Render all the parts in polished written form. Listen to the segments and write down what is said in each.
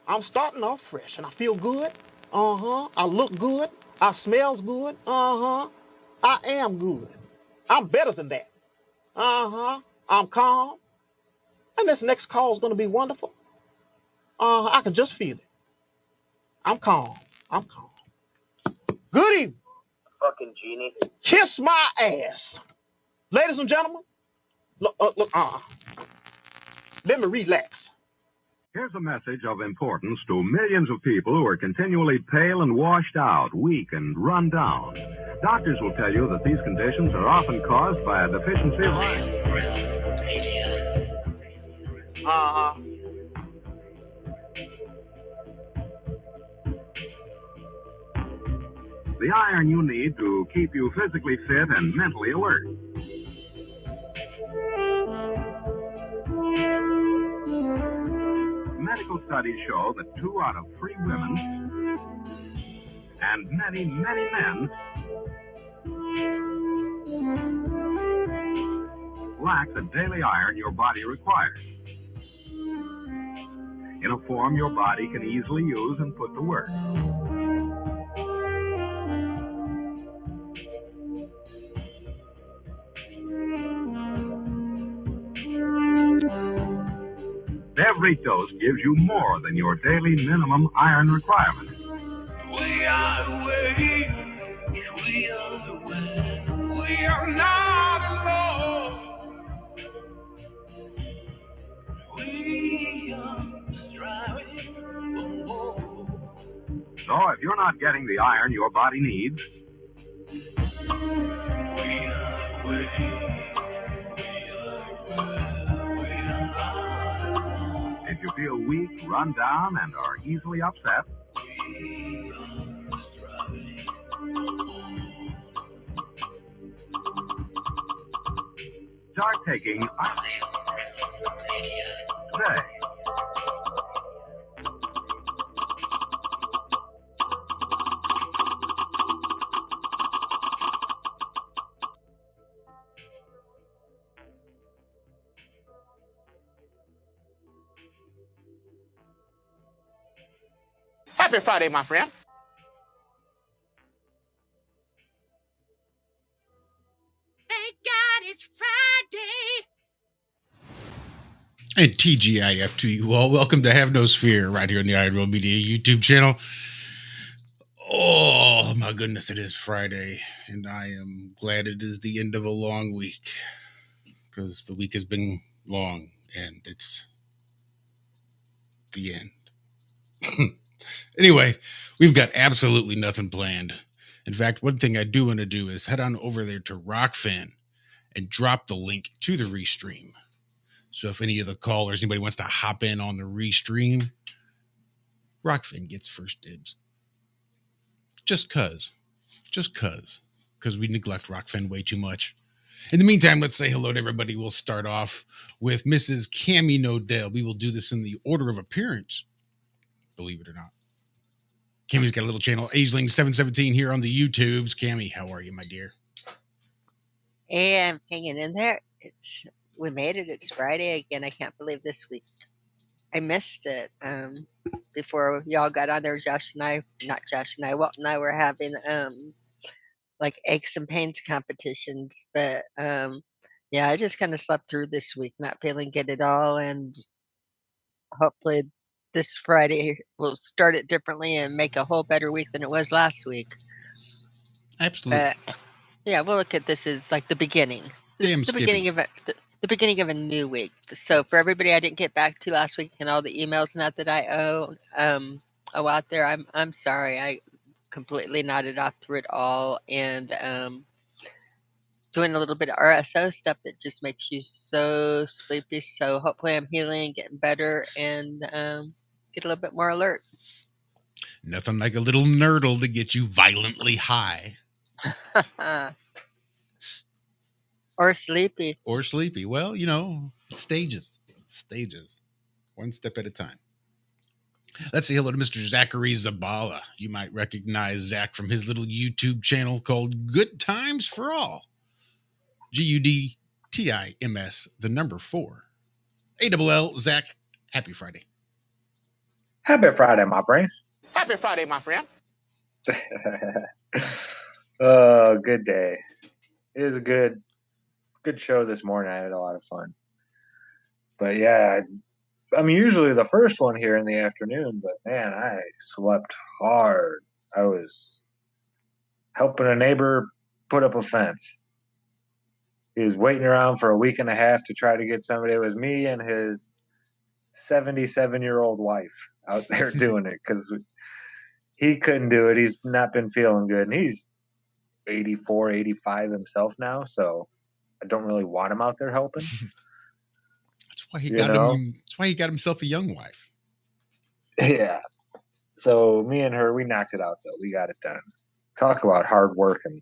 I'm starting off fresh and I feel good. Uh-huh. I look good. I smells good. Uh-huh. I am good. I'm better than that. Uh-huh. I'm calm. And this next call is going to be wonderful. I can just feel it. I'm calm. I'm calm. Good evening. Fucking genie. Kiss my ass. Ladies and gentlemen, let me relax. Here's a message of importance to millions of people who are continually pale and washed out, weak and run down. Doctors will tell you that these conditions are often caused by a deficiency of iron. Uh-huh. The iron you need to keep you physically fit and mentally alert. Medical studies show that 2 out of 3 women and many, many men lack the daily iron your body requires in a form your body can easily use and put to work. Every dose gives you more than your daily minimum iron requirement. We are awake, we are awake, we are not alone. We are striving for more. So if you're not getting the iron your body needs, We are awake, we are not alone. if you feel weak, run down, and are easily upset, We are striving for more. start taking iron today. Happy Friday, my friend. Thank God it's Friday. And TGIF to you all. Welcome to Have No Sphere right here on the Ironworx Media YouTube channel. Oh my goodness, it is Friday, and I am glad it is the end of a long week because the week has been long and it's the end. Anyway, we've got absolutely nothing planned. In fact, one thing I do want to do is head on over there to Rockfin and drop the link to the restream. So if any of the callers, anybody wants to hop in on the restream, Rockfin gets first dibs. Just cause we neglect Rockfin way too much. In the meantime, let's say hello to everybody. We'll start off with Mrs. Cammie Nodell. We will do this in the order of appearance, believe it or not. Cammie's got a little channel, Ageling717 here on the YouTubes. Cammie, how are you, my dear? Hey, I'm hanging in there. We made it. It's Friday again. I can't believe this week. I missed it. Before y'all got on there, Walt and I were having like aches and pains competitions. But yeah, I just kind of slept through this week, not feeling good at all, and hopefully this Friday we'll start it differently and make a whole better week than it was last week. Absolutely. But yeah, we'll look at this as like the beginning. Damn, The beginning of it. The beginning of a new week. So for everybody I didn't get back to last week and all the emails not that I owe out there, I'm sorry. I completely nodded off through it all, and doing a little bit of RSO stuff that just makes you so sleepy. So hopefully I'm healing, getting better, and get a little bit more alert. Nothing like a little nerdle to get you violently high. Or sleepy. Well, you know, stages. One step at a time. Let's say hello to Mr. Zachary Zabala. You might recognize Zach from his little YouTube channel called Good Times for All. GUDTIMS, the number 4. ALL, Zach, happy Friday. Happy Friday, my friend. Happy Friday, my friend. Oh, good day. It was a good show this morning. I had a lot of fun. But yeah, I'm usually the first one here in the afternoon, but man, I slept hard. I was helping a neighbor put up a fence. He was waiting around for a week and a half to try to get somebody. It was me and his 77-year-old wife out there doing it because he couldn't do it. He's not been feeling good. And he's 84, 85 himself now. So I don't really want him out there helping. That's why he You got know? him. That's why he got himself a young wife. Yeah. So me and her, we knocked it out though. We got it done. Talk about hard work and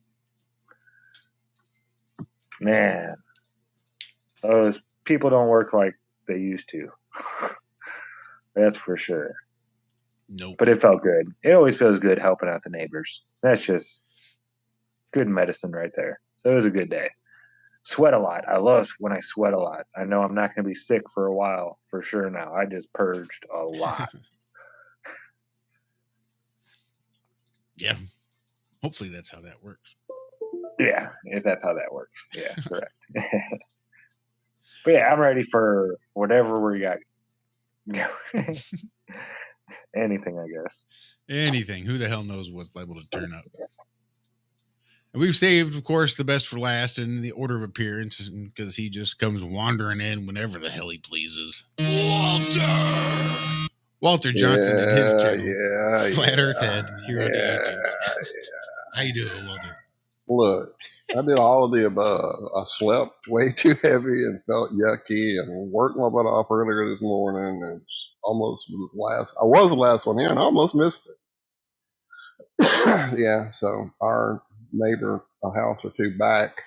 man, those people don't work like they used to. That's for sure. Nope. But it felt good. It always feels good helping out the neighbors. That's just good medicine right there. So it was a good day. Sweat a lot. I love when I sweat a lot. I know I'm not going to be sick for a while for sure now. I just purged a lot. Yeah. Hopefully that's how that works. Yeah, if that's how that works. Yeah, correct. But yeah, I'm ready for whatever we got. Anything, I guess. Anything. Who the hell knows what's liable to turn up? And we've saved, of course, the best for last in the order of appearance because he just comes wandering in whenever the hell he pleases. Walter Johnson and his channel, Flat Earth Head, here on the YouTubes. How you doing, Walter? Look, I did all of the above. I slept way too heavy and felt yucky and worked my butt off earlier this morning and almost was last. I was the last one in. I almost missed it. Yeah, so our neighbor, a house or two back,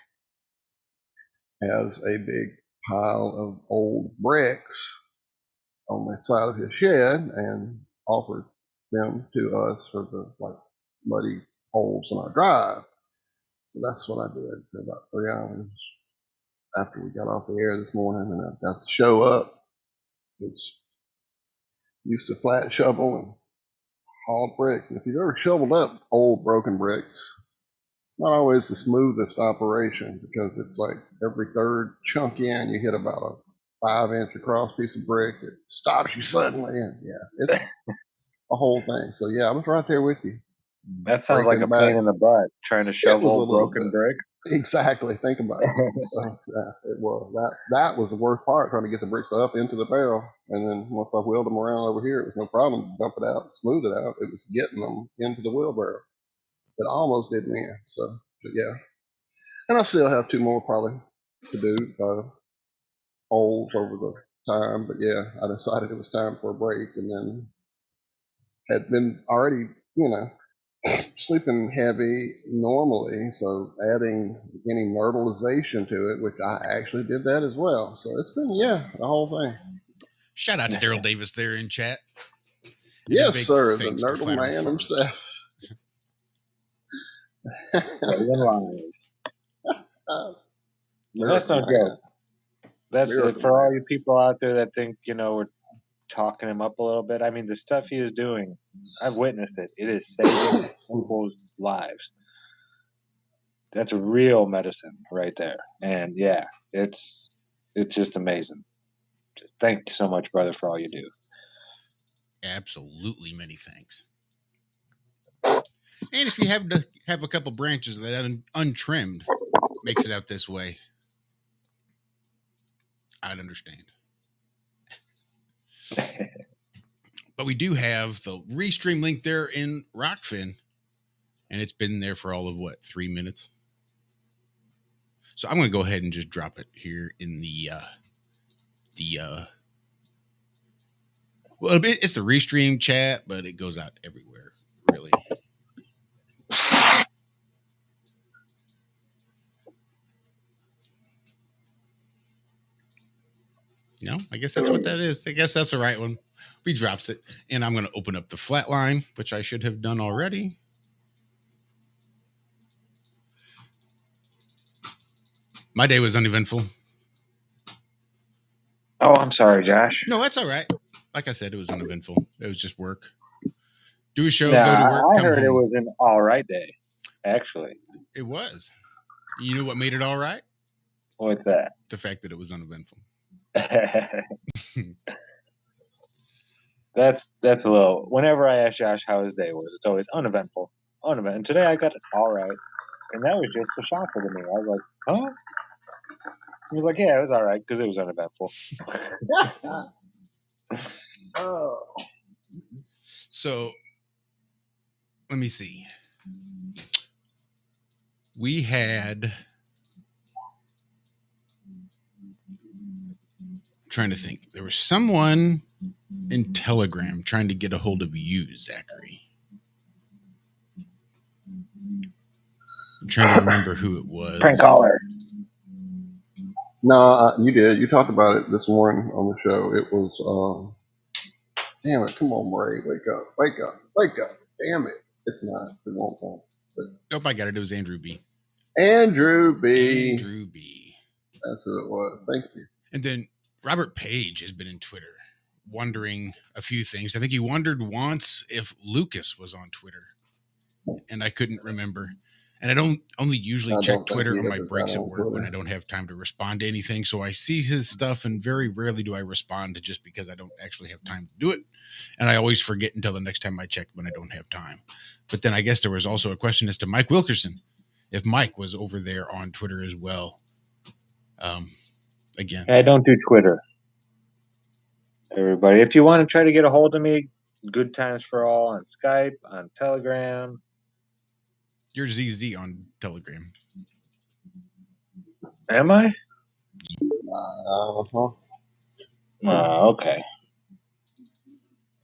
has a big pile of old bricks on the side of his shed and offered them to us for the like muddy holes in our drive. So that's what I did for about 3 hours after we got off the air this morning, and I got to show up. It's used to flat shovel and haul bricks. And if you've ever shoveled up old broken bricks, it's not always the smoothest operation because it's like every third chunk in, you hit about a 5-inch across piece of brick that stops you suddenly. And yeah, it's a whole thing. So yeah, I was right there with you. That sounds like a pain in the butt, trying to shovel broken bricks. Exactly. Think about it. So yeah, it was that was the worst part, trying to get the bricks up into the barrel. And then once I wheeled them around over here, it was no problem to dump it out, smooth it out. It was getting them into the wheelbarrow. It almost did me in. So but yeah. And I still have 2 more probably to do holes over the time. But yeah, I decided it was time for a break and then had been already, sleeping heavy normally, so adding any nerdalization to it, which I actually did that as well. So it's been, the whole thing. Shout out to Daryl Davis there in chat. Yes, sir, the nerdle man himself. That's no joke. That's for all you people out there that think, we're talking him up a little bit. I mean, the stuff he is doing, I've witnessed it. It is saving people's lives. That's real medicine right there. And yeah, it's just amazing. Thank you so much, brother, for all you do. Absolutely, many thanks. And if you have to have a couple branches that untrimmed makes it out this way, I'd understand. But we do have the restream link there in Rockfin, and it's been there for all of 3 minutes. So I'm going to go ahead and just drop it here in well, it's the restream chat, but it goes out everywhere, really. No, I guess that's what that is. I guess that's the right one. He drops it, and I'm going to open up the flat line, which I should have done already. My day was uneventful. Oh, I'm sorry, Josh. No, that's all right. Like I said, it was uneventful. It was just work. Do a show, Nah, go to work, I come heard it home. was an all right day. Actually, It was. You know what made it all right? what's that? The fact that it was uneventful. That's a little. Whenever I ask Josh how his day was, it's always uneventful, uneventful. And today I got it all right, and that was just a shocker to me. I was like, huh? He was like, yeah, it was all right because it was uneventful. Oh. So let me see. We had. Trying to think. There was someone in Telegram trying to get a hold of you, Zachary. I'm trying to remember who it was. Prank caller. No, you did. You talked about it this morning on the show. It was, damn it. Come on, Ray. Wake up. Wake up. Wake up. Damn it. It's not. It won't come. But Nope, I got it. It was Andrew B. Andrew B. Andrew B. That's who it was. Thank you. And then Robert Page has been in Twitter wondering a few things. I think he wondered once if Lucas was on Twitter, and I couldn't remember. And I don't only usually check Twitter on my breaks at work when I don't have time to respond to anything. So I see his stuff, and very rarely do I respond to just because I don't actually have time to do it. And I always forget until the next time I check when I don't have time. But then I guess there was also a question as to Mike Wilkerson, if Mike was over there on Twitter as well. Again, I don't do Twitter. Everybody, if you want to try to get a hold of me, good times for all on Skype, on Telegram. you're ZZ on Telegram. Am I? Uh-huh. Okay.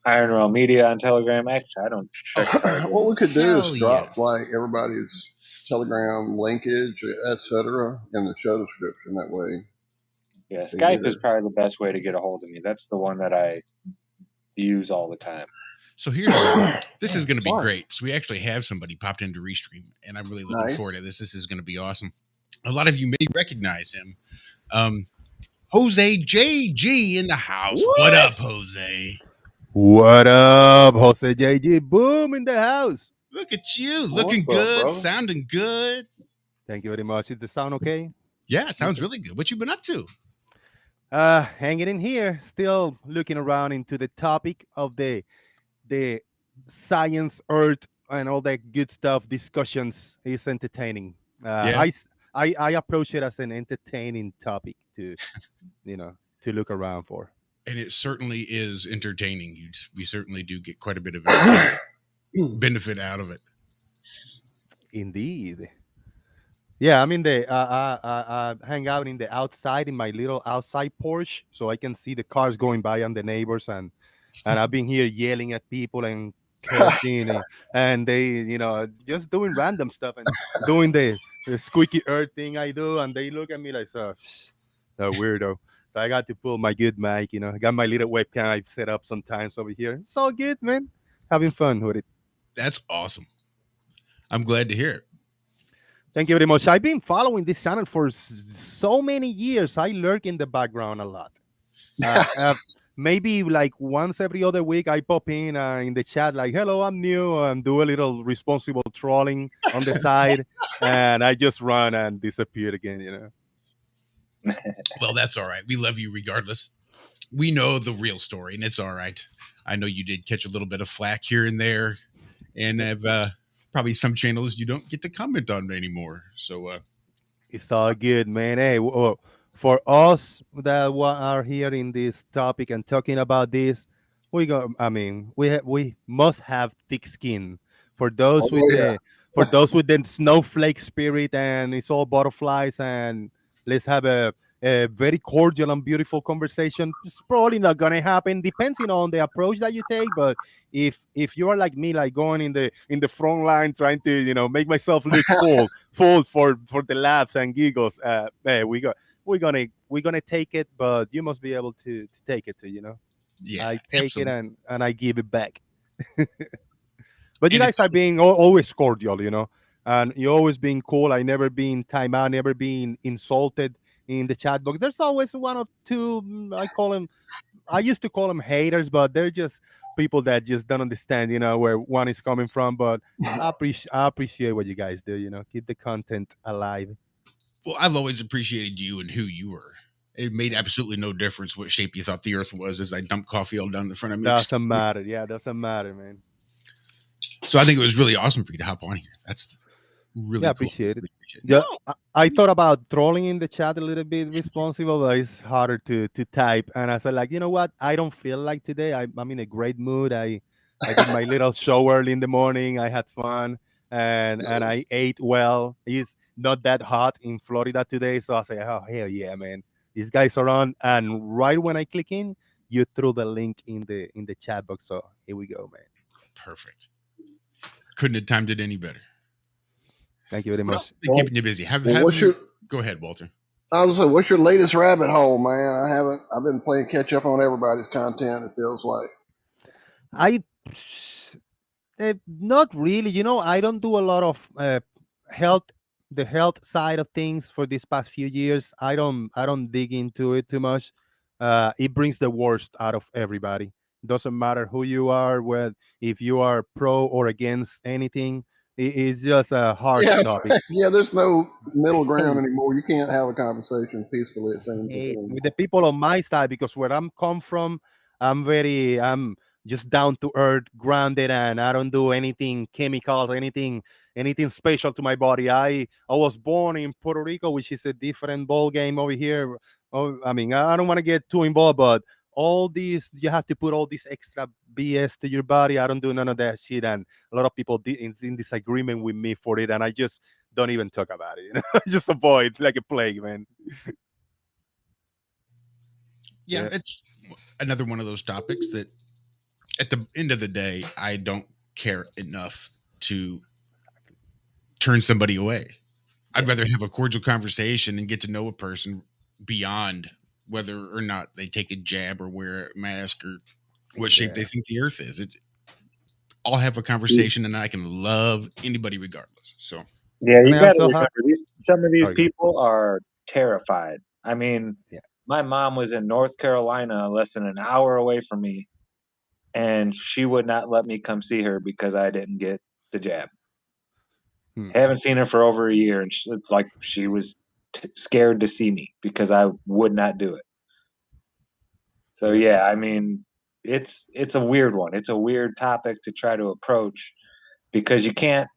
Ironworx Media on Telegram. Actually, I don't check Telegram. What we could do Hell is drop yes. like everybody's Telegram linkage, etc., in the show description. That way, Yeah, Skype is probably the best way to get a hold of me. That's the one that I use all the time. So here's this is going to be great. So we actually have somebody popped into Restream, and I'm really looking forward to this. This is going to be awesome. A lot of you may recognize him. Jose JG in the house. What up, Jose? What up, Jose JG? Boom in the house. Look at you, looking What's up, good, brother? sounding good. Thank you very much. Is the sound okay? Yeah, sounds really good. What you been up to? Hanging in here, still looking around into the topic of the science, earth, and all that good stuff. Discussions is entertaining. Yeah. I approach it as an entertaining topic to look around for. And it certainly is entertaining. We certainly do get quite a bit of benefit out of it. Indeed. Yeah, I'm in the I hang out in the outside in my little outside porch, so I can see the cars going by and the neighbors, and I've been here yelling at people and cursing, and they just doing random stuff and doing the squeaky earth thing I do, and they look at me like so weirdo. So I got to pull my good mic, I got my little webcam I set up sometimes over here. It's all good, man. Having fun with it. That's awesome. I'm glad to hear it. Thank you very much. I've been following this channel for so many years. I lurk in the background a lot. Maybe like once every other week, I pop in the chat like, hello, I'm new, and do a little responsible trolling on the side, and I just run and disappear again, Well, that's all right. We love you regardless. We know the real story, and it's all right. I know you did catch a little bit of flack here and there, and have probably some channels you don't get to comment on anymore. So it's all good, man. Hey, for us that are here in this topic and talking about this, we must have thick skin. For those with the snowflake spirit and it's all butterflies, and let's have a very cordial and beautiful conversation. It's probably not gonna happen, depending on the approach that you take. But if you are like me, like going in the front line, trying to make myself look full for the laughs and giggles, we're gonna take it. But you must be able to take it too. yeah, I take absolutely. it and I give it back. But you guys are being always cordial, and you always being cool. I never been time out, never been insulted in the chat box. There's always one or two, I call them I used to call them haters, but they're just people that just don't understand, where one is coming from. But I appreciate what you guys do. Keep the content alive. Well, I've always appreciated you and who you were. It made absolutely no difference what shape you thought the Earth was as I dumped coffee all down the front of me. Doesn't matter. Yeah, doesn't matter, man. So I think it was really awesome for you to hop on here. That's Yeah, really cool. appreciate it. No, Yeah, I thought about trolling in the chat a little bit responsible, but it's harder to type. And I said, like, you know what? I don't feel like today. I'm in a great mood. I did my little show early in the morning. I had fun, and I ate well. It's not that hot in Florida today, so I say, oh hell yeah, man! These guys are on. And right when I click in, you threw the link in the chat box. So here we go, man. perfect. Couldn't have timed it any better. Thank you very What much. else has been keeping you busy? Have what's you? your? Go ahead, Walter. I was like, what's your latest rabbit hole, man? I haven't. I've been playing catch up on everybody's content. It feels like. I not really. I don't do a lot of health, the health side of things for these past few years. I don't dig into it too much. It brings the worst out of everybody. Doesn't matter who you are, whether if you are pro or against anything. It's just a harsh Yeah, topic. yeah. There's no middle ground anymore. You can't have a conversation peacefully. It seems like Hate with anymore. the people on my side because where I'm come from, I'm just down to earth, grounded, and I don't do anything chemical, anything special to my body. I was born in Puerto Rico, which is a different ball game over here. Oh, I mean, I don't want to get too involved, but all these you have to put all this extra BS to your body. I don't do none of that shit, and a lot of people in disagreement with me for it, and I just don't even talk about it. Just avoid like a plague, man. Yeah, Yeah. it's another one of those topics that at the end of the day, I don't care enough to turn somebody away. I'd rather have a cordial conversation and get to know a person beyond whether or not they take a jab or wear a mask or what shape they Yeah. think the earth is. I'll have a conversation and I can love anybody regardless. So Yeah, And you I got to also have. remember some of these Sorry, go ahead. people are terrified. I mean, Yeah. my mom was in North Carolina, less than an hour away from me, and she would not let me come see her because I didn't get the jab. Hmm. Haven't seen her for over a year, and it's like she was scared to see me because I would not do it. So Yep. yeah, I mean, it's a weird one. It's a weird topic to try to approach because you can't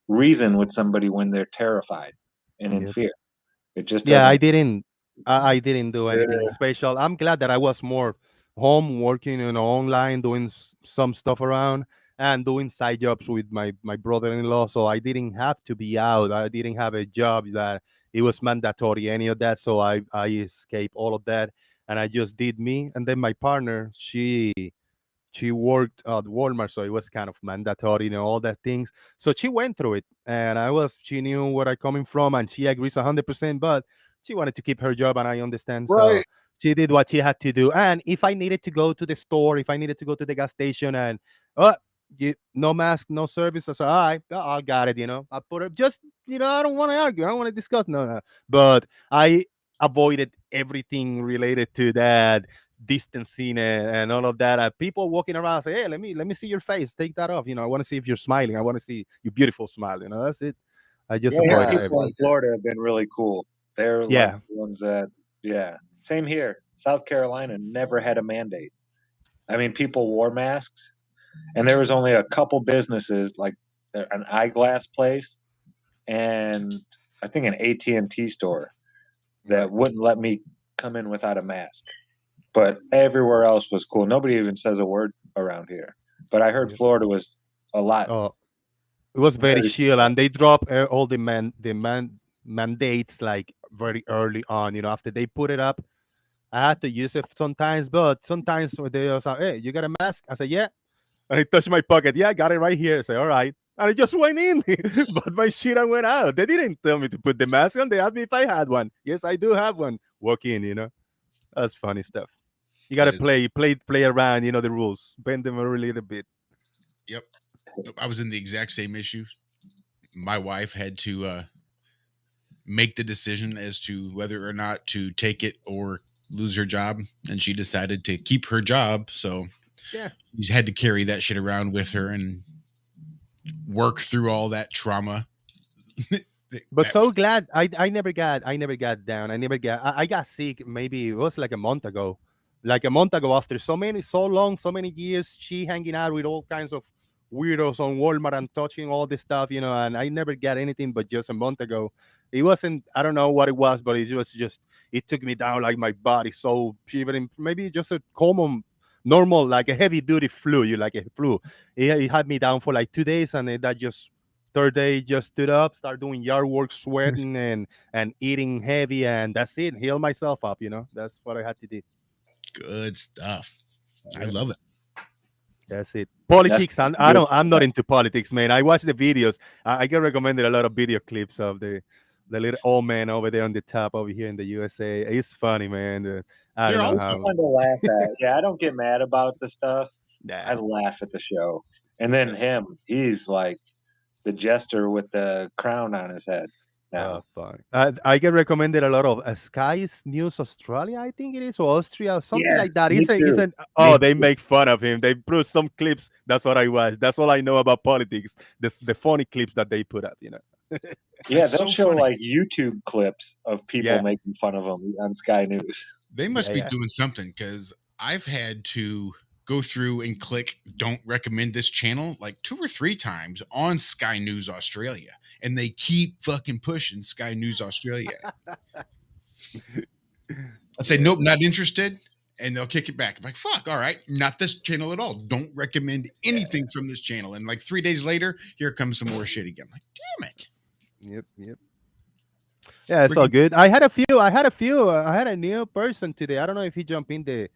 reason with somebody when they're terrified and in Yep. fear. It just Yeah, I doesn't. didn't. I didn't do anything special. I'm glad that I was more home working, online, doing some stuff around and doing side jobs with my brother-in-law. So I didn't have to be out. I didn't have a job that it was mandatory, any of that. So I escaped all of that, and I just did me. And then my partner, she worked at Walmart, so it was kind of mandatory, all that things. So she went through it, and she knew where I coming from, and she agrees 100%. But she wanted to keep her job, and I understand. So Right. she did what she had to do. And if I needed to go to the store, if I needed to go to the gas station, and no mask, no service, I said, all right, I got it. I put it just, I don't want to argue, I don't want to discuss, no. But I avoided everything related to that distancing and all of that. People walking around say, "Hey, let me see your face. Take that off. I want to see if you're smiling. I want to see your beautiful smile. That's it. I just Yeah, yeah, avoided Yeah. people in everything. Florida have been really cool. They're like Yeah, the ones that, yeah. Same here. South Carolina never had a mandate. I mean, people wore masks, and there was only a couple businesses like an eyeglass place and I think an AT&T store that right. wouldn't let me come in without a mask. But everywhere else was cool. Nobody even says a word around here. But I heard Yep. Florida was a lot Oh, it was very very chill, similar. and they dropped all mandates like very early on. After they put it up, I had to use it sometimes, but sometimes when they was like, "Hey, you got a mask?" I said, "Yeah." And he touched my pocket. Yeah, I got it right here. I say, all right. And I just went in, but my shit, I went out. They didn't tell me to put the mask on. They asked me if I had one. Yes, I do have one. Walk in. That's funny stuff. You got to that is, play around, the rules, bend them a little bit. yep. I was in the exact same issue. My wife had to make the decision as to whether or not to take it or lose her job, and she decided to keep her job. So Yeah. she's had to carry that shit around with her and work through all that trauma. But That was so glad I never got down. I got sick. Maybe it was like a month ago. Like a month ago, after so many years, she hanging out with all kinds of weirdos on Walmart and touching all this stuff, and I never got anything. But just a month ago, it wasn't. I don't know what it was, but it was just. It took me down, like my body so shivering. Maybe just a common, normal, like a heavy duty flu. You like a flu. It had me down for like 2 days, and that just third day just stood up, start doing yard work, sweating and eating heavy, and that's it. Heal myself up. That's what I had to do. good stuff. I Yep, love it. that's it. That's Politics. good. I'm not into politics, man. I watch the videos. I get recommended a lot of video clips of the little old man over there on the top over here in the USA. It's funny, man. I They're don't know all It's fun. how. fun to laugh at. Yeah, I don't get mad about the stuff. I Nah. laugh at the show. And then him, he's like the jester with the crown on his head Oh, now. fine. I get recommended a lot of Sky's News Australia, I think it is, or Austria, or something Yeah, like that. me It's too. an Me oh, they too. make fun of him. They put some clips. That's what I watch. That's all I know about politics. The funny clips that they put up. Yeah, That's they'll so show funny. like YouTube clips of people Yeah, making fun of him on Sky News. They yeah, must be yeah. doing something because I've had to go through and click don't recommend this channel like 2 or 3 times on Sky News Australia. And they keep fucking pushing Sky News Australia. I say, Yeah, nope, man. not interested. And they'll kick it back. I'm like, fuck, all right, not this channel at all. Don't recommend anything from this channel. And like 3 days later, here comes some more shit again. I'm like, damn it. Yep, yep. Yeah, it's We're all gonna, good. I had a new person today. I don't know if he jumped in the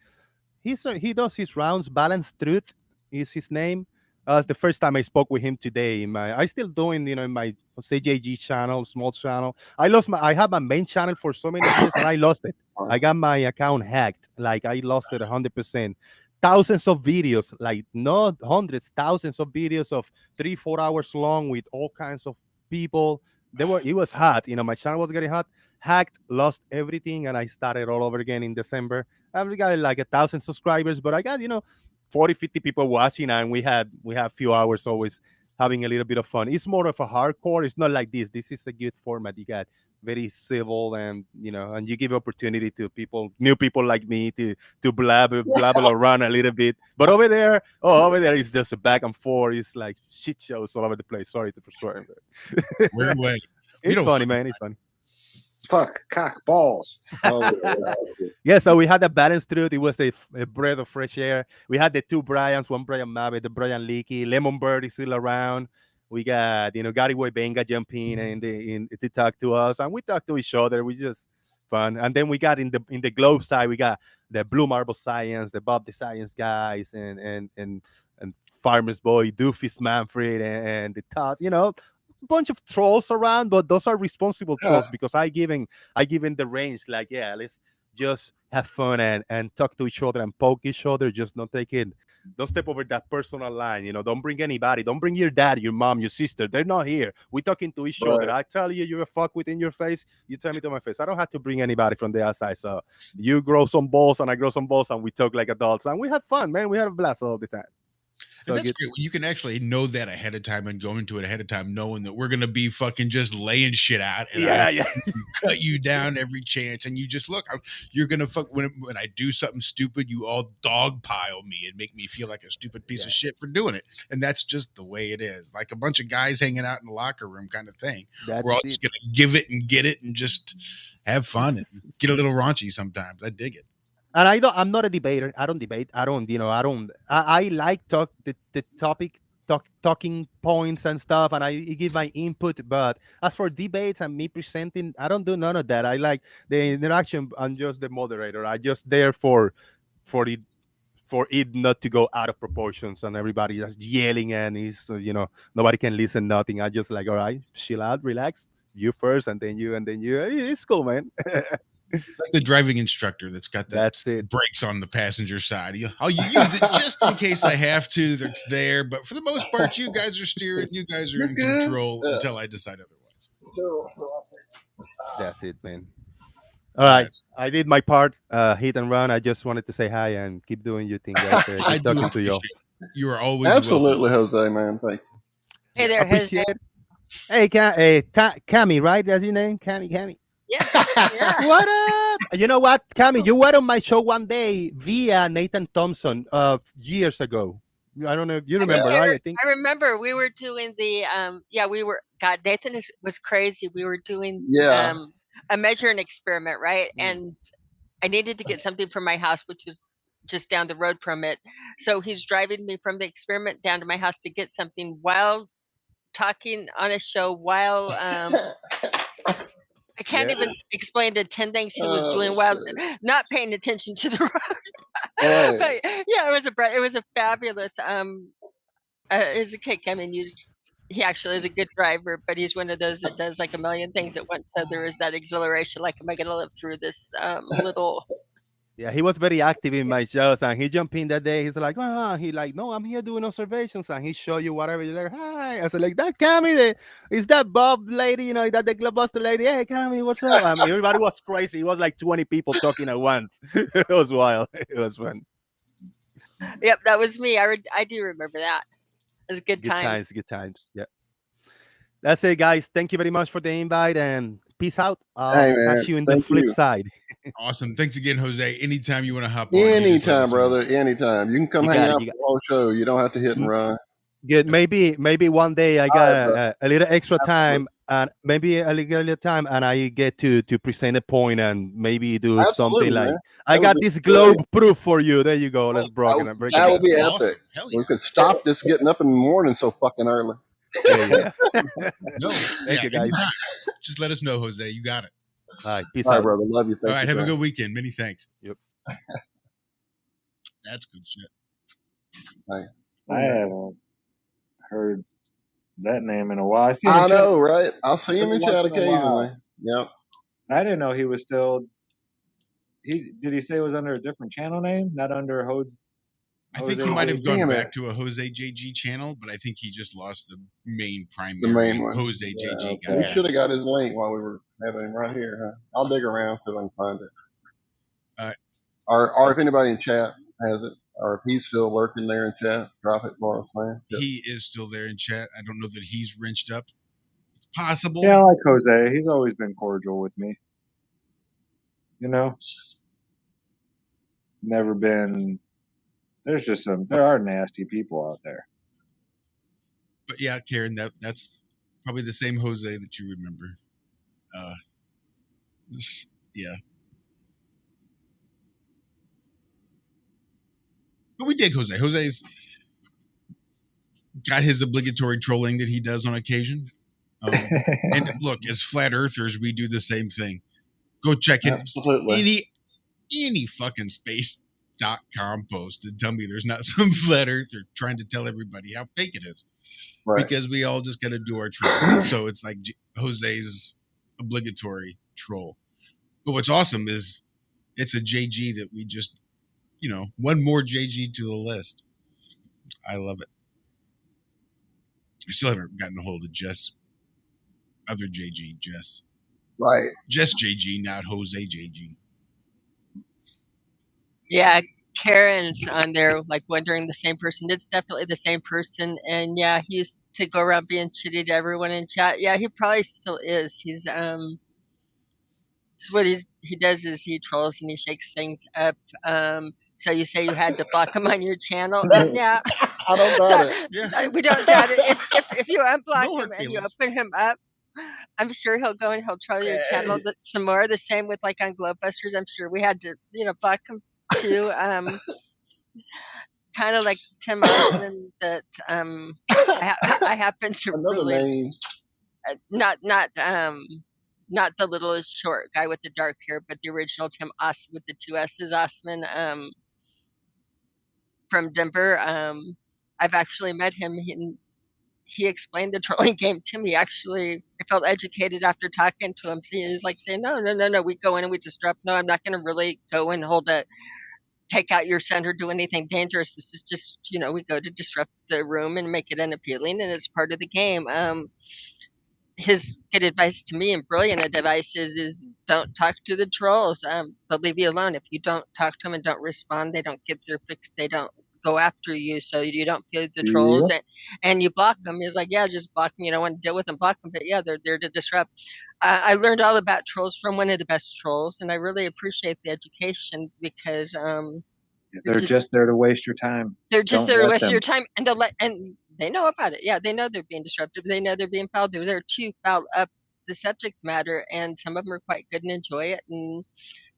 he does his rounds. Balanced Truth is his name. It's the first time I spoke with him today. I still doing in my CJG channel, small channel. I had my main channel for so many years and I lost it. I got my account hacked. Like I lost it 100%. Thousands of videos, like not hundreds, thousands of videos of 3-4 hours long with all kinds of people. It was hot. My channel was getting hot. Hacked, lost everything, and I started all over again in December. I've got like 1,000 subscribers, but I got 40, 50 people watching, and we have few hours always having a little bit of fun. It's more of a hardcore. It's not like this. This is a good format. You got very civil, and and you give opportunity to new people like me to blabble around a little bit. But over there is just a back and forth. It's like shit shows all over the place. Sorry for swearing, but we're away. We it's don't funny, fucking man. It's funny. Fuck, cock, balls. Oh, yeah. Yeah, so we had a balanced truth. It was a breath of fresh air. We had the two Bryans, one Brian Mavitt, the Brian Leakey. Lemon Bird is still around. We got, Gary Benga jumping to talk to us, and we talk to each other. We just fun. And then we got in the Globe side, we got the Blue Marble Science, the Bob the Science guys, and Farmer's Boy, Doofus Manfred, and the Tots. Bunch of trolls around, but those are responsible trolls because I given the range. Like, yeah, let's just have fun and talk to each other and poke each other. Just don't step over that personal line. Don't bring anybody. Don't bring your dad, your mom, your sister. They're not here. We're talking to each other. Right. I tell you, you're a fuck within your face. You tell me to my face. I don't have to bring anybody from the outside. So you grow some balls and I grow some balls and we talk like adults and we have fun, man. We have a blast all the time. And So that's good. great when you can actually know that ahead of time and go into it ahead of time, knowing that we're going to be fucking just laying shit out. And Yeah, I'm yeah. cut you down every chance. And you just look, you're going to fuck when I do something stupid, you all dogpile me and make me feel like a stupid piece of shit for doing it. And that's just the way it is. Like a bunch of guys hanging out in the locker room kind of thing. That's We're all it. just going to give it and get it and just have fun and get a little raunchy sometimes. I dig it. And I'm not a debater. I don't debate. I like the topic, talking points and stuff, and I give my input. But as for debates and me presenting, I don't do none of that. I like the interaction. I'm just the moderator. I just there for it for it not to go out of proportions and everybody just yelling and nobody can listen nothing. I just like, all right, chill out, relax. You first, and then you, and then you. It's cool, man. Like the driving instructor that's got that That's it. brakes on the passenger side. I'll use it just in case I have to. That's there, but for the most part, you guys are steering. You guys are You're in good. control Yeah. until I decide otherwise. That's it, man. All right. I did my part, hit and run. I just wanted to say hi and keep doing your thing, guys. I Good do talking to y'all. appreciate it. You are always Absolutely, welcome. Jose, man. Thank you. Hey Yeah, there, Jose. appreciate it. Hey, Cami, right? That's your name? Cami. Yeah, yeah. What up? You know what, Cami? You were on my show one day via Nathan Thompson years ago. I don't know if you remember, right? I think. I remember we were doing the God, Nathan was crazy. We were doing Yeah. a measure and experiment, right? Mm. And I needed to get something from my house, which was just down the road from it. So he's driving me from the experiment down to my house to get something while talking on a show while I can't Yeah. even explain the 10 things he was doing Oh, while shit. not paying attention to the road. Right. But yeah, it was a fabulous is a kick. I mean, he actually is a good driver, but he's one of those that does like a million things at once. So there is that exhilaration. Like, am I going to live through this little? Yeah, he was very active in my shows, and he jumped in that day. He's like, he like, no, I'm here doing observations, and he show you whatever. You're like, hi. I said, like, that Cammy, is that Bob lady? You know, is that the Clubbuster lady? Hey, Cammy, what's up? I mean, everybody was crazy. It was like 20 people talking at once. It was wild. It was fun. Yep, that was me. I do remember that. It was good times. Good times. Yeah. That's it, guys. Thank you very much for the invite, and peace out. I'll Hey, man. catch you in the Thank flip you. side. Awesome. Thanks again, Jose. Anytime you want to hop on, you just let Anytime, us know. brother. Anytime. You can come You hang got it. out You for got the whole show. You don't have to hit and Mm, run. good. Maybe one day I All got right, brother. a little extra Absolutely. time, and maybe a little time, and I get to present a point and maybe do something Absolutely, like, man. I That would got be this brilliant. globe proof for you. There you go. Let's break That it. Break it that would down. be Awesome. epic. Hell We yeah. could stop this getting up in the morning so fucking early. There you go. No. Thank Yeah, you, guys. anytime. Just let us know, Jose. You got it. All right. Peace All right, out. brother. Love you. All Thank right. you, Have a man. good weekend. Many thanks. Yep. That's good shit. Thanks. I haven't heard that name in a while. I see him I in chat know, right? I'll see him every in once chat in a while. occasionally. Yep. I didn't know he was still. Did he say it was under a different channel name, not under Jose? I think he Jose might have JG? gone Damn back it. to a Jose JG channel, but I think he just lost the main The primary main one. Jose Yeah, JG okay. We guy. should have got his link while we were having him right here. Huh? I'll dig around till I can find it. All right. Or if anybody in chat has it, or if he's still lurking there in chat, drop it for us, man. Yep. He is still there in chat. I don't know that he's wrenched up. It's possible. Yeah, I like Jose. He's always been cordial with me. You know, never been. There's just there are nasty people out there. But yeah, Karen, that's probably the same Jose that you remember. Yeah. But we dig Jose. Jose's got his obligatory trolling that he does on occasion. And look, as flat earthers, we do the same thing. Go check it. Absolutely. Any fucking space.com post and tell me there's not some flat earther trying to tell everybody how fake it is. Right. Because we all just got to do our troll. So it's like Jose's obligatory troll. But what's awesome is it's a JG that we just, one more JG to the list. I love it. I still haven't gotten a hold of Jess, other JG, Jess. Right. Jess JG, not Jose JG. Yeah, Karen's on there, like wondering the same person. It's definitely the same person. And yeah, he used to go around being shitty to everyone in chat. Yeah, he probably still is. He's so what he does is he trolls and he shakes things up. So you say you had to block him on your channel? Yeah, I don't doubt it. Yeah. we don't doubt it. If you unblock No him hard and you feelings. open him up, I'm sure he'll go and he'll troll your channel some more. The same with like on Globebusters. I'm sure we had to block him too. Kind of like Tim Osmond that I happen to Another really name. not the little short guy with the dark hair, but the original Tim Osmond with the two S's, Osmond from Denver. I've actually met him. He explained the trolling game to me. Actually, I felt educated after talking to him. So he was like saying, no, we go in and we disrupt. No, I'm not going to really go and take out your center, do anything dangerous. This is just, we go to disrupt the room and make it unappealing, and it's part of the game. his good advice to me and brilliant advice is don't talk to the trolls. They'll leave you alone. If you don't talk to them and don't respond, they don't get their fix. They don't go after you, so you don't feel the trolls, Yep. and you block them. It's like, yeah, just block them. You don't want to deal with them, block them. But yeah, they're there to disrupt. I learned all about trolls from one of the best trolls, and I really appreciate the education because They're just there to waste your time. they're just Don't there to let waste them. your time, and they know about it. Yeah, they know they're being disruptive. They know they're being fouled. They're there to foul up the subject matter, and some of them are quite good and enjoy it. And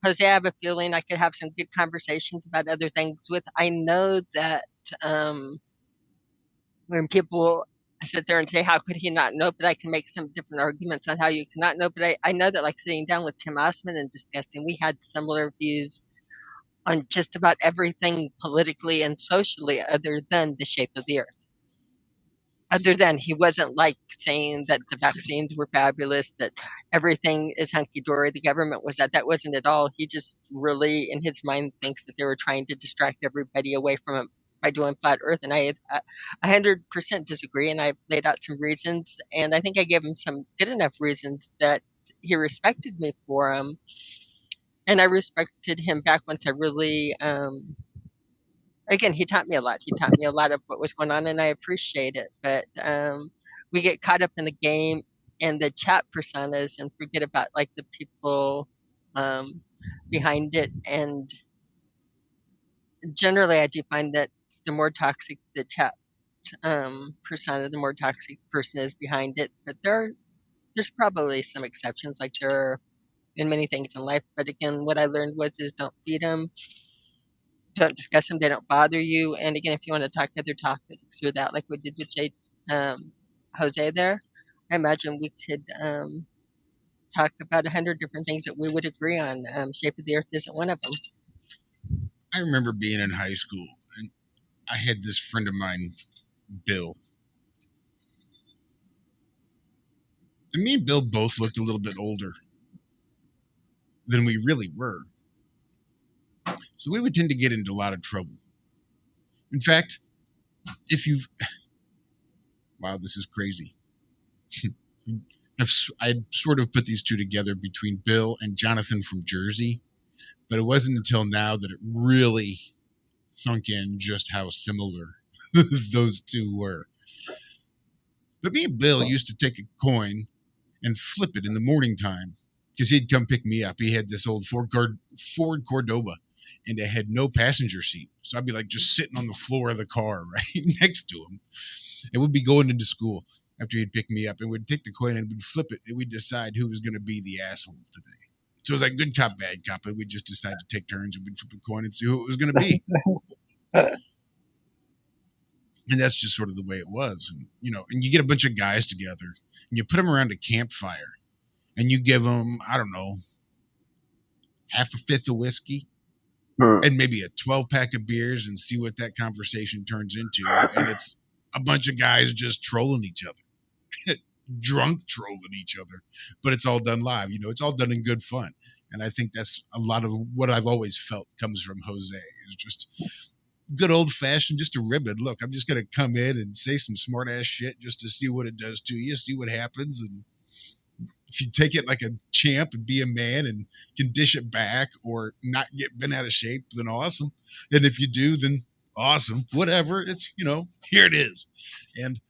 Jose, I have a feeling I could have some good conversations about other things with. I know that um, when people sit there and say, "How could he not know?" But I can make some different arguments on how you cannot know. But I know that, like sitting down with Tim Osman and discussing, we had similar views on just about everything politically and socially other than the shape of the earth. Other than he wasn't like saying that the vaccines were fabulous, that everything is hunky dory, the government was that. That wasn't at all. He just really, in his mind, thinks that they were trying to distract everybody away from it by doing flat earth. And I 100% disagree. And I laid out some reasons. And I think I gave him some good enough reasons that he respected me for them. And I respected him back once I really, again, he taught me a lot. He taught me a lot of what was going on, and I appreciate it. But we get caught up in the game and the chat personas and forget about like the people behind it. And generally, I do find that the more toxic the chat persona, the more toxic person is behind it. But there's probably some exceptions, like there are in many things in life. But again, what I learned was is don't feed them, don't discuss them, they don't bother you. And again, if you want to talk other topics through that, like we did with Jose there, I imagine we could talk about 100 different things that we would agree on. Shape of the Earth isn't one of them. I remember being in high school and I had this friend of mine, Bill. And me and Bill both looked a little bit older than we really were. So we would tend to get into a lot of trouble. In fact, if you've. Wow, this is crazy. I'd sort of put these two together between Bill and Jonathan from Jersey, but it wasn't until now that it really sunk in just how similar those two were. But me and Bill used to take a coin and flip it in the morning time because he'd come pick me up. He had this old Ford Cordoba, and it had no passenger seat. So I'd be like just sitting on the floor of the car right next to him. And we'd be going into school after he'd pick me up, and we'd take the coin and we'd flip it, and we'd decide who was going to be the asshole today. So it was like good cop, bad cop, and we'd just decide to take turns and we'd flip a coin and see who it was going to be. And that's just sort of the way it was. And, and you get a bunch of guys together and you put them around a campfire and you give them, I don't know, half a fifth of whiskey and maybe a 12-pack of beers and see what that conversation turns into. And it's a bunch of guys just trolling each other, drunk trolling each other, but it's all done live. It's all done in good fun. And I think that's a lot of what I've always felt comes from Jose is just good old fashioned, just a ribbon. Look, I'm just going to come in and say some smart ass shit just to see what it does to you, see what happens. And if you take it like a champ and be a man and can dish it back or not get bent out of shape, then awesome. And if you do, then awesome. Whatever. It's, here it is. And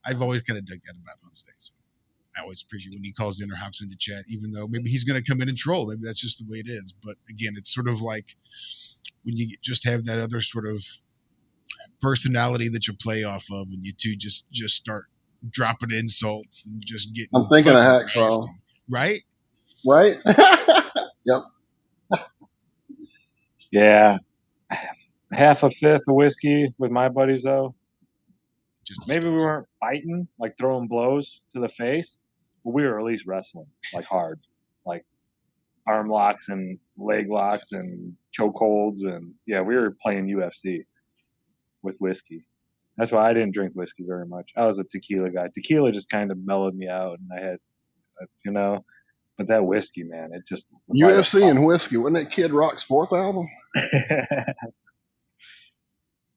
I've always kind of dug that about Jose. So I always appreciate when he calls in or hops into chat, even though maybe he's going to come in and troll. Maybe that's just the way it is. But again, it's sort of like when you just have that other sort of personality that you play off of, and you two just start dropping insults and just getting. I'm thinking of Hacksaw, right? Right. Yep. Yeah, half a fifth of whiskey with my buddies though. Just maybe we weren't fighting, like throwing blows to the face, but we were at least wrestling, like hard, like arm locks and leg locks and chokeholds, and yeah, we were playing UFC with whiskey. That's why I didn't drink whiskey very much. I was a tequila guy. Tequila just kind of mellowed me out, and I had, but that whiskey, man, it just UFC and whiskey. Wasn't that Kid Rock Sport album?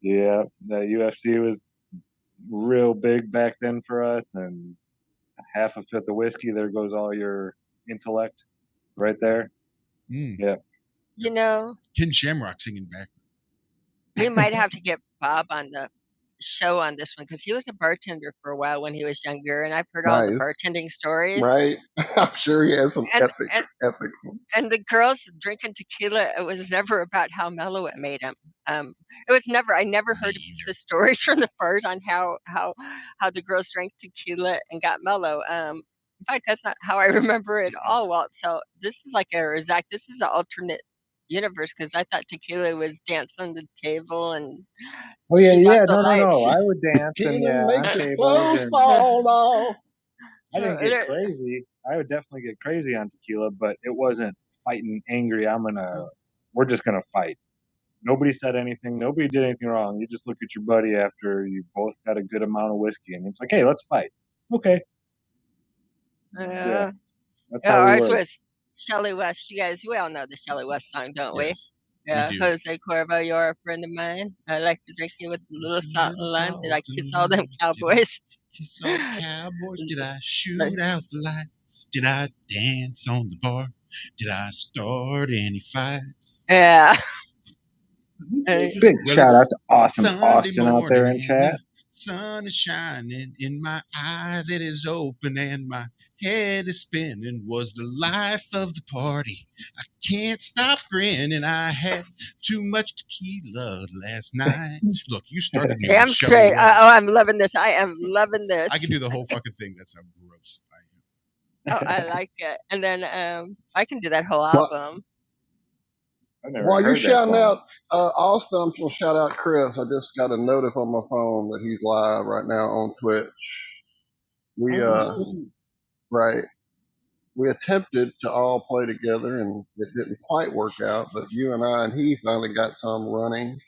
Yeah, the UFC was real big back then for us, and half a fifth of whiskey, there goes all your intellect right there. Yeah. You know, Ken Shamrock singing back. we might have to get Bob on the show on this one because he was a bartender for a while when he was younger, and I've heard all the Nice. bartending stories. Right? I'm sure he has some And- epic ones. And the girls drinking tequila, it was never about how mellow it made them. It was never. I never heard Me either. the stories from the bars on how the girls drank tequila and got mellow. In fact, that's not how I remember it all, Walt. So this is like a Zach. This is an alternate universe because I thought tequila was dance on the table and Oh yeah, shoot out yeah. the No, lights. I would dance and Even yeah, make on the tables clothes and fall off. I didn't get There- crazy. I would definitely get crazy on tequila, but it wasn't fighting angry. We're just gonna fight. Nobody said anything. Nobody did anything wrong. You just look at your buddy after you both got a good amount of whiskey, and it's like, hey, let's fight. Okay, Yeah. that's Yeah, how we ours work. was Shelley West. You guys, we all know the Shelley West song, don't we? Yes. Yeah, do. Jose Cuervo, you're a friend of mine. I like to drink it with a little salt and lime. Did I kiss all them cowboys? Kiss all the cowboys. Did I shoot out the lights? Did I dance on the bar? Did I start any fights? Yeah. Big Well, shout it's out to awesome Sunday Austin out there in morning, chat. the sun is shining in my eye that is open and my head is spinning. Was the life of the party. I can't stop grinning. I had too much tequila last night. Look, you started me Damn with Shelley straight. West. I'm loving this. I am loving this. I can do the whole fucking thing. That's how gross I am. Oh, I like it. And then I can do that whole Well- album. I've never While you're heard that shouting song. out Austin, I'm going to shout out Chris. I just got a notice on my phone that he's live right now on Twitch. We right. We attempted to all play together and it didn't quite work out, but you and I and he finally got some running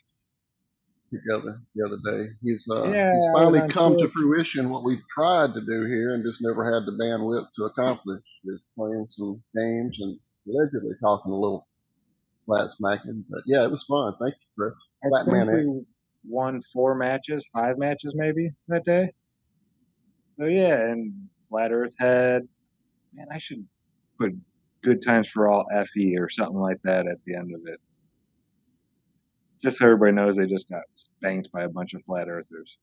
together the other day. He's Yeah, he's I was finally on come to Twitch. fruition what we tried to do here and just never had the bandwidth to accomplish. Is playing some games and allegedly talking a little flat smacking. But yeah, it was fun. Thank you, Chris. I Flat think Man X. we won 5 matches maybe that day. So yeah, and Flat Earth Head. Man, I should put Good Times for All FE or something like that at the end of it. Just so everybody knows they just got spanked by a bunch of flat earthers.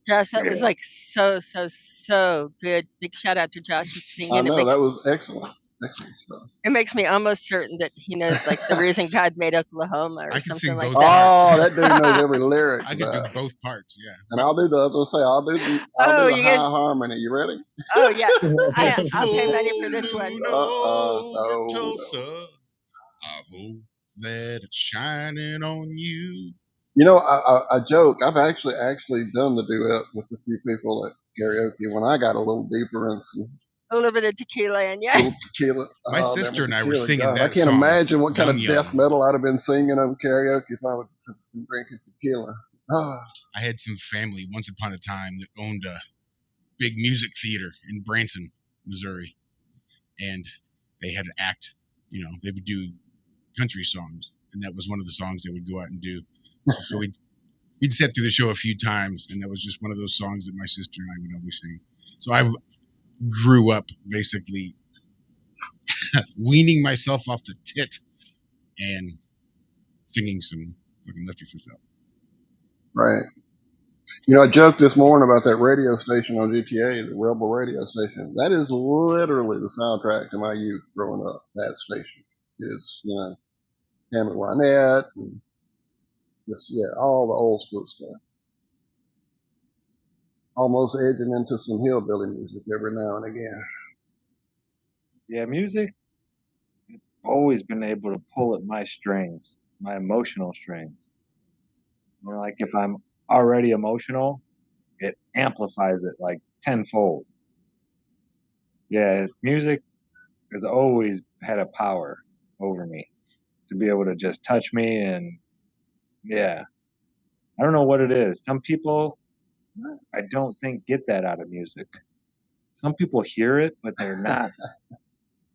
Josh, that was Yeah. like so good. Big shout out to Josh for singing. I know, that was excellent. Excellent stuff. It makes me almost certain that he knows like the reason God made Oklahoma or I can something sing like both that. Oh, parts. that dude knows every lyric. I to can do that. both parts, yeah. And I'll do the other say, I'll do the Oh, high you guys- harmony. You ready? Oh yeah, There's a I'll pay money full for this one. moon no. over Tulsa. I hope that it's shining on you. You know, I joke. I've actually done the duet with a few people at karaoke when I got a little deeper in some A little bit of tequila and yeah. little tequila. My Oh, sister damn and I were tequila. singing God, that I can't song, imagine what kind of Young death Young. metal I'd have been singing on karaoke if I would have been drinking tequila. Ah. I had some family once upon a time that owned a big music theater in Branson, Missouri. And they had an act, you know, they would do country songs. And that was one of the songs they would go out and do. So we'd sat through the show a few times, and that was just one of those songs that my sister and I would always sing. So I grew up basically weaning myself off the tit and singing some fucking Lefty for Sale. Right. You know, I joked this morning about that radio station on GTA, the Rebel radio station. That is literally the soundtrack to my youth growing up. That station is, you know, Tammy Wynette and just, yeah, all the old school stuff. Almost edging into some hillbilly music every now and again. Yeah, music has always been able to pull at my strings, my emotional strings. You know, like if I'm already emotional, it amplifies it like tenfold. Yeah, music has always had a power over me to be able to just touch me and yeah. I don't know what it is. Some people, I don't think, get that out of music. Some people hear it, but they're not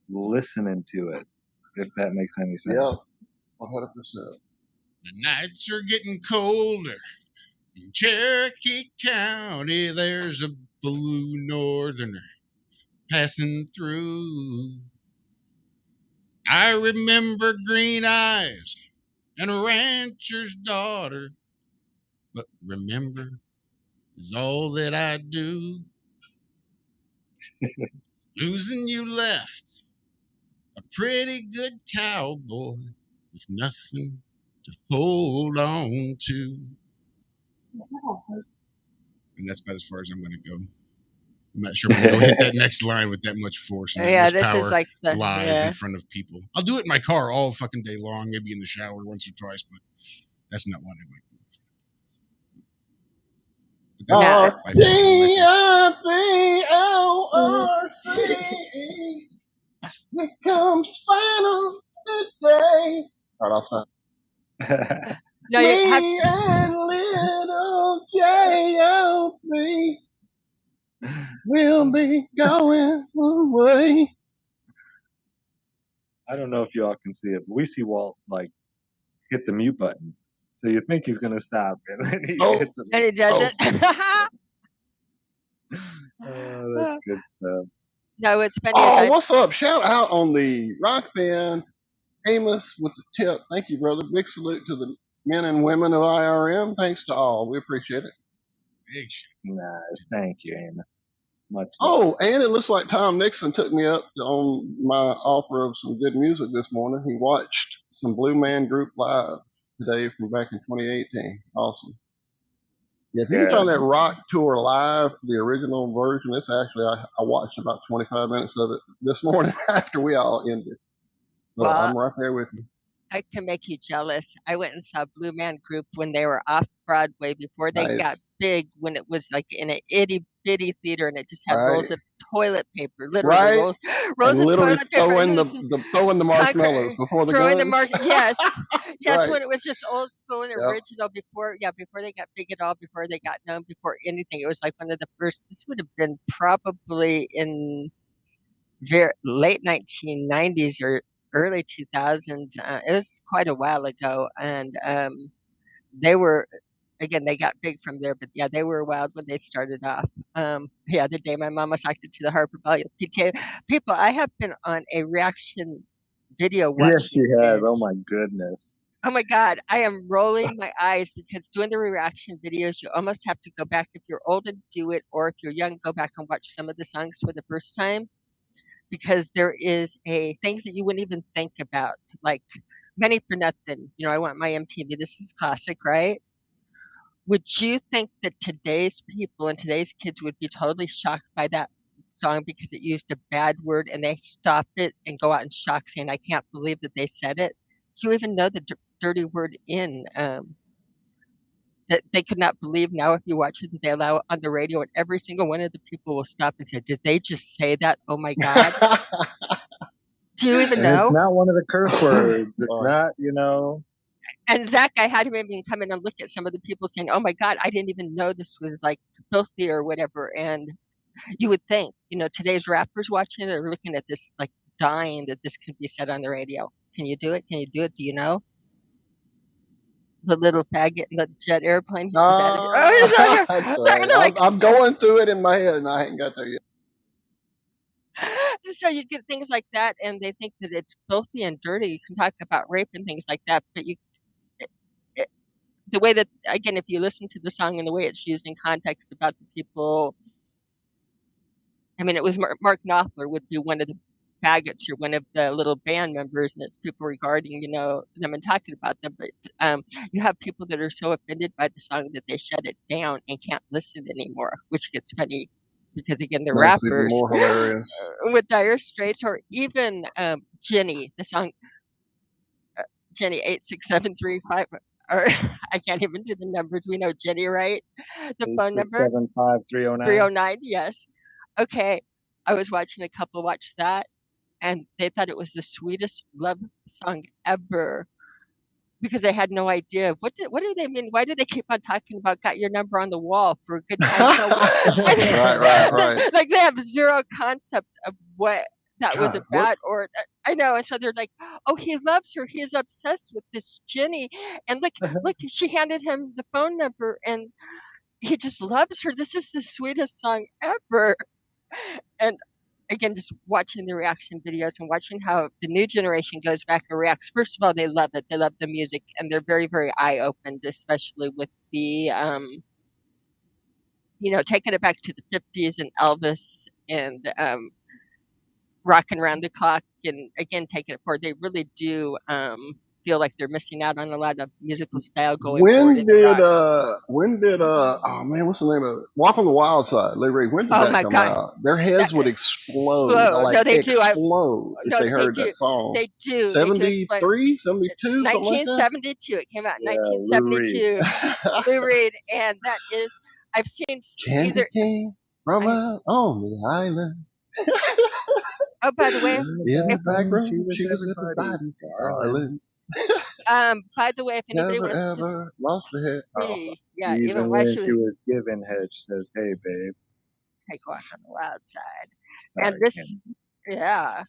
listening to it, if that makes any sense. Yep, 100%. The nights are getting colder. In Cherokee County, there's a blue northerner passing through. I remember green eyes and a rancher's daughter, but remember is all that I do. Losing you left a pretty good cowboy with nothing to hold on to. And that's about as far as I'm going to go. I'm not sure I'm going to go hit that next line with that much force and that Yeah, much this power is like the live yeah. in front of people. I'll do it in my car all fucking day long, maybe in the shower once or twice, but that's not one I might do. But that's Yeah. by far one of my D-I-B-O-R-C-E. Here comes final day. All right, I'll stop. No, you have Me and little J.O.B. will be going away. I don't know if y'all can see it, but we see Walt like hit the mute button. So you think he's gonna stop, and then he Oh. hits it. and he does it. Oh, that's good stuff. No, what's funny Oh, is what's up? Shout out on the rock fan, Amos with the tip. Thank you, brother. Big salute to the men and women of IRM. Thanks to all. We appreciate it. big shit. Nice, thank you, Amos. Much. Oh, and it looks like Tom Nixon took me up on my offer of some good music this morning. He watched some Blue Man Group live today from back in 2018. Awesome. Yeah, if you can find that Yes. rock tour live, the original version, it's actually, I watched about 25 minutes of it this morning after we all ended. So Well, I'm right there with you. I can make you jealous. I went and saw Blue Man Group when they were off Broadway before they Nice. got big, when it was like in an itty bitty theater and it just had Right. rolls of toilet paper, literally Right. rolls And of literally toilet paper. throwing and the, then throwing the marshmallows before the throwing the guns. yes, yes, Right. when it was just old school and Yep. original before they got big at all, before they got known, before anything. It was like one of the first. This would have been probably in late 1990s or early 2000. It was quite a while ago, and they were. Again, they got big from there, but yeah, they were wild when they started off. Yeah, the day my mom was acted to the Harper Valley PTA. People, I have been on a reaction video watching. Yes, she has. binge. Oh my goodness. Oh my God, I am rolling my eyes because doing the reaction videos, you almost have to go back. If you're old and do it, or if you're young, go back and watch some of the songs for the first time, because there is things that you wouldn't even think about, like Money for Nothing. You know, I want my MTV. This is classic, right? Would you think that today's people and today's kids would be totally shocked by that song because it used a bad word and they stop it and go out in shock saying, I can't believe that they said it? Do you even know the dirty word in that they could not believe now if you watch it that they allow it on the radio and every single one of the people will stop and say, did they just say that? Oh my God. Do you even And know? it's not one of the curse words. It's Right. not, you know. And Zach, I had him even come in and look at some of the people saying, oh my God, I didn't even know this was like filthy or whatever. And you would think, you know, today's rappers watching it are looking at this like dying that this could be said on the radio. Can you do it? Can you do it? Do you know? The little faggot in the jet airplane. Is that it? Like, I'm going through it in my head and I ain't got there yet. so you get things like that and they think that it's filthy and dirty. You can talk about rape and things like that, but the way that, again, if you listen to the song and the way it's used in context about the people, I mean, it was Mark Knopfler would be one of the faggots or one of the little band members, and it's people regarding, you know, them and talking about them. But you have people that are so offended by the song that they shut it down and can't listen anymore, which gets funny because, again, the That's even rappers more hilarious. with Dire Straits, or even Jenny, the song Jenny 86735. Or I can't even do the numbers. We know Jenny, right? The phone number 8675309. 309. Yes. Okay. I was watching a couple watch that, and they thought it was the sweetest love song ever because they had no idea what do they mean. Why do they keep on talking about got your number on the wall for a good time? Right. Like they have zero concept of what that was God, about, or I know. And so they're like, oh, he loves her. He is obsessed with this Jenny. And look, she handed him the phone number and he just loves her. This is the sweetest song ever. And again, just watching the reaction videos and watching how the new generation goes back and reacts. First of all, they love it. They love the music and they're very, very eye opened, especially with the, taking it back to the 50s and Elvis and rocking around the clock and again taking it forward. They really do feel like they're missing out on a lot of musical style going forward in rock. When did oh man, what's the name of it? Walk on the Wild Side, Lou Reed. When did Oh that my come God. out? Their heads would explode, Explode. like No, they do. explode if No, they they heard do. that song. They do. 73, 72, It's something like that. 1972. It came out in Yeah, Lou Reed. 1972. Lou Reed, and that is I've seen Candy either. cane from out on the island. Oh, by the way, In the back room, She was everybody's darling. by the way, if anybody Never wants to ever lost her head. Oh, see, yeah, Even even while when she she was was giving head, she says, "Hey, babe." take a walk on the wild side, Sorry, and this, Ken. yeah.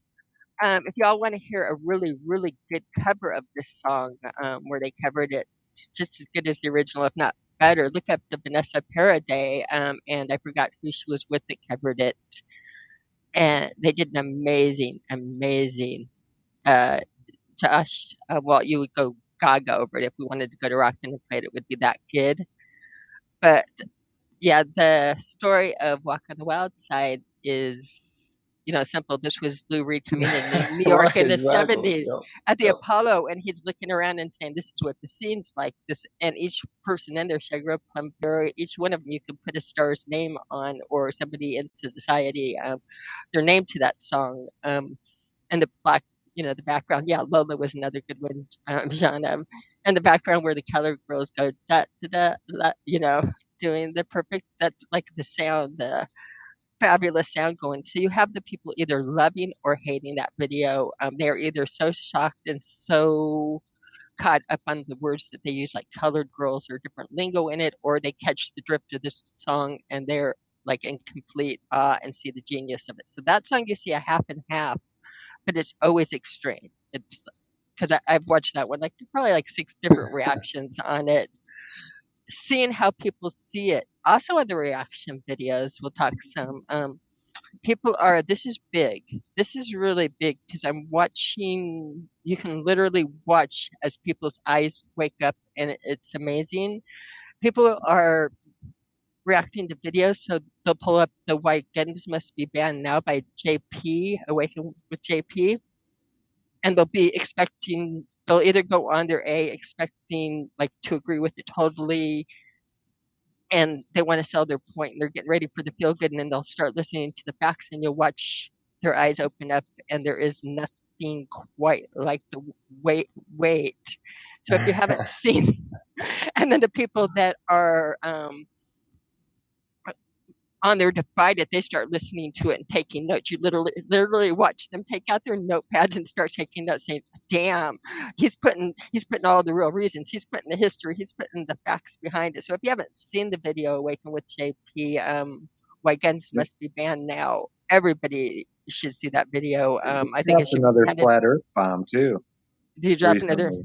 If y'all want to hear a really, really good cover of this song, where they covered it just as good as the original, if not better, look up the Vanessa Paradis, and I forgot who she was with that covered it, and they did an amazing, amazing. Josh, well, you would go gaga over it if we wanted to go to rock and play it. It would be that kid, but yeah, the story of Walk on the Wild Side is, simple. This was Lou Reed coming into New York right, in the exactly. 70s Yep, at the yep. Apollo, and he's looking around and saying, this is what the scene's like. This, and each person in there, Sugar Plum Fairy, each one of them, you can put a star's name on or somebody in society, their name to that song. And the black, the background. Yeah, Lola was another good one, John. And the background where the colored girls go da da da, da doing the perfect, that's like the sound, the fabulous sound going. So you have the people either loving or hating that video. They're either so shocked and so caught up on the words that they use, like colored girls or different lingo in it, or they catch the drift of this song and they're like in complete awe and see the genius of it. So that song you see a half and half, but it's always extreme. It's because I've watched that one like probably like 6 different reactions on it, seeing how people see it. Also on the reaction videos, we'll talk some. People are, this is big. This is really big because I'm watching, you can literally watch as people's eyes wake up and it's amazing. People are reacting to videos, so they'll pull up the White Guns Must Be Banned Now by JP, Awaken with JP, and they'll either go on their expecting like to agree with it totally, and they want to sell their point and they're getting ready for the feel good, and then they'll start listening to the facts and you'll watch their eyes open up and there is nothing quite like the wait. So if you haven't seen, and then the people that are on their divided, they start listening to it and taking notes. You literally watch them take out their notepads and start taking notes, saying, "Damn, he's putting all the real reasons. He's putting the history. He's putting the facts behind it." So if you haven't seen the video "Awaken with JP," Why Guns Must Be Banned Now, everybody should see that video. I think it should be Another banned. flat Earth bomb too. Did you drop Recently, another? I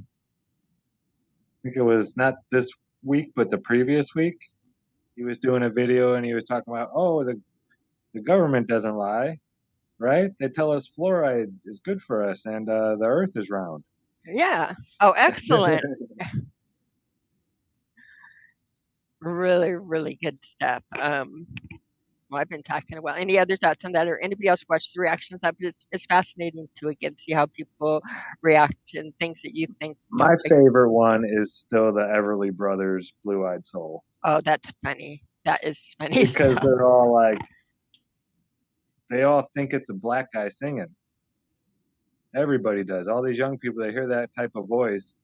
think it was not this week, but the previous week. He was doing a video and he was talking about, oh, the government doesn't lie, right? They tell us fluoride is good for us and the Earth is round. Yeah. Oh, excellent. Really, really good stuff. Well, I've been talking a while. Any other thoughts on that, or anybody else watch the reactions? It's fascinating to again see how people react and things that you think. My favorite one is still the Everly Brothers Blue Eyed Soul. Oh, that's funny. That is funny. Because they're all like, they all think it's a black guy singing. Everybody does. All these young people, they hear that type of voice,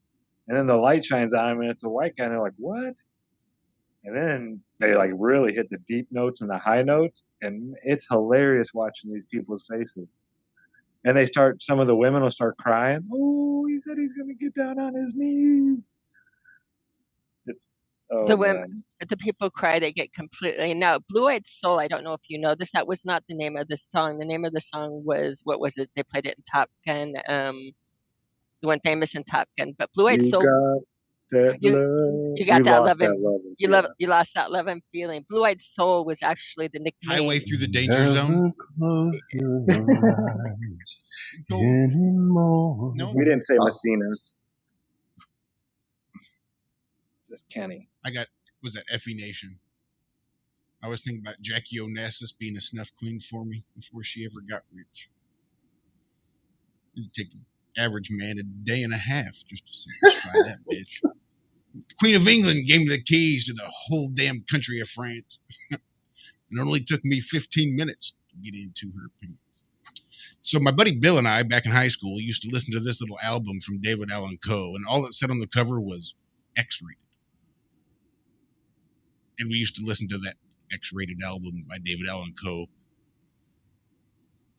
and then the light shines on them, and it's a white guy, and they're like, what? And then they like really hit the deep notes and the high notes, and it's hilarious watching these people's faces. And some of the women will start crying. Oh, he said he's going to get down on his knees. Oh The women, man, the people cry. They get completely. Now, Blue Eyed Soul. I don't know if you know this. That was not the name of the song. The name of the song was, what was it? They played it in Top Gun. The one famous in Top Gun. But Blue Eyed you Soul. got that You love. you got You that lost love that and love and feeling. you lost that love and feeling. Blue Eyed Soul was actually the Highway nickname. through the danger zone. Never close your eyes Go. anymore. No, We didn't say Oh, Messina, just Kenny. I got, was that Effie Nation? I was thinking about Jackie Onassis being a snuff queen for me before she ever got rich. It'd take an average man a day and a half just to satisfy that bitch. Queen of England gave me the keys to the whole damn country of France. It only took me 15 minutes to get into her pants. So my buddy Bill and I, back in high school, used to listen to this little album from David Allan Coe, and all it said on the cover was X-rated. And we used to listen to that X-rated album by David Allan Coe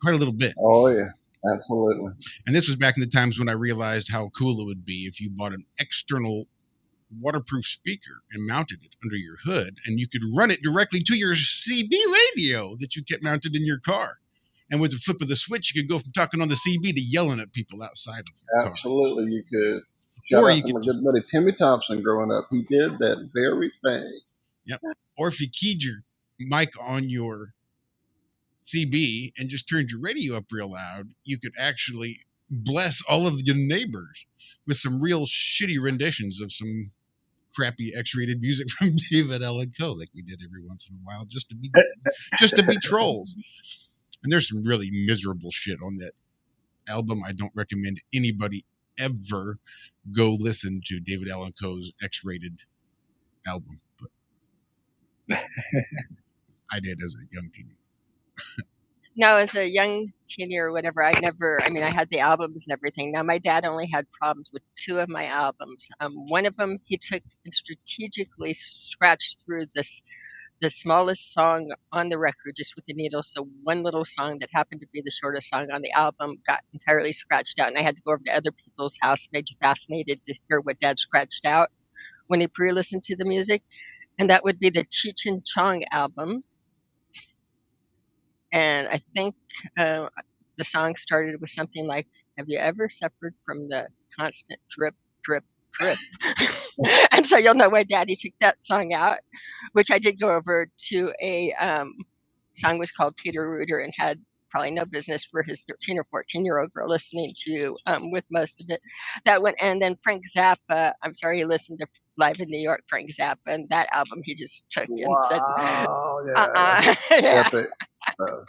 quite a little bit. oh yeah, absolutely. And this was back in the times when I realized how cool it would be if you bought an external waterproof speaker and mounted it under your hood, and you could run it directly to your CB radio that you kept mounted in your car. And with the flip of the switch, you could go from talking on the CB to yelling at people outside of your car. Absolutely, you could. Shout Or out you to my could just, good buddy Timmy Thompson growing up. He did that very thing. yep. Or if you keyed your mic on your CB and just turned your radio up real loud, you could actually bless all of your neighbors with some real shitty renditions of some crappy X-rated music from David Allan Coe, like we did every once in a while, just to be trolls. And there's some really miserable shit on that album. I don't recommend anybody ever go listen to David Allan Coe's X-rated album, but I did as a young teenager. Now, as a young teenager or whatever, I had the albums and everything. Now, my dad only had problems with two of my albums. One of them, he took and strategically scratched through the smallest song on the record just with the needle. So one little song that happened to be the shortest song on the album got entirely scratched out. And I had to go over to other people's house. Made you fascinated to hear what Dad scratched out when he pre-listened to the music. And that would be the Cheech and Chong album. And I think the song started with something like, "Have you ever suffered from the constant drip, drip, drip?" And so you'll know why Daddy took that song out, which I did go over to a song was called Peter Rooter and had probably no business for his 13 or 14-year-old girl listening to with most of it. That one, and then Frank Zappa. I'm sorry, he listened to Live in New York, Frank Zappa, and that album he just took and said, Wow, yeah, yeah. epic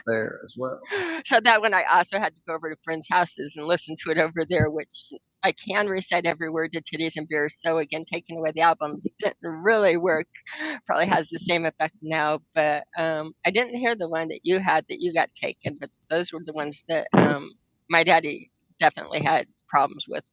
there as well. So that one I also had to go over to friends' houses and listen to it over there, which I can recite every word to Titties and Beers. So again, taking away the albums didn't really work. Probably has the same effect now, but I didn't hear the one that you had that you got taken, but those were the ones that my daddy definitely had problems with.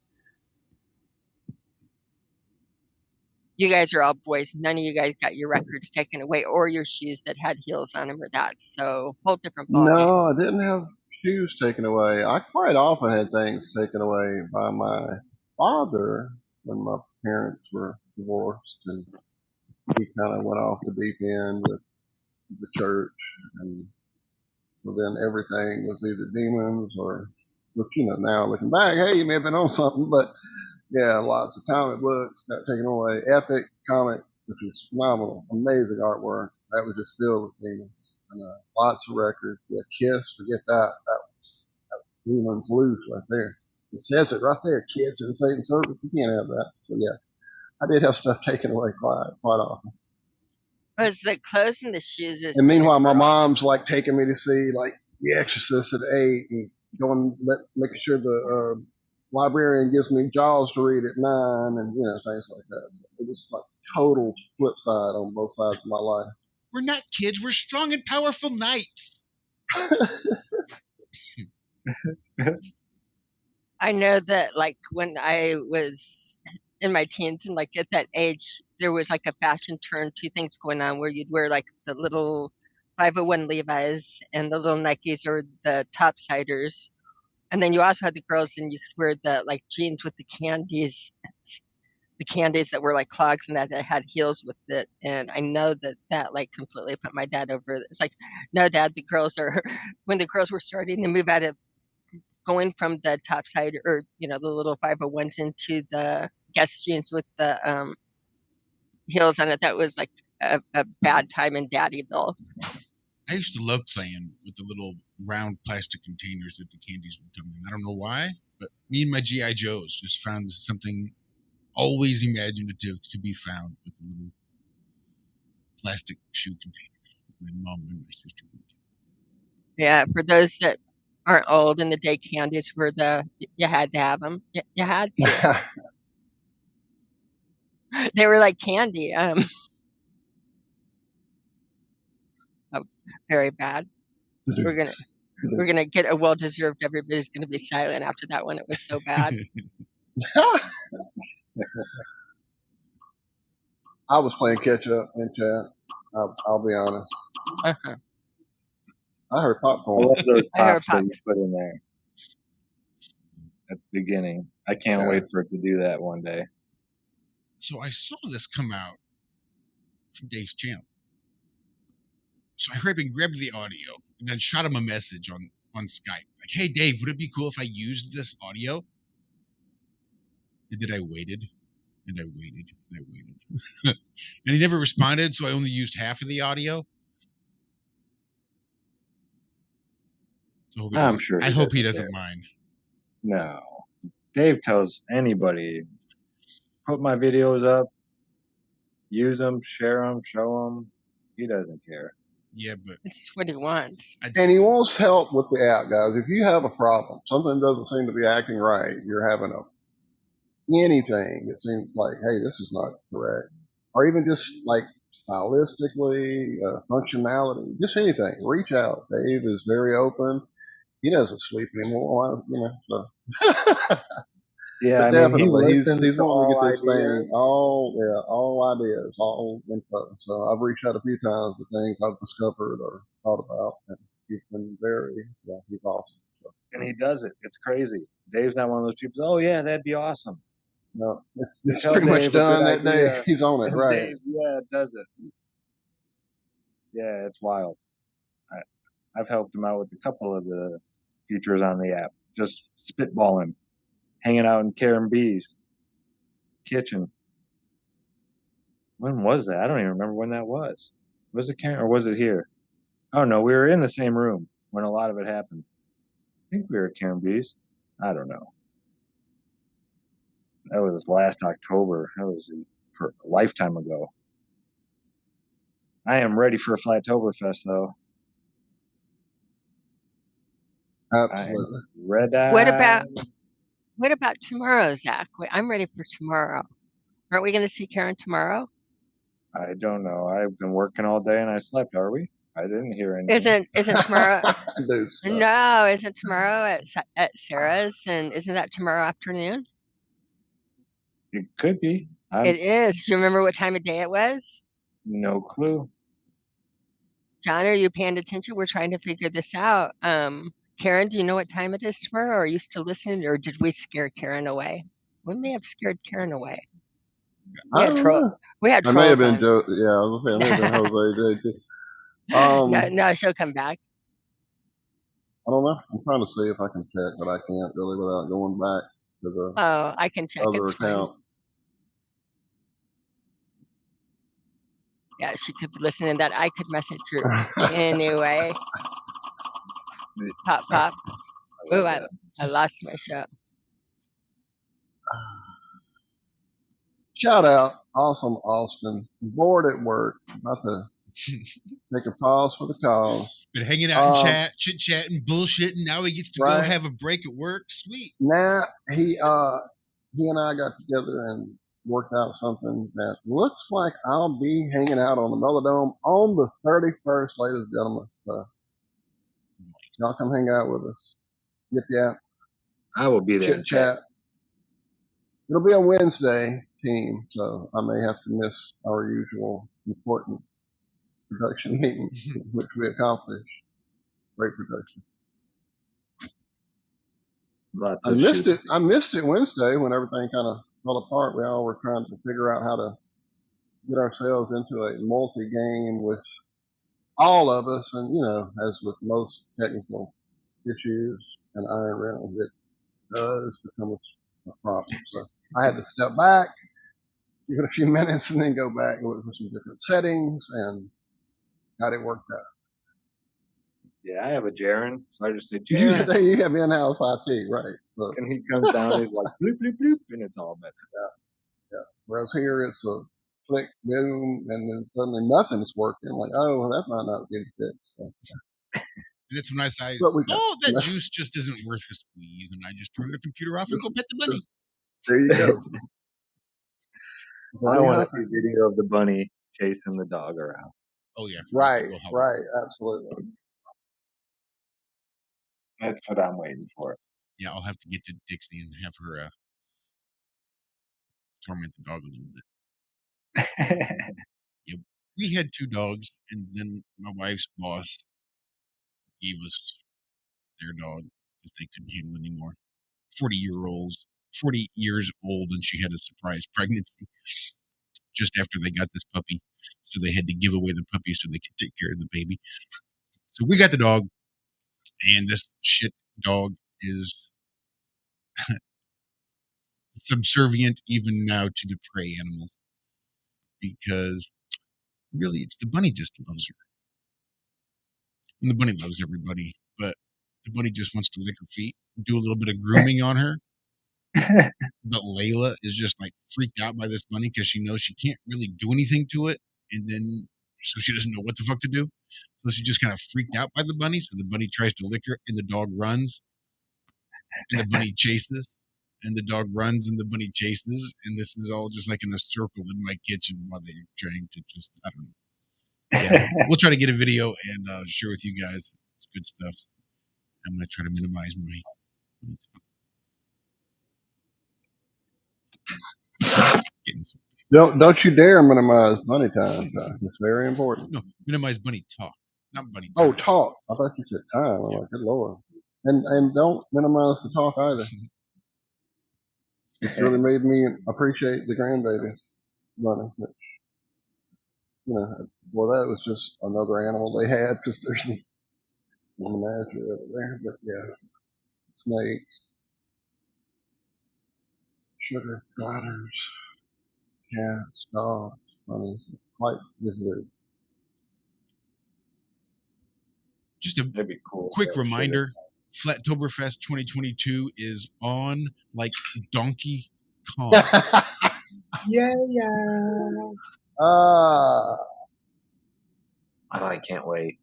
You guys are all boys. None of you guys got your records taken away or your shoes that had heels on them or that. So whole different ballgame. No, I didn't have shoes taken away. I quite often had things taken away by my father when my parents were divorced, and he kind of went off the deep end with the church, and so then everything was either demons or, which, now looking back, hey, you may have been on something, but yeah, lots of comic books got taken away. Epic comic, which was phenomenal, amazing artwork. That was just filled with demons. And lots of records. Yeah, Kiss, forget that. That was demons loose right there. It says it right there. Kids in Satan's service. You can't have that. So yeah, I did have stuff taken away quite often. Was the clothes and the shoes? And meanwhile, my mom's like taking me to see like The Exorcist at 8, and going making sure the librarian gives me Jaws to read at 9, and things like that. So it was like total flip side on both sides of my life. We're not kids. We're strong and powerful knights. I know that like when I was in my teens and like at that age, there was like a fashion turn, two things going on where you'd wear like the little 501 Levi's and the little Nikes or the topsiders. And then you also had the girls and you could wear the like jeans with the candies. the candies that were like clogs and that had heels with it. And I know that like completely put my dad over. It's like, no, Dad, the girls are when the girls were starting to move out of going from the top side or the little 501s into the guest jeans with the heels on it. That was like a bad time in Daddyville. I used to love playing with the little round plastic containers that the candies would come in. I don't know why, but me and my G.I. Joes just found something always imaginative to be found with the little plastic shoe containers. My mom and my sister would do. Yeah, for those that aren't old, in the day candies were you had to have them. You had to. They were like candy. Oh, very bad. We're gonna get a well-deserved. Everybody's gonna be silent after that one. It was so bad. I was playing catch up in chat. I'll be honest. Uh-huh. I heard I popcorn. love those I heard pops that you pops. put in there at the beginning. I can't Yeah. wait for it to do that one day. So I saw this come out from Dave's channel. So I hurried and grabbed the audio and then shot him a message on Skype. Like, hey, Dave, would it be cool if I used this audio? And then I waited and I waited and I waited. And he never responded, so I only used half of the audio. So I'm sure I hope he doesn't mind. No. Dave tells anybody, put my videos up, use them, share them, show them. He doesn't care. Yeah, but This is what he wants. And he wants help with the app, guys. If you have a problem, something doesn't seem to be acting right, you're having anything that seems like, hey, this is not correct. Or even just like stylistically, functionality, just anything. Reach out. Dave is very open. He doesn't sleep anymore, so. Yeah, But I mean, he definitely, he's listens to wanting to get all this ideas. thing, all ideas, all info. So I've reached out a few times with things I've discovered or thought about, and he's been he's awesome. So, And he does it. It's crazy. Dave's not one of those people. Oh yeah, that'd be awesome. no, it's Tell pretty much Dave a done good that day. idea, He's on it, and right? Dave, does it. Yeah, it's wild. I've helped him out with a couple of the features on the app. Just spitballing, hanging out in Karen B's kitchen. When was that? I don't even remember when that was. Was it Karen or was it here? Oh no, we were in the same room when a lot of it happened. I think we were at Karen B's. I don't know. That was last October. That was for a lifetime ago. I am ready for a Flattoberfest though. Absolutely. Red eye. What about tomorrow, Zach? I'm ready for tomorrow. Aren't we going to see Karen tomorrow? I don't know. I've been working all day and I slept. Are we? I didn't hear anything. Isn't tomorrow? Dude, stop. No, isn't tomorrow at Sarah's? And isn't that tomorrow afternoon? It could be. It is. Do you remember what time of day it was? No clue. John, are you paying attention? We're trying to figure this out. Karen, do you know what time it is tomorrow? Or are you still listening? Or did we scare Karen away? We may have scared Karen away. We had trolls. It may have been Joe. Yeah, I was saying, it may have been Jose too. No, she'll come back. I don't know. I'm trying to see if I can check, but I can't really without going back to the I can check. other It's account. fine. Yeah, she could be listening. That I could message her anyway. Pop. Ooh, I lost my show. Shout out, awesome Austin. Bored at work, about to take a pause for the cause. Been hanging out in chat, chit chatting, bullshitting. Now he gets to go have a break at work. Sweet. Now he and I got together and worked out something that looks like I'll be hanging out on the Melodome on the 31st, ladies and gentlemen. So y'all come hang out with us. Get the app. I will be there. Chit chat. It'll be a Wednesday, team, so I may have to miss our usual important production meeting, which we accomplished. Great production. I missed it Wednesday when everything kind of fell apart, we all were trying to figure out how to get ourselves into a multi-game with all of us. And, you know, as with most technical issues and iron rentals, it does become a problem. So I had to step back, give it a few minutes, and then go back and look for some different settings and got it worked out. Yeah, I have a Jaren, so I just say, You, Jaren, you have in-house IT, right? So and he comes down, he's like, bloop, bloop, bloop, and it's all better. yeah. Whereas here it's a click, boom, and then suddenly nothing's working. Like, oh, well, that might not be fixed. So, And that's when I say, but we got oh, that that's- juice just isn't worth the squeeze. And I just turn the computer off and go pet the bunny. there you go. I want to see a video of the bunny chasing the dog around. Oh, yeah. Right, right, absolutely. That's what I'm waiting for. Yeah, I'll have to get to Dixie and have her torment the dog a little bit. Yeah, we had 2 dogs, and then my wife's boss gave us their dog because they couldn't handle anymore. 40 years old, and she had a surprise pregnancy just after they got this puppy. So they had to give away the puppy so they could take care of the baby. So we got the dog, and this shit dog is subservient even now to the prey animals because really it's the bunny just loves her. And the bunny loves everybody, but the bunny just wants to lick her feet, do a little bit of grooming on her. But Layla is just like freaked out by this bunny because she knows she can't really do anything to it. And then, so she doesn't know what the fuck to do. So she just kind of freaked out by the bunny. So the bunny tries to lick her and the dog runs. And the bunny chases. And the dog runs and the bunny chases. And this is all just like in a circle in my kitchen while they're trying to just, I don't know. Yeah, we'll try to get a video and share with you guys. It's good stuff. I'm going to try to minimize my. Don't you dare minimize bunny time. It's very important. No, minimize bunny talk, not bunny time. Oh, time. talk. I thought you said time. I'm like, good lord. And don't minimize the talk either. It's really made me appreciate the grandbaby bunny. You know, well, that was just another animal they had because there's a menagerie over there. But yeah, snakes, sugar gliders, cats, dogs, bunnies, quite the zoo. Just a That'd be cool. quick reminder: Flattoberfest 2022 is on like Donkey Kong. Yeah. I can't wait.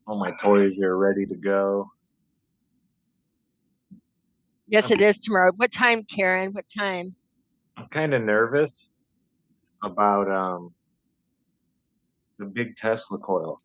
All my toys are ready to go. Yes, it is tomorrow. What time, Karen? What time? I'm kind of nervous about the big Tesla coil.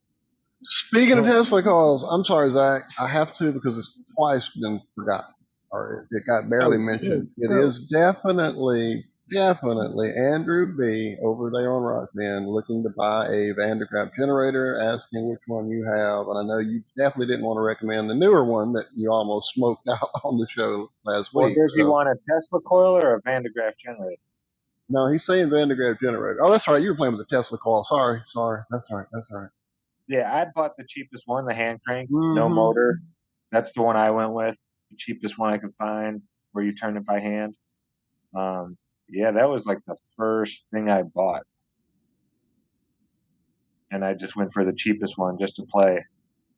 Speaking of Tesla coils, I'm sorry, Zach. I have to because it's twice been forgotten, or it got barely mentioned. It is definitely Andrew B. over there on Rockman looking to buy a Vandergraaf generator, asking which one you have. And I know you definitely didn't want to recommend the newer one that you almost smoked out on the show last week. Well, does he want a Tesla coil or a Vandergraaf generator? No, he's saying Vandergraaf generator. Oh, that's right. You were playing with the Tesla coil. Sorry. That's right. Yeah, I bought the cheapest one, the hand crank, no motor. That's the one I went with, the cheapest one I could find, where you turn it by hand. Yeah, that was like the first thing I bought. And I just went for the cheapest one just to play.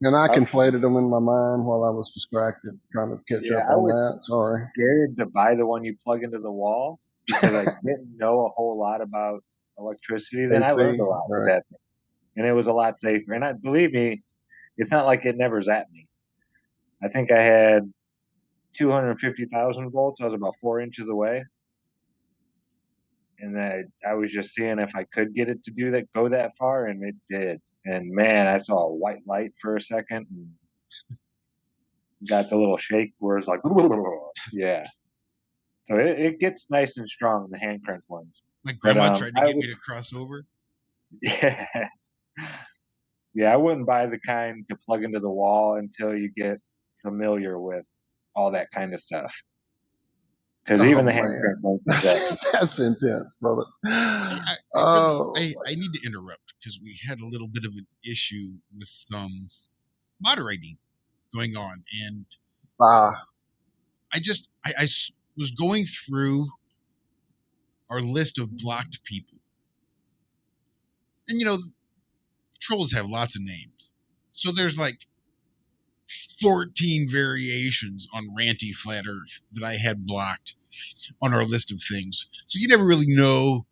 And I conflated them in my mind while I was distracted trying to catch up on that. Sorry. Scared to buy the one you plug into the wall because I didn't know a whole lot about electricity. Then I learned a lot with that thing. And it was a lot safer. And believe me, it's not like it never zapped me. I think I had 250,000 volts. I was about 4 inches away. And I was just seeing if I could get it to go that far, and it did. And man, I saw a white light for a second and got the little shake where it's like, yeah. So it gets nice and strong, the hand crank ones. My grandma tried to get me to cross over. Yeah. Yeah, I wouldn't buy the kind to plug into the wall until you get familiar with all that kind of stuff. Because even Oh, the man. handprint don't say. That's intense, brother. I need to interrupt because we had a little bit of an issue with some moderating going on, and Ah, I was going through our list of blocked people, and trolls have lots of names, so there's like 14 variations on Ranty Flat Earth that I had blocked on our list of things. So you never really know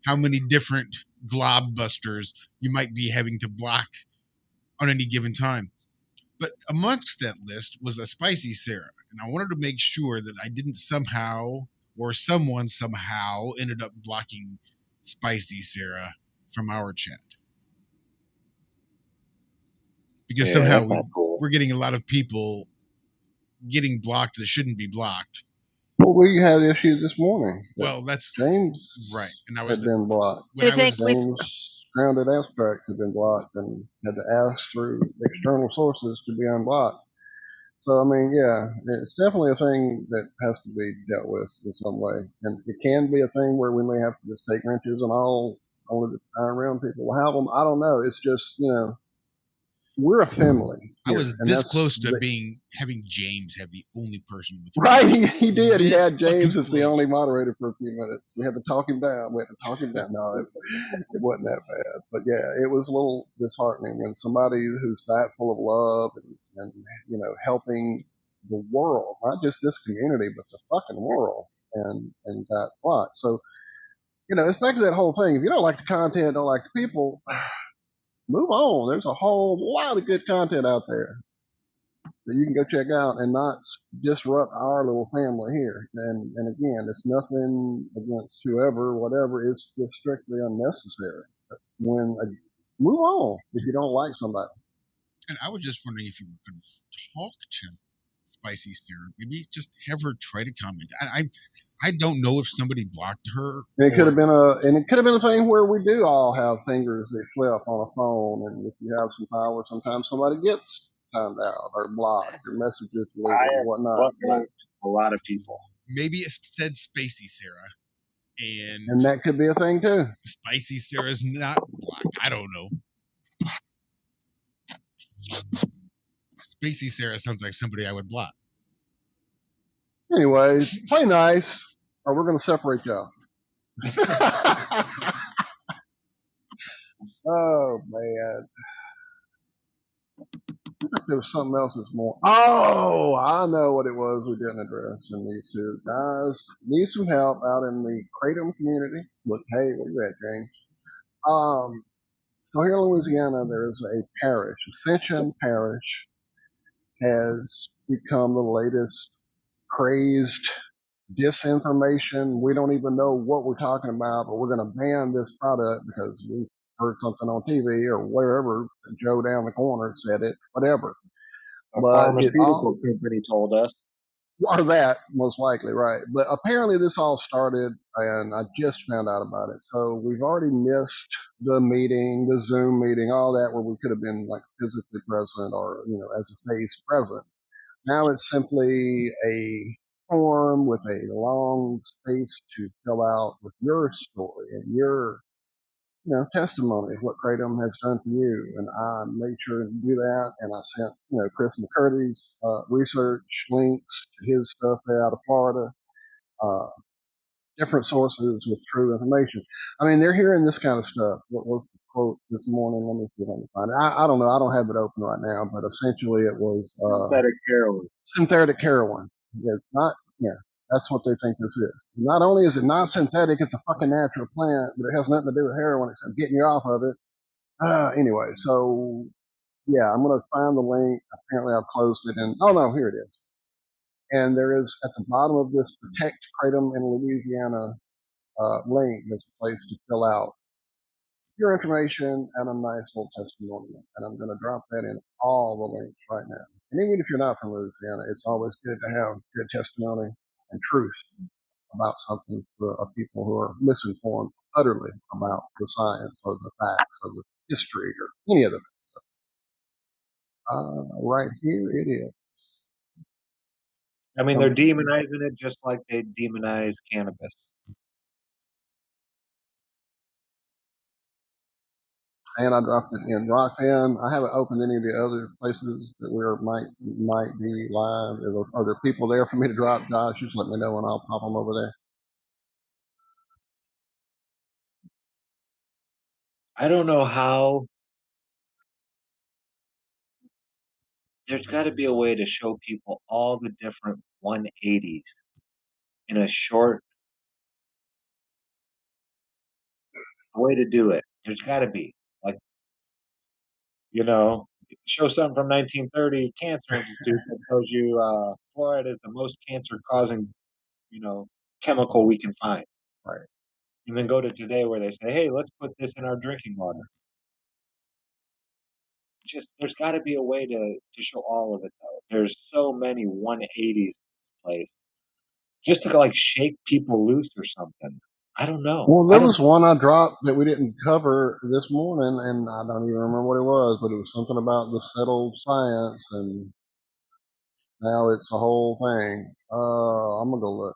how many different glob busters you might be having to block on any given time. But amongst that list was a Spicy Sarah, and I wanted to make sure that I didn't somehow or someone somehow ended up blocking Spicy Sarah from our chat. Because Yeah, somehow that's not cool. we're getting a lot of people getting blocked that shouldn't be blocked. well, we had issues this morning. Well, that's James right. And I had been blocked. when I was James Grounded Abstract had been blocked and had to ask through external sources to be unblocked. So, I mean, yeah, it's definitely a thing that has to be dealt with in some way. And it can be a thing where we may have to just take wrenches and all the time around people will have them. I don't know. It's just, we're a family. I here, was and this that's close to having James have the only person with right. He did. He This had James fucking as the close. only moderator for a few minutes. We had to talk him down. No, it wasn't that bad. But yeah, it was a little disheartening when somebody who's that full of love and helping the world, not just this community, but the fucking world, and got blocked. So, it's back to that whole thing. If you don't like the content, don't like the people, move on. There's a whole lot of good content out there that you can go check out and not disrupt our little family here. And again, it's nothing against whoever, whatever. It's just strictly unnecessary. Move on if you don't like somebody. And I was just wondering if you were going to talk to Spicy Sarah. Maybe just have her try to comment. I don't know if somebody blocked her. And it could have been a thing where we do all have fingers that flip on a phone, and if you have some power, sometimes somebody gets timed out or blocked or messages deleted or whatnot. But a lot of people. Maybe it said Spicy Sarah, and that could be a thing too. Spicy Sarah's not blocked. I don't know. Spicy Sarah sounds like somebody I would block. Anyways, play nice, or we're going to separate y'all. Oh, man. I think there was something else this morning. Oh, I know what it was we didn't address. And these two guys need some help out in the Kratom community. Look, hey, where you at, James? So here in Louisiana, there's a parish. Ascension Parish has become the latest crazed disinformation. We don't even know what we're talking about, but we're going to ban this product because we heard something on TV or wherever. Joe down the corner said it, whatever. A pharmaceutical company told us. Or that, most likely, right. But apparently this all started, and I just found out about it. So we've already missed the meeting, the Zoom meeting, all that, where we could have been like physically present or, as a face present. Now it's simply a form with a long space to fill out with your story and your testimony of what Kratom has done for you. And I made sure to do that. And I sent, Chris McCurdy's research links to his stuff there out of Florida, different sources with true information. I mean, they're hearing this kind of stuff. What was the quote this morning? Let me see if I can find it. I don't know. I don't have it open right now, but essentially it was Synthetic heroin. Synthetic heroin. It's not, that's what they think this is. Not only is it not synthetic, it's a fucking natural plant, but it has nothing to do with heroin except getting you off of it. Anyway, so yeah, I'm going to find the link. Apparently I've closed it and, oh no, here it is. And there is at the bottom of this Protect Kratom in Louisiana link, there's a place to fill out your information and a nice little testimonial. And I'm going to drop that in all the links right now. And even if you're not from Louisiana, it's always good to have good testimony and truth about something for people who are misinformed utterly about the science or the facts or the history or any of them. Right here it is. I mean, they're demonizing it just like they demonize cannabis. And I dropped it in Rockfin. I haven't opened any of the other places that we might be live. Are there people there for me to drop, Josh? Just let me know and I'll pop them over there. I don't know how. There's got to be a way to show people all the different 180s in a short way to do it. There's got to be. Like, show something from 1930 Cancer Institute that tells you fluoride is the most cancer causing, you know, chemical we can find. Right. And then go to today where they say, hey, let's put this in our drinking water. Just there's got to be a way to show all of it though. There's so many 180s in this place. Just to like shake people loose or something. I don't know. Well, there was one I dropped that we didn't cover this morning, and I don't even remember what it was, but it was something about the settled science, and now it's a whole thing. I'm gonna go look.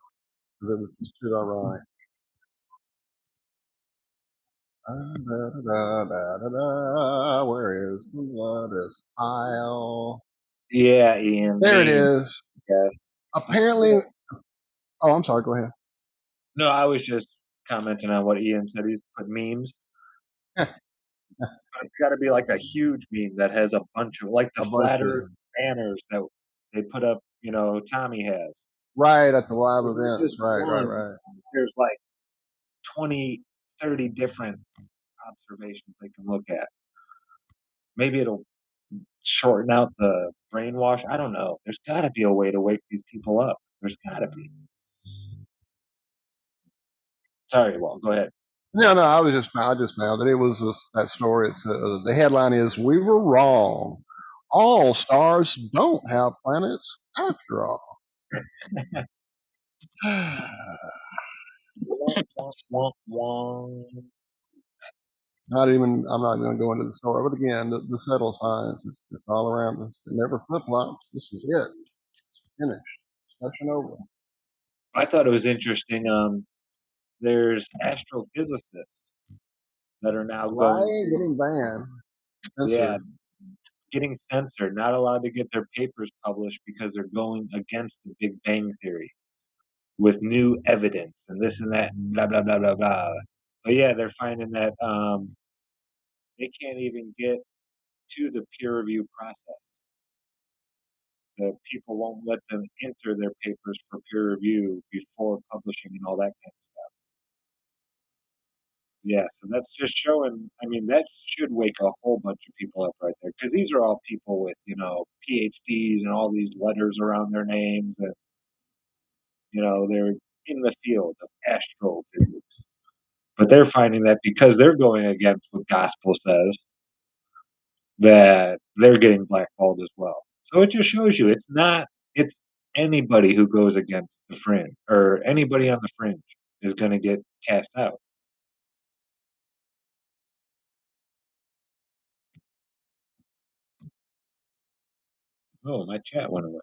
It was just too ironic. Where is the latest file? Yeah, Ian. There it is. Yes. Apparently, oh, I'm sorry. Go ahead. No, I was just commenting on what Ian said. He's put memes. It's got to be like a huge meme that has a bunch of like the flatter banners that they put up. Tommy has right at the live events. Right. There's like 20, 30 different observations they can look at. Maybe it'll shorten out the brainwash. I don't know. There's got to be a way to wake these people up. There's got to be. Sorry, Walt. Go ahead. No. I just found that it was that story. It's the headline is "We were wrong. All stars don't have planets after all." I'm not even going to go into the story, but again, the settled science is just all around us. It never flip flops. This is it. It's finished. Discussion over. I thought it was interesting. There's astrophysicists that are now getting banned. Yeah, getting censored, not allowed to get their papers published because they're going against the Big Bang Theory with new evidence and this and that, blah blah blah blah blah. But yeah, they're finding that they can't even get to the peer review process. The people won't let them enter their papers for peer review before publishing and all that kind of stuff. Yeah, so that's just showing. I mean, that should wake a whole bunch of people up right there, because these are all people with PhDs and all these letters around their names, and they're in the field of astrophysics. But they're finding that because they're going against what gospel says, that they're getting blackballed as well. So it just shows you it's anybody who goes against the fringe or anybody on the fringe is going to get cast out. Oh, my chat went away.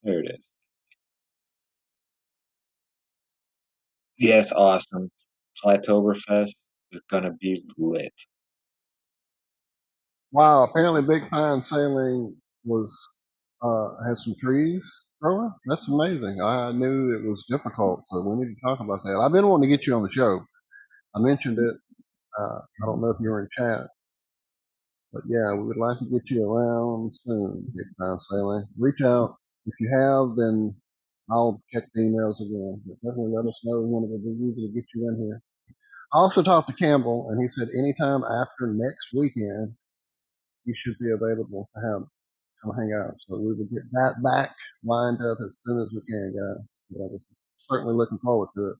There it is. Yes, awesome. Plateauberfest is going to be lit. Wow, apparently Big Pine Sailing has some trees growing. That's amazing. I knew it was difficult, so we need to talk about that. I've been wanting to get you on the show. I mentioned it. I don't know if you're in chat, but yeah, we would like to get you around soon, Big Pine Sailing. Reach out. If you have, then I'll check the emails again. But definitely let us know. We want to be able to get you in here. I also talked to Campbell, and he said anytime after next weekend, you should be available to come hang out. So we will get that back lined up as soon as we can, guys. But I was certainly looking forward to it.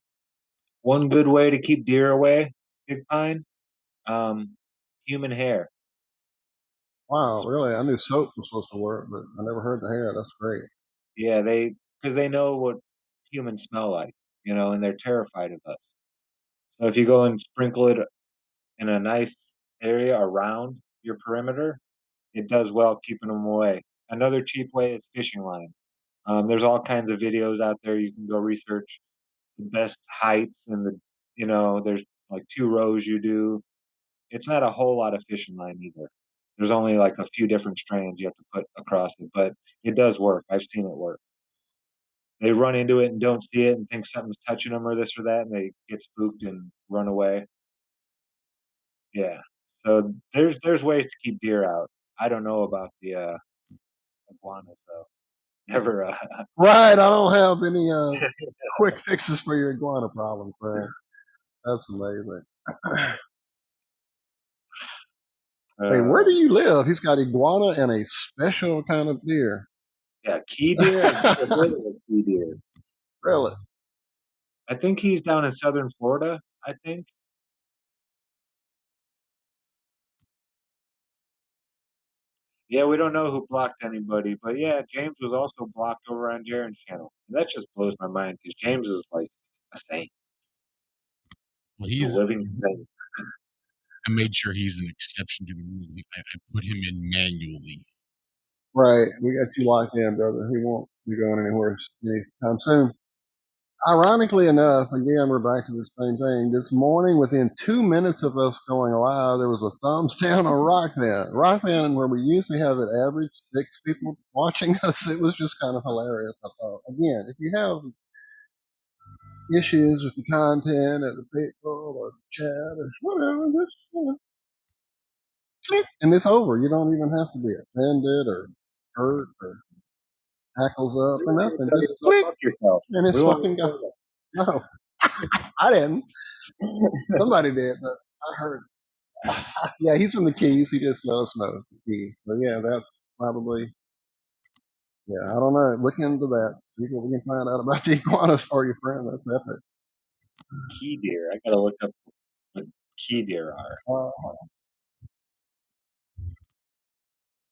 One good way to keep deer away, Big Pine, human hair. Wow, really? I knew soap was supposed to work, but I never heard the hair. That's great. Yeah, because they know what humans smell like, and they're terrified of us. So if you go and sprinkle it in a nice area around your perimeter, it does well keeping them away. Another cheap way is fishing line. There's all kinds of videos out there. You can go research the best heights and there's like 2 rows you do. It's not a whole lot of fishing line either. There's only like a few different strands you have to put across it, but it does work. I've seen it work. They run into it and don't see it and think something's touching them or this or that, and they get spooked and run away. Yeah. So there's ways to keep deer out. I don't know about the iguanas though. Never. Right. I don't have any quick fixes for your iguana problem, Frank. That's amazing. Hey, where do you live? He's got iguana and a special kind of deer. Yeah, key deer. I've never heard of a key deer. Really? I think he's down in southern Florida. I think. Yeah, we don't know who blocked anybody, but yeah, James was also blocked over on Jaren's channel. And that just blows my mind because James is like a saint, Well, a living saint. I made sure he's an exception to the rule. I put him in manually. Right. We got you locked in, brother. He won't be going anywhere anytime soon. Ironically enough, again, we're back to the same thing. This morning, within 2 minutes of us going live, there was a thumbs down on Rockman. Rockman, where we usually have an average 6 people watching us, it was just kind of hilarious. I thought, again, if you have issues with the content or the people or the chat or whatever, just click and it's over. You don't even have to be offended or hurt or hackles up or nothing. Just click and it's fucking gone. No, I didn't. Somebody did, but I heard. Yeah, he's in the Keys. He just let us know the Keys. So yeah, that's probably. Yeah, I don't know. Look into that. See what we can find out about the iguanas for your friend. That's epic. Key deer. I gotta look up what key deer are.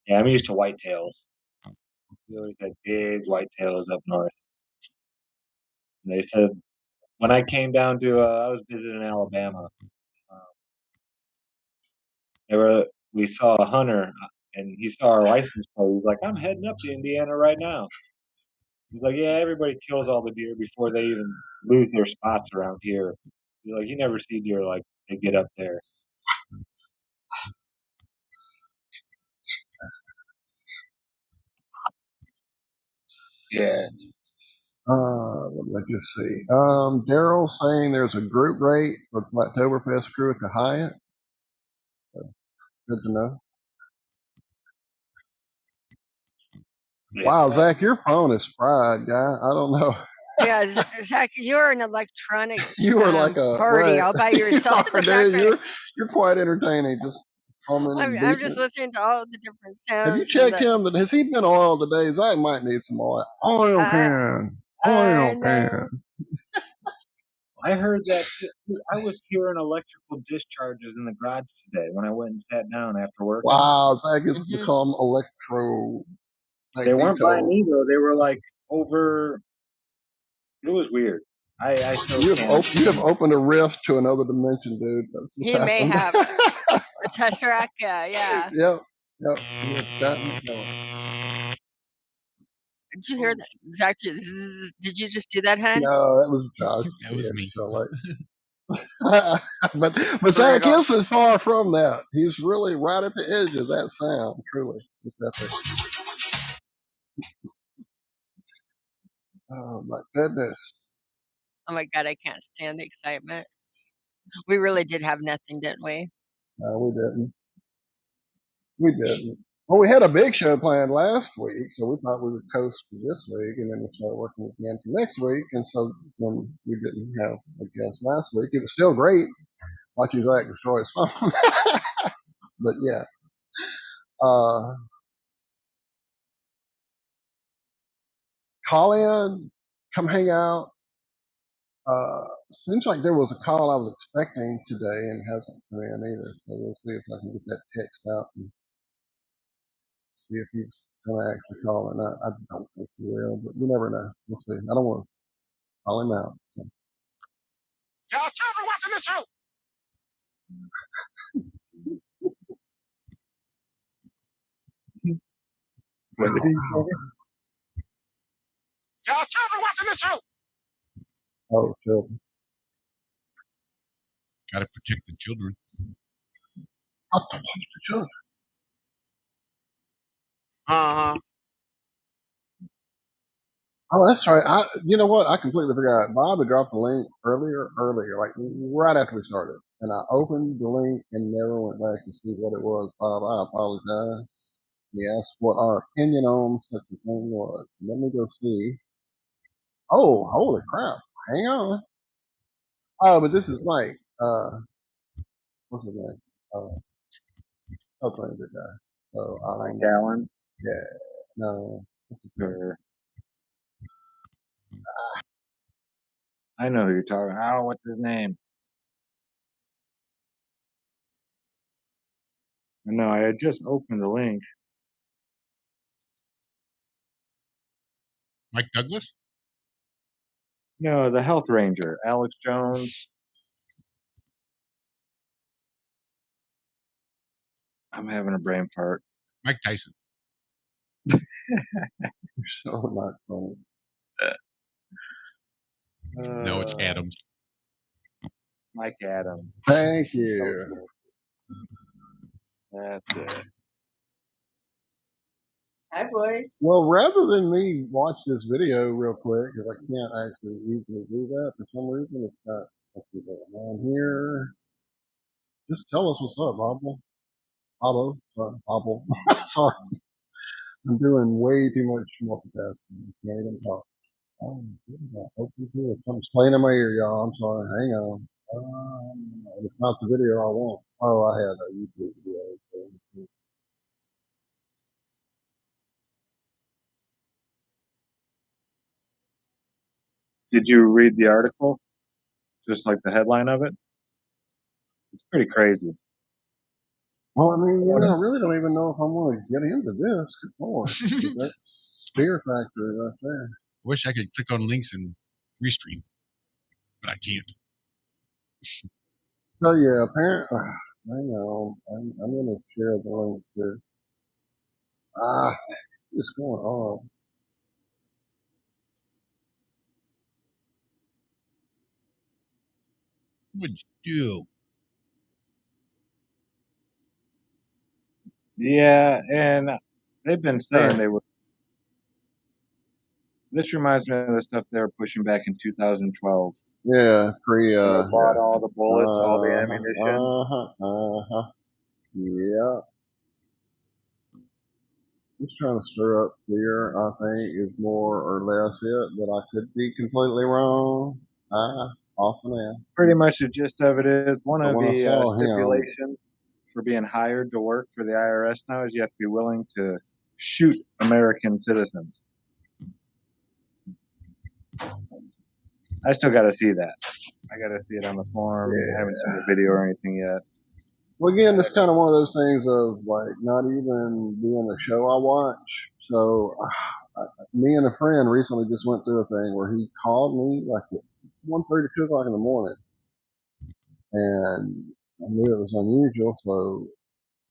Yeah, I'm used to whitetails. We always had big whitetails up north. And they said when I came down to, I was visiting Alabama. We saw a hunter, and he saw our license plate. He's like, "I'm heading up to Indiana right now." He's like, "Yeah, everybody kills all the deer before they even lose their spots around here." He's like, "You never see deer like they get up there." Yeah. Let's just see. Daryl saying there's a group rate for the Oktoberfest crew at the Hyatt. Good to know. Wow, Zach, your phone is fried, guy. I don't know. Yeah, Zach, you're an electronic You were like a party right. all by yourself. You are, dude, you're quite entertaining. Just I'm just listening to all the different sounds. Have you checked him? Has he been oiled today? Zach might need some oil. Oil can. I heard that I was hearing electrical discharges in the garage today when I went and sat down after work. Wow, Zach has become electro. They weren't by me though. They were like over. It was weird. You have opened a rift to another dimension, dude. He may have a tesseract. Yeah. Yep. Did you hear that? Exactly. Did you just do that, hun? No, that was Josh. That was me. So but Zach is far from that. He's really right at the edge of that sound. Truly, it's epic. Oh my goodness! Oh my God, I can't stand the excitement. We really did have nothing, didn't we? No, we didn't. We didn't. Well, we had a big show planned last week, so we thought we would coast for this week, and then we started working again for next week, and so then we didn't have a guest last week. It was still great watching Zach destroy his phone, but yeah. Call in, come hang out. Seems like there was a call I was expecting today and hasn't come in either, so we'll see if I can get that text out and see if he's going to actually call or not. I don't think he will, but you never know. We'll see. I don't want to call him out. So. Y'all children watching the show. What did he say? Y'all children watching this show. Oh, children. Got to protect the children. Children. Uh-huh. Oh, that's right. You know what? I completely forgot. Bob had dropped the link earlier, like right after we started, and I opened the link and never went back to see what it was. Bob, I apologize. He asked what our opinion on such a thing was. Let me go see. Oh, holy crap! Hang on. Oh, but this is Mike. What's his name? Oh, playing good guy. So Mike Allen? yeah, no. Or, I know who you're talking about. Oh, what's his name? No, I had just opened the link. Mike Douglas? No, the health ranger, Alex Jones. I'm having a brain fart. Mike Tyson. You're so not funny. No, it's Adams. Mike Adams. Thank you. That's it. Hi, boys. Well, rather than me watch this video real quick, because I can't actually easily do that for some reason, it's got something going on here. Just tell us what's up, Bobble. Bobble. Sorry, Bobble. Sorry. I'm doing way too much multitasking. Can't even talk. Oh, open here. Something's playing in my ear, y'all. I'm sorry. Hang on. It's not the video I want. Oh, I had a YouTube video. Did you read the article? Just like the headline of it? It's pretty crazy. Well, I mean, I really don't even know if I want to get into this. Good Lord. That's fear factor right there. Wish I could click on links and restream, but I can't. So, yeah, apparently, hang on. I'm going to share the link here. What's going on? What'd you do? Yeah, and they've been saying they were. This reminds me of the stuff they were pushing back in 2012. Yeah, They bought all the bullets, all the ammunition. Yeah. Just trying to stir up fear, I think, is more or less it, but I could be completely wrong. Often am. Pretty much the gist of it is one But of when I the saw him, stipulations for being hired to work for the IRS now is you have to be willing to shoot American citizens. I still got to see that. I got to see it on the form. I haven't seen the video or anything yet. well, again, it's kind of one of those things of like not even being a show I watch. So, me and a friend recently just went through a thing where he called me like at 1:30, 2 o'clock in the morning, and I knew it was unusual. So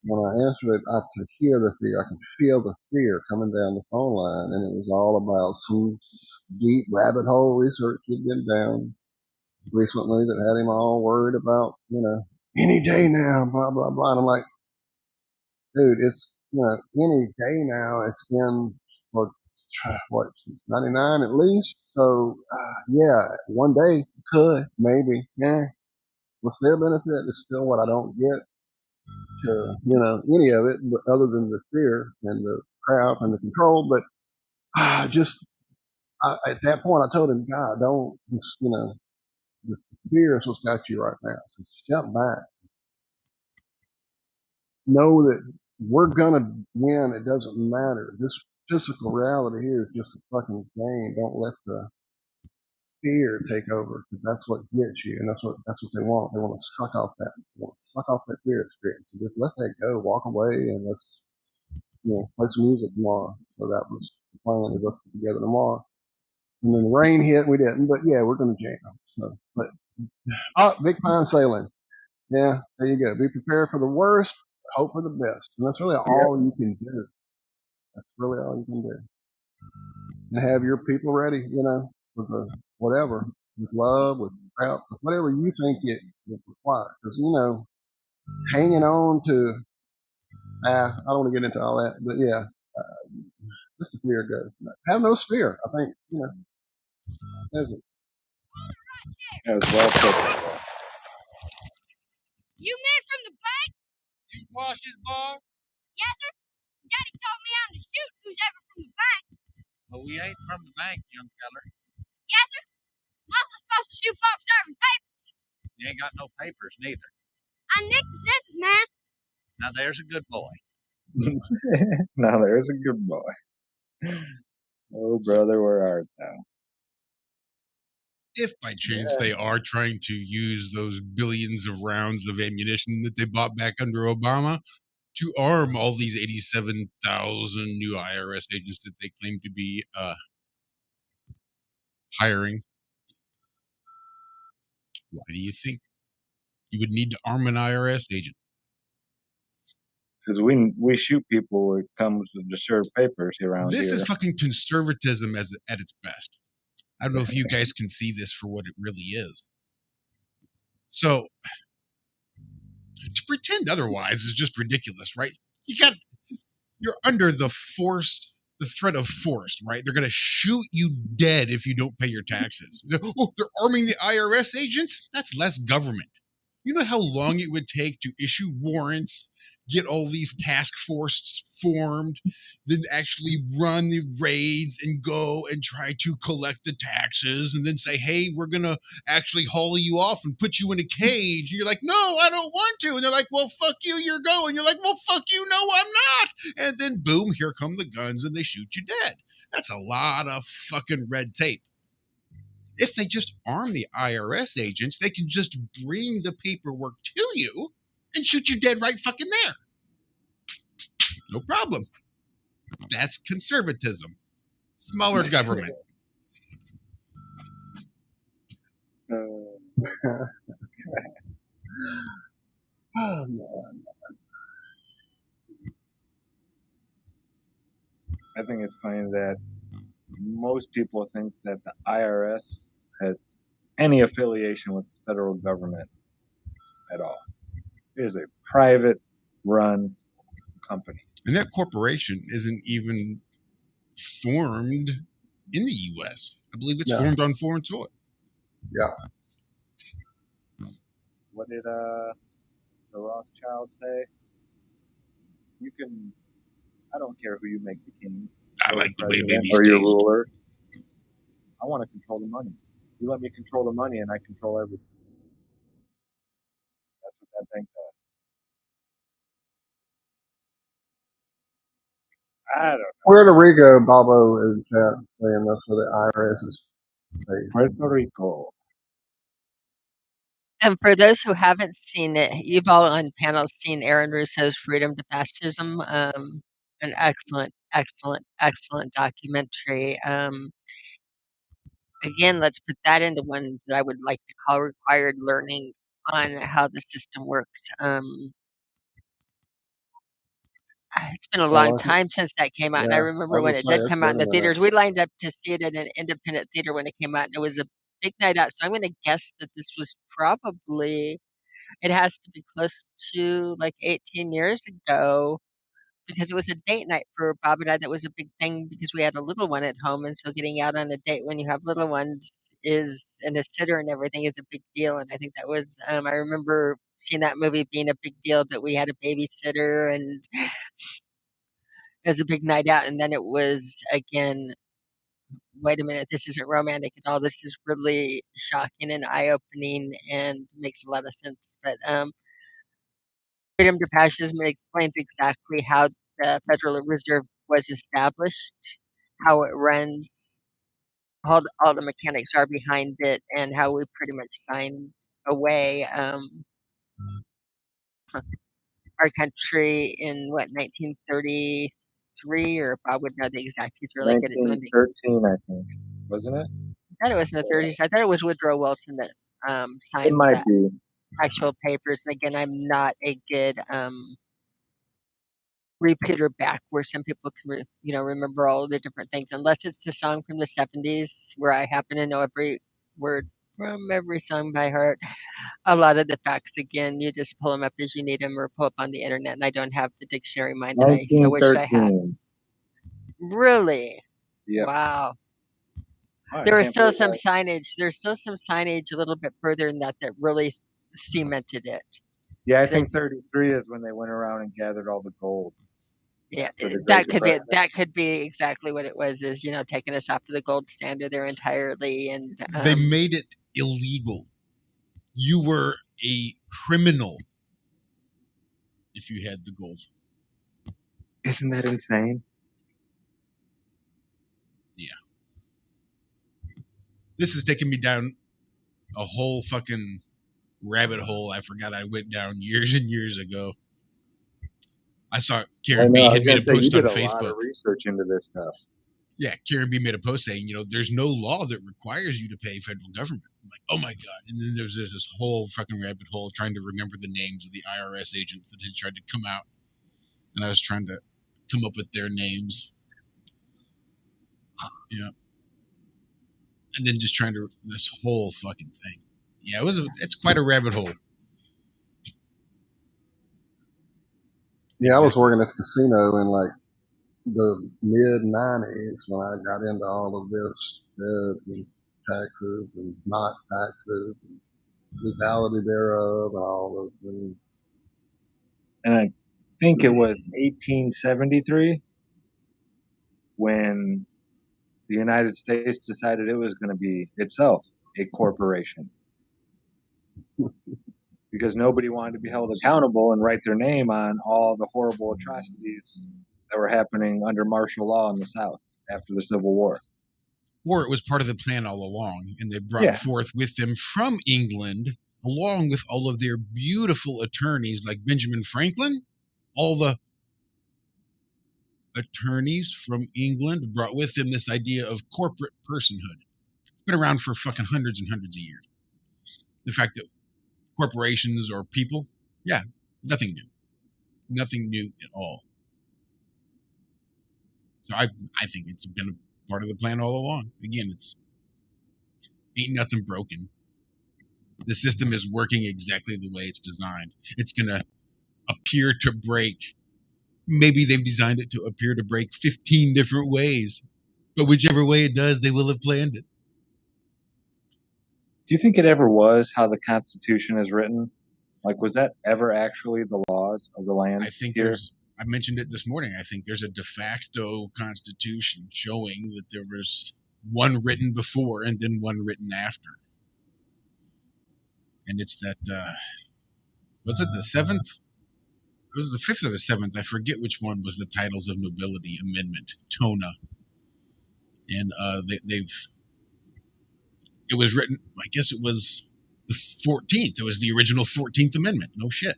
when I answered it, I could hear the fear. I could feel the fear coming down the phone line, and it was all about some deep rabbit hole research he'd been down recently that had him all worried about, any day now, blah blah blah. And I'm like, dude, it's any day now. It's been for what since '99 at least. So yeah, one day could maybe, yeah. What's their benefit is still what I don't get to any of it, but other than the fear and the crap and the control. But at that point, I told him, God, don't the fear is what's got you right now. So step back. Know that we're gonna win. It doesn't matter. This physical reality here is just a fucking game. Don't let the fear take over, because that's what gets you, and that's what they want. They want to suck off that. They want to suck off that fear experience. So just let that go. Walk away, and let's play some music tomorrow. So that was the plan, is us get together tomorrow. And then the rain hit. We didn't, but yeah, we're gonna jam. So, but big pine sailing. Yeah, there you go. Be prepared for the worst, hope for the best, and that's really all you can do. That's really all you can do. And have your people ready, with whatever, with love, with help, with whatever you think it requires. Because, hanging on to, I don't want to get into all that, but yeah, just as fear goes. Have no fear. I think, says it. That was well put. You men from the bank? You wash his bar? Yes, sir. Daddy taught me how to shoot who's ever from the bank. Well, we ain't from the bank, young feller. Yes, sir. Mom's supposed to shoot folks serving papers. You ain't got no papers, neither. I nicked the census, man. Now there's a good boy. Now there's a good boy. Oh, brother, where art thou? If by chance they are trying to use those billions of rounds of ammunition that they bought back under Obama to arm all these 87,000 new IRS agents that they claim to be hiring, why do you think you would need to arm an IRS agent? Because we shoot people when it comes to serve papers around This here. is fucking conservatism at its best. I don't know if you guys can see this for what it really is. So to pretend otherwise is just ridiculous, right? You're under the threat of force, right? They're going to shoot you dead if you don't pay your taxes. Oh, they're arming the IRS agents? That's less government. You know how long it would take to issue warrants, get all these task forces formed, then actually run the raids and go and try to collect the taxes and then say, hey, we're going to actually haul you off and put you in a cage. And you're like, no, I don't want to. And they're like, well, fuck you, you're going. You're like, well, fuck you, no, I'm not. And then boom, here come the guns and they shoot you dead. That's a lot of fucking red tape. If they just arm the IRS agents, they can just bring the paperwork to you and shoot you dead right fucking there. No problem. That's conservatism. Smaller government. Oh, man. I think it's funny that most people think that the IRS has any affiliation with the federal government at all. It is a private run company. And that corporation isn't even formed in the U.S. I believe it's formed on foreign soil. Yeah. What did the Rothschild say? I don't care who you make the king. I like the way baby or your staged. ruler. I want to control the money. You let me control the money and I control everything. That's what that bank does. I don't know. Puerto Rico, Bobo is saying that's where the IRS is. Puerto Rico. And for those who haven't seen it, you've all on panel seen Aaron Russo's Freedom to Fascism. An excellent, excellent, excellent documentary. Again, let's put that into one that I would like to call required learning on how the system works. It's been a long time since that came out, and I remember when it did come out in the theaters. We lined up to see it at an independent theater when it came out, and it was a big night out. So I'm going to guess that this was probably, it has to be close to like 18 years ago, because it was a date night for Bob and I. That was a big thing because we had a little one at home, and so getting out on a date when you have little ones and a sitter and everything is a big deal. And I think that was, I remember seeing that movie being a big deal, that we had a babysitter, and it was a big night out. And then it was, again, wait a minute, this isn't romantic at all. This is really shocking and eye-opening and makes a lot of sense. But Freedom to Fascism explains exactly how the Federal Reserve was established, how it runs, how all the mechanics are behind it, and how we pretty much signed away our country in, 1933, or Bob would know the exact, he's really good at doing 1913, I think. Wasn't it? I thought it was in the 30s. I thought it was Woodrow Wilson that It signed might the be. actual papers. And again, I'm not a good repeater back where some people can, remember all of the different things, unless it's a song from the 70s where I happen to know every word from every song by heart. A lot of the facts, again, you just pull them up as you need them or pull up on the internet, and I don't have the dictionary in mind that I so wish I had. 1913. Really? Yep. Wow. Oh, I There was can't still believe some that. signage. There's still some signage a little bit further than that really cemented it. Yeah, I They- think 33 is when they went around and gathered all the gold. Yeah, For the Great that could be Depression. that could be exactly what it was. Is taking us off to the gold standard there entirely, and They made it illegal. You were a criminal if you had the gold. Isn't that insane? This is taking me down a whole fucking rabbit hole I forgot I went down years and years ago. I saw Karen B had made a post on you did a lot Facebook. of research into this stuff. Yeah, Karen B made a post saying, there's no law that requires you to pay federal government. I'm like, oh my God. And then there's this whole fucking rabbit hole trying to remember the names of the IRS agents that had tried to come out. And I was trying to come up with their names. And then just trying to, this whole fucking thing. Yeah, it's quite a rabbit hole. Yeah, I was working at a casino in like the mid 90s when I got into all of this and taxes and not taxes and legality thereof and all those things. And I think it was 1873 when the United States decided it was going to be itself a corporation. Because nobody wanted to be held accountable and write their name on all the horrible atrocities that were happening under martial law in the South after the Civil War. Or it was part of the plan all along, and they brought forth with them from England, along with all of their beautiful attorneys like Benjamin Franklin, all the attorneys from England brought with them this idea of corporate personhood. It's been around for fucking hundreds and hundreds of years. The fact that corporations or people, nothing new. Nothing new at all. So I think it's been a part of the plan all along. Again, ain't nothing broken. The system is working exactly the way it's designed. It's going to appear to break. Maybe they've designed it to appear to break 15 different ways. But whichever way it does, they will have planned it. Do you think it ever was how the Constitution is written? Like, was that ever actually the laws of the land? I think I mentioned it this morning. I think there's a de facto constitution showing that there was one written before and then one written after. And it's that, was it the 7th? It was the 5th or the 7th. I forget which one was the Titles of Nobility Amendment, TONA. And it was written, I guess it was the 14th. It was the original 14th Amendment. No shit.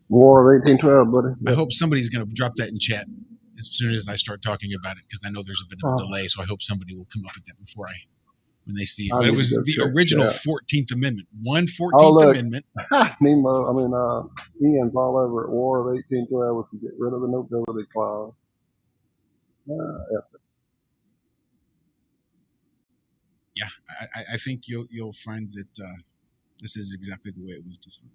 War of 1812, buddy. I hope somebody's going to drop that in chat as soon as I start talking about it, because I know there's a bit of a delay, so I hope somebody will come up with that when they see it. But it was the original 14th Amendment. 14th Amendment. Ian's all over it. War of 1812 was to get rid of the nobility clause. Yeah, I think you'll find that this is exactly the way it was designed.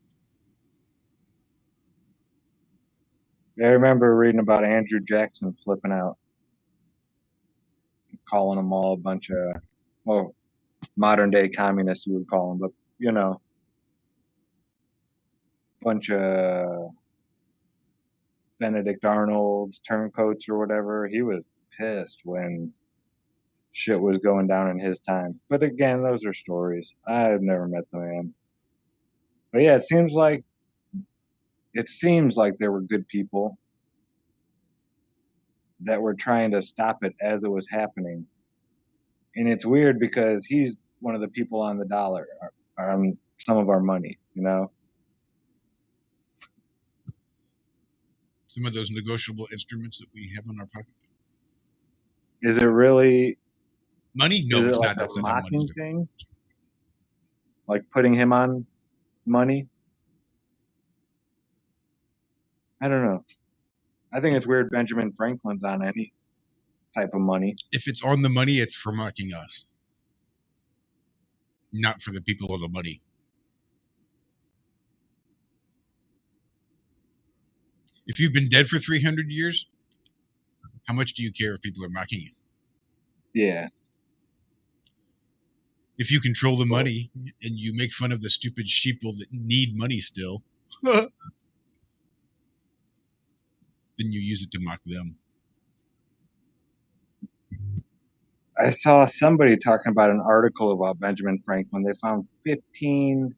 I remember reading about Andrew Jackson flipping out, calling them all a bunch of, modern day communists you would call them, but bunch of Benedict Arnold's turncoats or whatever. He was pissed when shit was going down in his time. But again, those are stories. I've never met the man. But yeah, it seems like there were good people that were trying to stop it as it was happening. And it's weird because he's one of the people on the dollar, on some of our money, Some of those negotiable instruments that we have in our pocket. Is it really money? No, it's not. That's a not a money thing. Like putting him on money. I don't know. I think it's weird Benjamin Franklin's on any type of money. If it's on the money, it's for mocking us, not for the people of the money. If you've been dead for 300 years, how much do you care if people are mocking you? Yeah. If you control the money and you make fun of the stupid sheeple that need money still, then you use it to mock them. I saw somebody talking about an article about Benjamin Franklin. They found 15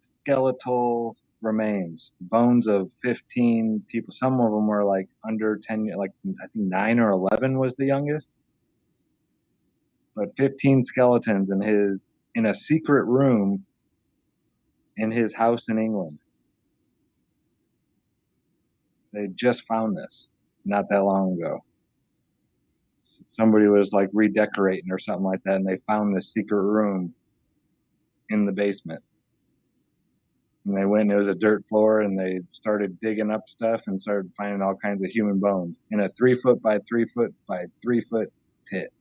skeletal remains, bones of 15 people. Some of them were like under 10, like I think 9 or 11 was the youngest. But 15 skeletons in a secret room in his house in England. They just found this not that long ago. Somebody was like redecorating or something like that, and they found this secret room in the basement. And they went, and it was a dirt floor, and they started digging up stuff and started finding all kinds of human bones in a 3 foot by 3 foot by 3 foot pit.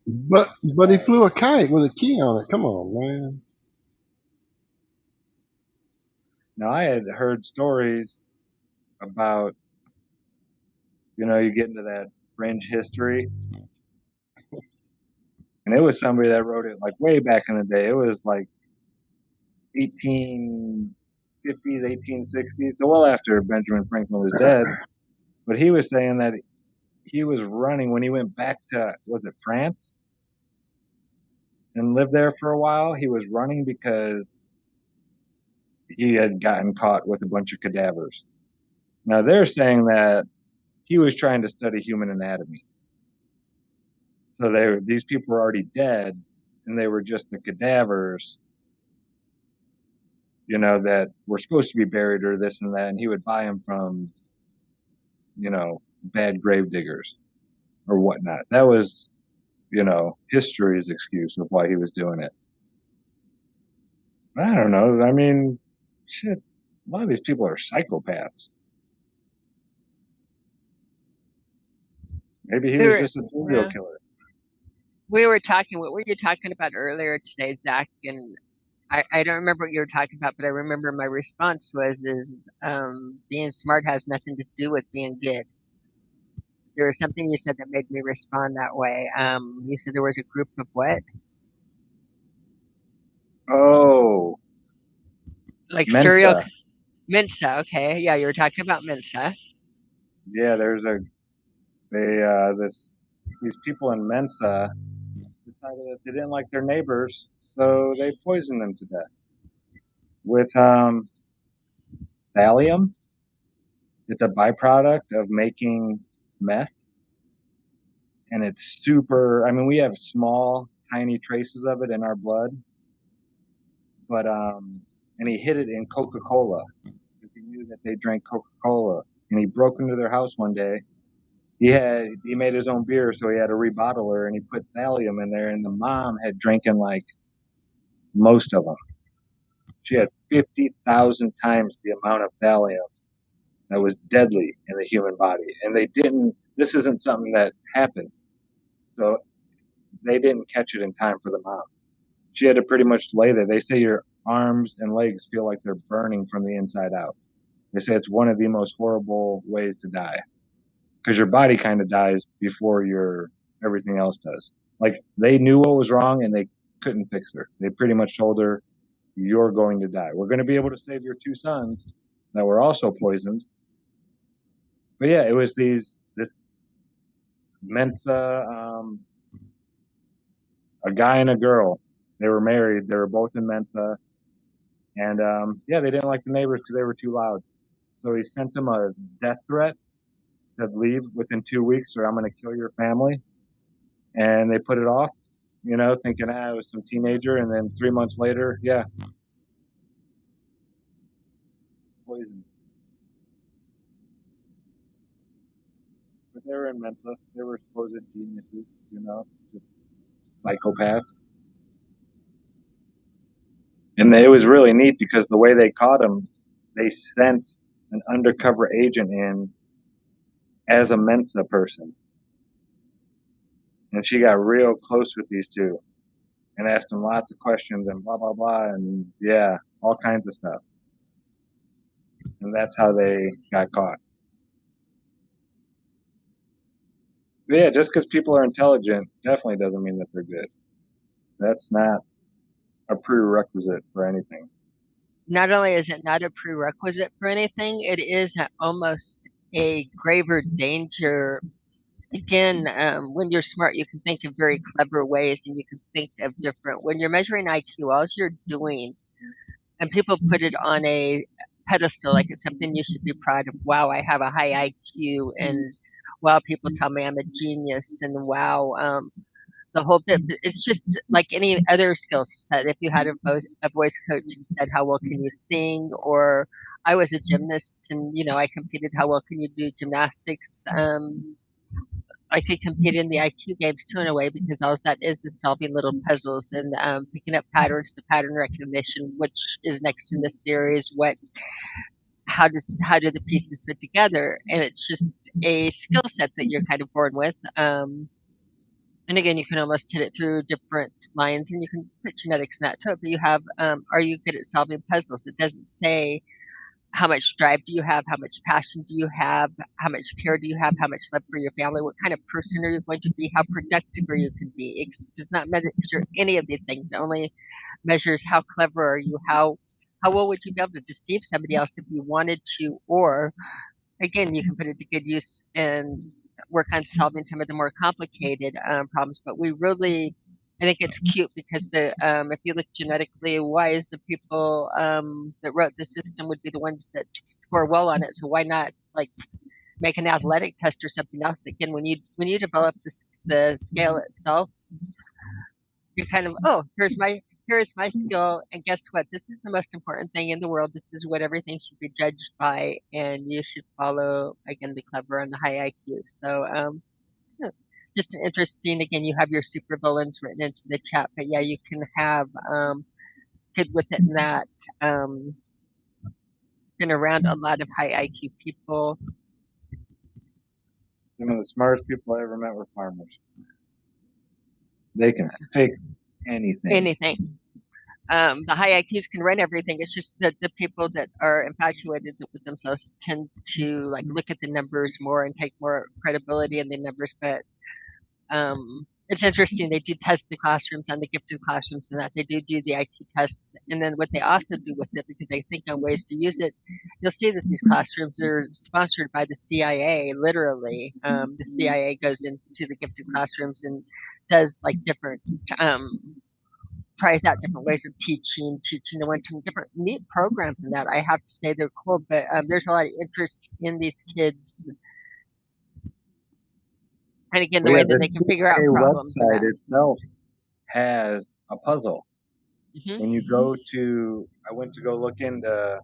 But he flew a kite with a key on it. Come on, man. Now, I had heard stories about, you get into that fringe history, and it was somebody that wrote it like way back in the day. It was like 1850s, 1860s, so well after Benjamin Franklin was dead. But he was saying that he was running when he went back to, was it France? And lived there for a while. He was running because he had gotten caught with a bunch of cadavers. Now they're saying that he was trying to study human anatomy. So these people were already dead, and they were just the cadavers, that were supposed to be buried or this and that. And he would buy them from, bad grave diggers or whatnot. That was, history's excuse of why he was doing it. I don't know. I mean, shit, a lot of these people are psychopaths. Maybe he was just a serial killer. We were talking, what were you talking about earlier today, Zach? And I don't remember what you were talking about, but I remember my response was, being smart has nothing to do with being good. There was something you said that made me respond that way. You said there was a group of what? Oh. Like Mensa. serial Mensa, okay. Yeah, you were talking about Mensa. Yeah, these people in Mensa decided that they didn't like their neighbors, so they poisoned them to death with thallium. It's a byproduct of making meth, and it's super. I mean, we have small, tiny traces of it in our blood, but and he hid it in Coca-Cola because he knew that they drank Coca-Cola, and he broke into their house one day. He made his own beer, so he had a rebottler, and he put thallium in there, and the mom had drinking like most of them. She had 50,000 times the amount of thallium that was deadly in the human body. And this isn't something that happens. So they didn't catch it in time for the mom. She had to pretty much lay there. They say your arms and legs feel like they're burning from the inside out. They say it's one of the most horrible ways to die because your body kind of dies before everything else does. Like they knew what was wrong and they couldn't fix her. They pretty much told her, you're going to die. We're going to be able to save your 2 sons that were also poisoned. But yeah, it was this Mensa, a guy and a girl. They were married. They were both in Mensa. And they didn't like the neighbors because they were too loud. So he sent them a death threat, said leave within 2 weeks or I'm going to kill your family. And they put it off, thinking it was some teenager. And then 3 months later, poison. But they were in Mensa. They were supposed geniuses, just psychopaths. And it was really neat because the way they caught him, they sent an undercover agent in as a Mensa person. And she got real close with these two and asked them lots of questions and blah, blah, blah. And yeah, all kinds of stuff. And that's how they got caught. But yeah, just because people are intelligent definitely doesn't mean that they're good. That's not a prerequisite for anything. Not only is it not a prerequisite for anything, it is almost a graver danger. Again, when you're smart, you can think of very clever ways and you can think of different. When you're measuring IQ, all you're doing, and people put it on a pedestal like it's something you should be proud of. Wow, I have a high IQ, and wow, people tell me I'm a genius, and wow, the whole bit. It's just like any other skill set. If you had a voice coach and said, "How well can you sing?" or I was a gymnast and I competed. How well can you do gymnastics? I could compete in the IQ games too in a way because all that is solving little puzzles and picking up patterns, the pattern recognition, which is next in the series. How do the pieces fit together? And it's just a skill set that you're kind of born with. And again, you can almost hit it through different lines, and you can put genetics in that too. But you have, are you good at solving puzzles? It doesn't say how much drive do you have, how much passion do you have, how much care do you have, how much love for your family, what kind of person are you going to be, how productive are you can be. It does not measure any of these things. It only measures how clever are you, how well would you be able to deceive somebody else if you wanted to, or again, you can put it to good use and work on solving some of the more complicated problems. But we really, I think it's cute because if you look genetically wise, the people that wrote the system would be the ones that score well on it. So why not like make an athletic test or something else? Again, when you develop the scale itself, you're kind of, oh, here is my skill, and guess what? This is the most important thing in the world. This is what everything should be judged by, and you should follow again the clever and the high IQ. So just an interesting. Again, you have your super villains written into the chat, but yeah, you can have good within that. Been around a lot of high IQ people. Some of the smartest people I ever met were farmers. They can fix anything. Anything. The high IQs can run everything. It's just that the people that are infatuated with themselves tend to like look at the numbers more and take more credibility in the numbers. But it's interesting. They do test the classrooms on the gifted classrooms and that they do the IQ tests. And then what they also do with it, because they think on ways to use it, you'll see that these classrooms are sponsored by the CIA. Literally, the CIA goes into the gifted classrooms and does like different tries out different ways of teaching. They went to different neat programs in that. I have to say they're cool, but there's a lot of interest in these kids. And again, the way that they can figure out problems. The website itself has a puzzle. Mm-hmm. When you go to, I went to go look into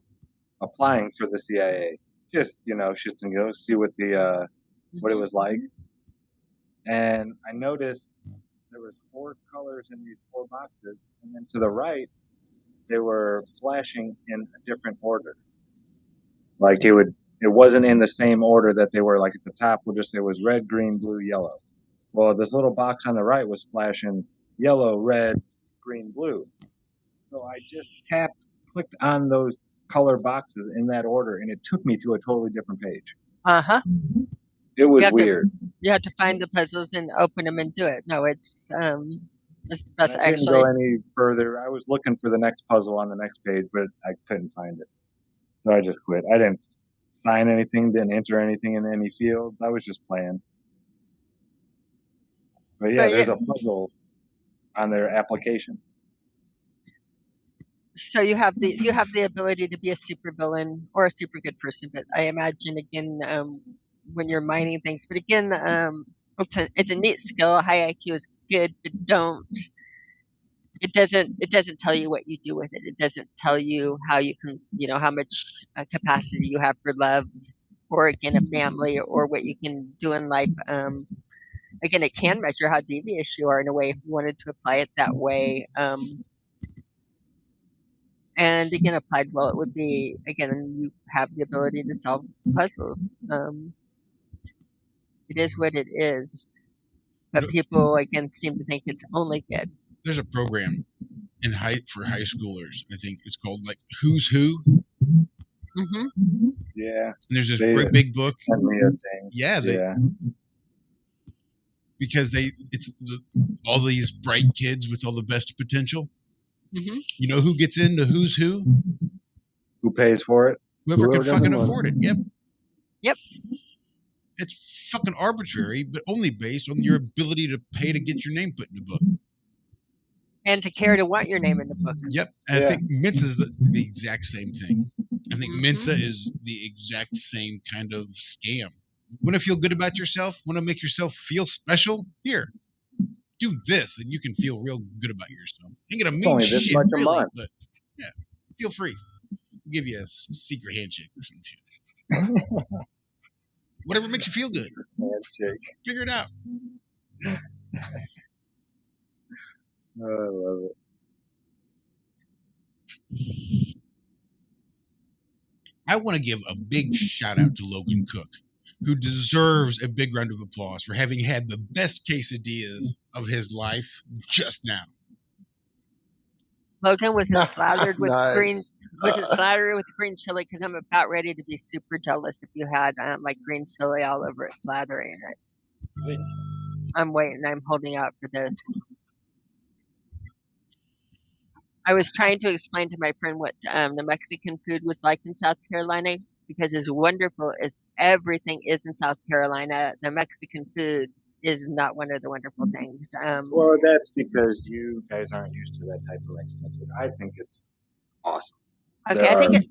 applying for the CIA, just shits and giggles, see what what it was like. And I noticed there was 4 colors in these 4 boxes, and then to the right, they were flashing in a different order. Like it wasn't in the same order that they were. Like at the top, we'll just say it was red, green, blue, yellow. Well, this little box on the right was flashing yellow, red, green, blue. So I just clicked on those color boxes in that order, and it took me to a totally different page. It was weird. You have to find the puzzles and open them and do it. No, it's the best. I didn't go any further. I was looking for the next puzzle on the next page, but I couldn't find it. So I just quit. I didn't sign anything, didn't enter anything in any fields. I was just playing. But yeah, there's a puzzle on their application. So you have the ability to be a super villain or a super good person, but I imagine again when you're mining things. But again, it's a neat skill. High IQ is good, but it doesn't tell you what you do with it. It doesn't tell you how you can how much capacity you have for love, or again a family, or what you can do in life. Again, it can measure how devious you are in a way if you wanted to apply it that way. And again, applied well, it would be, again, you have the ability to solve puzzles. It is what it is. But No. people, again, seem to think it's only good. There's a program for high schoolers. I think it's called like Who's Who. Hmm. Yeah. And there's this They great big book. sent me a thing. Yeah, because it's all these bright kids with all the best potential. Hmm. You know who gets into Who's Who? Who pays for it? Whoever can Whoever got the fucking money. afford it. Yep. Yep. It's fucking arbitrary, but only based on your ability to pay to get your name put in a book. And to care to want your name in the book. Yep. And I Yeah. think Mensa is the exact same thing. I think Mhm. Mensa is the exact same kind of scam. Want to feel good about yourself? Want to make yourself feel special? Here, do this, and you can feel real good about yourself. Ain't gonna mean only this shit, much a really, month. but yeah, feel free. We'll give you a secret handshake or some shit. Whatever makes you feel good. Handshake. Figure it out. Oh, I love it. I want to give a big shout out to Logan Cook, who deserves a big round of applause for having had the best quesadillas of his life just now. Logan, was it slathered with Nice. green? Was it slathered with green chili? Because I'm about ready to be super jealous if you had like green chili all over it, slathering it. I'm waiting. I'm holding out for this. I was trying to explain to my friend what the Mexican food was like in South Carolina, because as wonderful as everything is in South Carolina, the Mexican food is not one of the wonderful things. Well, that's because you guys aren't used to that type of Mexican food. I think it's awesome. Okay, I think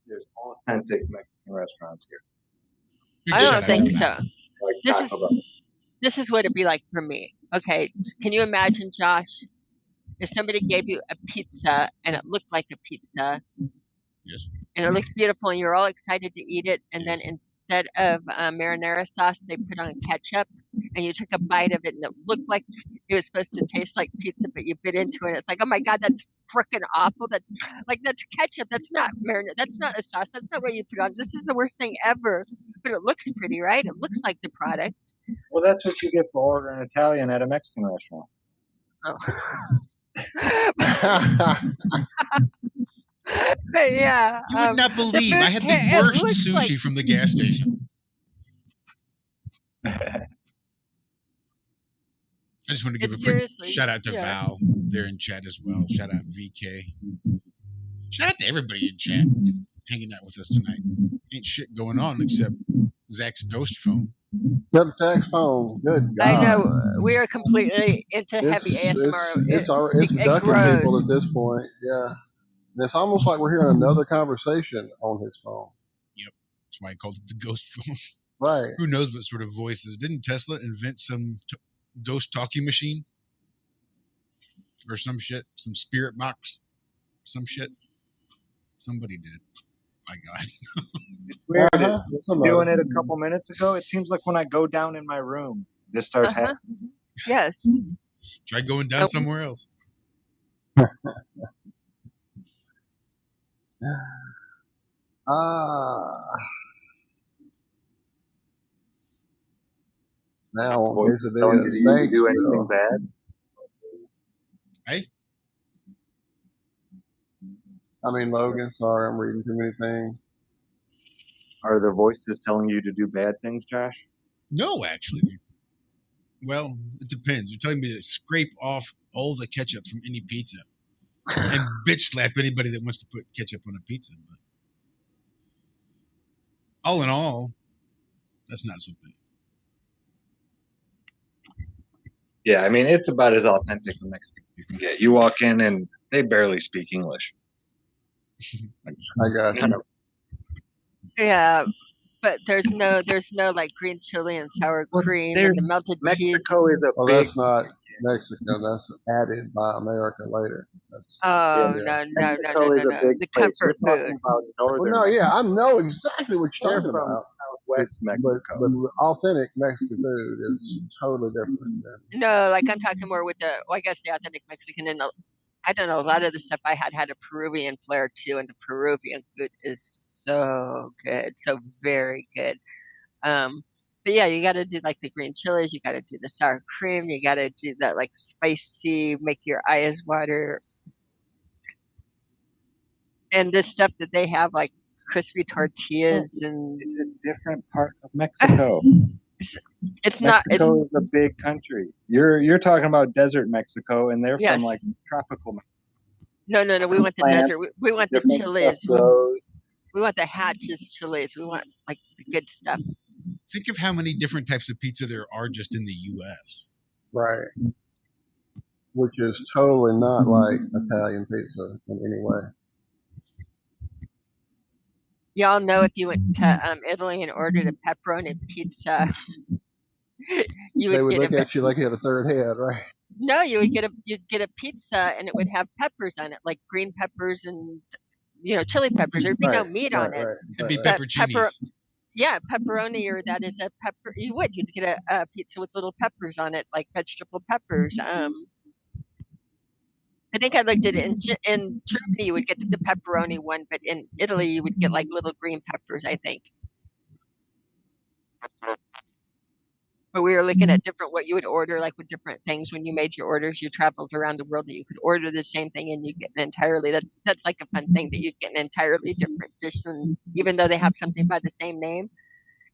There's authentic Mexican restaurants here. Big I shout don't out think to so. that. Like This Taco is Bell. this is what it'd be like for me. Okay, can you imagine, Josh, if somebody gave you a pizza and it looked like a pizza Yes. and it looked beautiful and you're all excited to eat it, and then Yes. instead of marinara sauce, they put on ketchup, and you took a bite of it and it looked like it was supposed to taste like pizza, but you bit into it and it's like, oh my God, that's freaking awful. That's ketchup. That's not marinara. That's not a sauce. That's not what you put on. This is the worst thing ever. But it looks pretty, right? It looks like the product. Well, that's what you get for ordering Italian at a Mexican restaurant. Oh. But yeah, You would not the believe I food had it the worst looks sushi like from the gas station. I just want to give a It's quick seriously, shout out to yeah. Val there in chat as well. Shout out VK. Shout out to everybody in chat hanging out with us tonight. Ain't shit going on except Zach's ghost phone. Subtext phone. Good God. I know we are completely into heavy ASMR. It's It ducking people grows. at this point. Yeah. And it's almost like we're hearing another conversation on his phone. That's why I called it the ghost phone. Right. Who knows what sort of voices? Didn't Tesla invent some ghost talking machine? Or some shit? Some spirit box? Some shit? Somebody did. My God. It's weird. Uh-huh. Doing it a couple minutes ago, it seems like when I go down in my room, this starts happening. Yes. Try going down somewhere else. Now, Well, here's the telling deal. you to Thanks, do anything Bill. bad? Hey? I mean, Logan, sorry, I'm reading too many things. Are the voices telling you to do bad things, Josh? No, actually. Well, it depends. You're telling me to scrape off all the ketchup from any pizza and bitch slap anybody that wants to put ketchup on a pizza. But all in all, that's not so bad. Yeah, I mean, it's about as authentic a Mexican you can get. You walk in and they barely speak English. I got you. Yeah, but there's no like green chili and sour cream and the melted cheese. Mexico is a Well, big. that's not Mexico. That's added by America later. That's, Oh Yeah. no! Mexico is a big The place. You're comfort talking food. about northern. well, no, yeah, I know exactly what you're They're talking from about. Southwest Mexico. But authentic Mexican food is totally different. No, like I'm talking more with the. Well, I guess the authentic Mexican and I don't know. A lot of the stuff I had a Peruvian flair too, and the Peruvian food is so good, so very good. But yeah, you got to do like the green chilies. You got to do the sour cream. You got to do that like spicy, make your eyes water. And this stuff that they have, like crispy tortillas, and It's a different part of Mexico. it's not. It's Mexico is a big country. You're talking about desert Mexico, and they're Yes. from like tropical. no. We want the Plants, desert. We want the different chilies. stuff grows. We want the Hatches chilies. We want like the good stuff. Think of how many different types of pizza there are just in the U.S. Right. Which is totally not like Italian pizza in any way. Y'all know if you went to Italy and ordered a pepperoni pizza, you They would would get look at you like you had a third head, right? no, you'd get a pizza and it would have peppers on it, like green peppers and chili peppers. There'd be no Right, meat right, on it. right, It'd be right, But pepperoncinis. Yeah, pepperoni, or that is a pepper. You'd get a pizza with little peppers on it, like vegetable peppers. I think I looked at it in Germany. You would get the pepperoni one, but in Italy you would get like little green peppers, I think. But we were looking at different what you would order, like with different things when you made your orders. You traveled around the world, that you could order the same thing and you get an entirely. That's like a fun thing, that you'd get an entirely different dish, and even though they have something by the same name.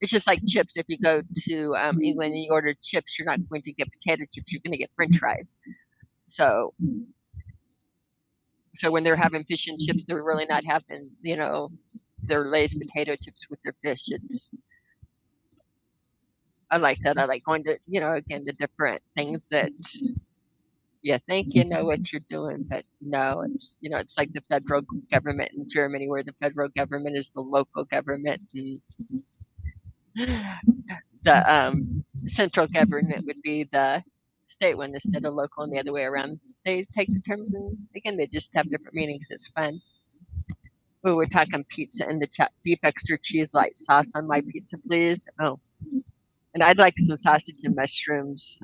It's just like chips. If you go to England and you order chips, you're not going to get potato chips. You're going to get French fries. So when they're having fish and chips, they're really not having their Lay's potato chips with their fish. I like that. I like going to again, the different things that you think you know what you're doing, but no, it's like the federal government in Germany, where the federal government is the local government, and the central government would be the state one instead of local, and the other way around. They take the terms, and again, they just have different meanings. It's fun. Oh, we're talking pizza in the chat. Beef extra cheese light sauce on my pizza, please. Oh, and I'd like some sausage and mushrooms.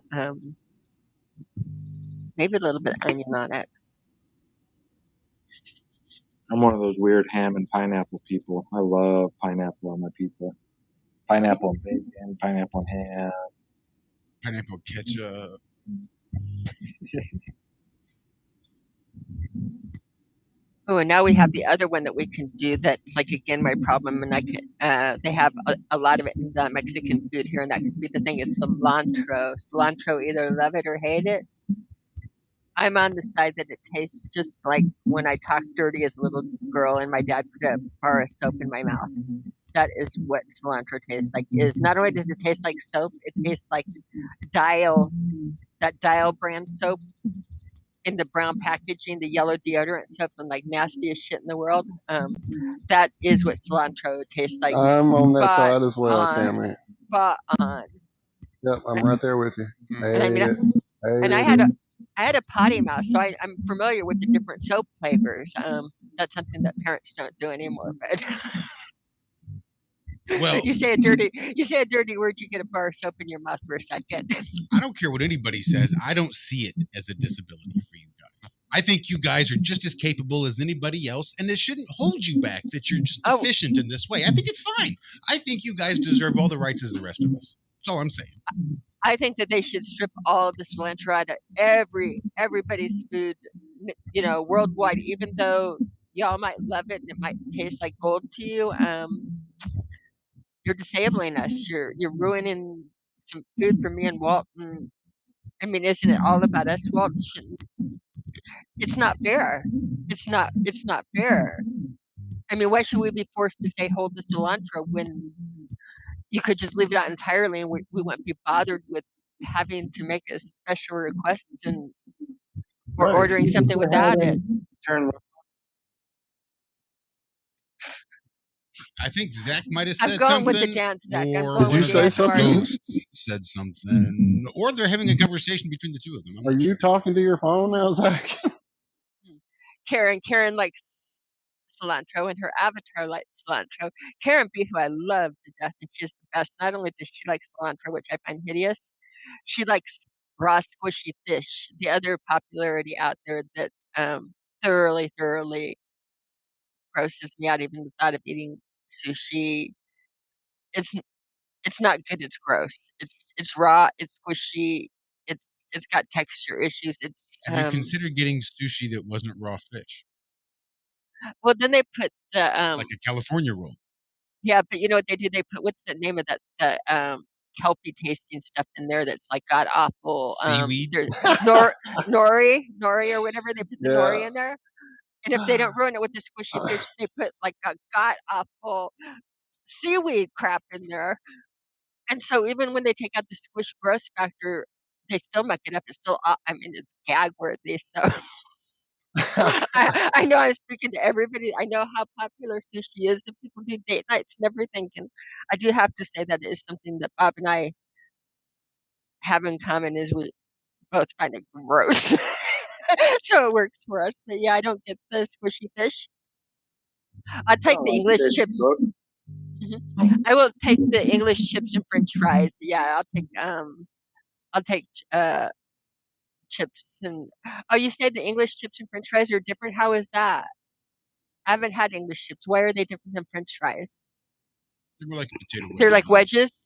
Maybe a little bit of onion on it. I'm one of those weird ham and pineapple people. I love pineapple on my pizza. Pineapple and bacon, pineapple and ham. Pineapple ketchup. Oh, and now we have the other one that we can do. That's like again my problem, and I can. They have a lot of it in the Mexican food here, and that could be the thing is cilantro. Cilantro, either love it or hate it. I'm on the side that it tastes just like when I talked dirty as a little girl, and my dad put a bar of soap in my mouth. That is what cilantro tastes like. Is not only does it taste like soap, it tastes like Dial brand soap in the brown packaging, the yellow deodorant soap, and like nastiest shit in the world. That is what cilantro tastes like. I'm on that Spot side as well, on, Cammy. spot on. Yep, I'm right there with you. And I mean, and I had a potty mouth, so I'm familiar with the different soap flavors. That's something that parents don't do anymore. But Well, you say a dirty word, you get a bar of soap in your mouth for a second. I don't care what anybody says. I don't see it as a disability for you guys. I think you guys are just as capable as anybody else, and it shouldn't hold you back that you're just deficient in this way. I think it's fine. I think you guys deserve all the rights as the rest of us. That's all I'm saying. I think that they should strip all of the cilantro out of everybody's food, worldwide. Even though y'all might love it and it might taste like gold to you, you're disabling us. You're ruining some food for me and Walt. And I mean, isn't it all about us, Walt? It's not fair. It's not fair. I mean, why should we be forced to say hold the cilantro when you could just leave it out entirely, and we wouldn't be bothered with having to make a special request or ordering something without it. I think Zach might have I'm said going something. with the dance, Zach. I'm Or going one with of the the dance party. ghosts said something. Or they're having a conversation between the two of them. I'm Are not you sure. talking to your phone now, Zach? Karen likes cilantro, and her avatar likes cilantro. Karen B, who I love to death, and she's the best. Not only does she like cilantro, which I find hideous, she likes raw squishy fish. The other popularity out there that thoroughly grosses me out. Even the thought of eating sushi, it's not good. It's gross. It's raw. It's squishy. It's got texture issues. It's Have you considered getting sushi that wasn't raw fish, well, then they put the like a California roll? yeah, but you know what they do? They put, what's the name of that, the kelpy tasting stuff in there that's like god awful. Seaweed? There's nori or whatever. They put the nori Yeah. in there, and if they don't ruin it with the squishy fish, they put like a god awful seaweed crap in there. And so even when they take out the squish gross factor, they still muck it up. It's still, I mean, it's gag worthy. So I know I'm speaking to everybody. I know how popular sushi is, and people do date nights and everything. And I do have to say that it is something that Bob and I have in common, is we both find it gross. So it works for us. But yeah, I don't get the squishy fish. I take the English chips. I will take the English chips and French fries. Yeah, I'll take chips and oh, you say the English chips and French fries are different? How is that? I haven't had English chips. Why are they different than French fries? They're more like a potato wedge. They're like wedges?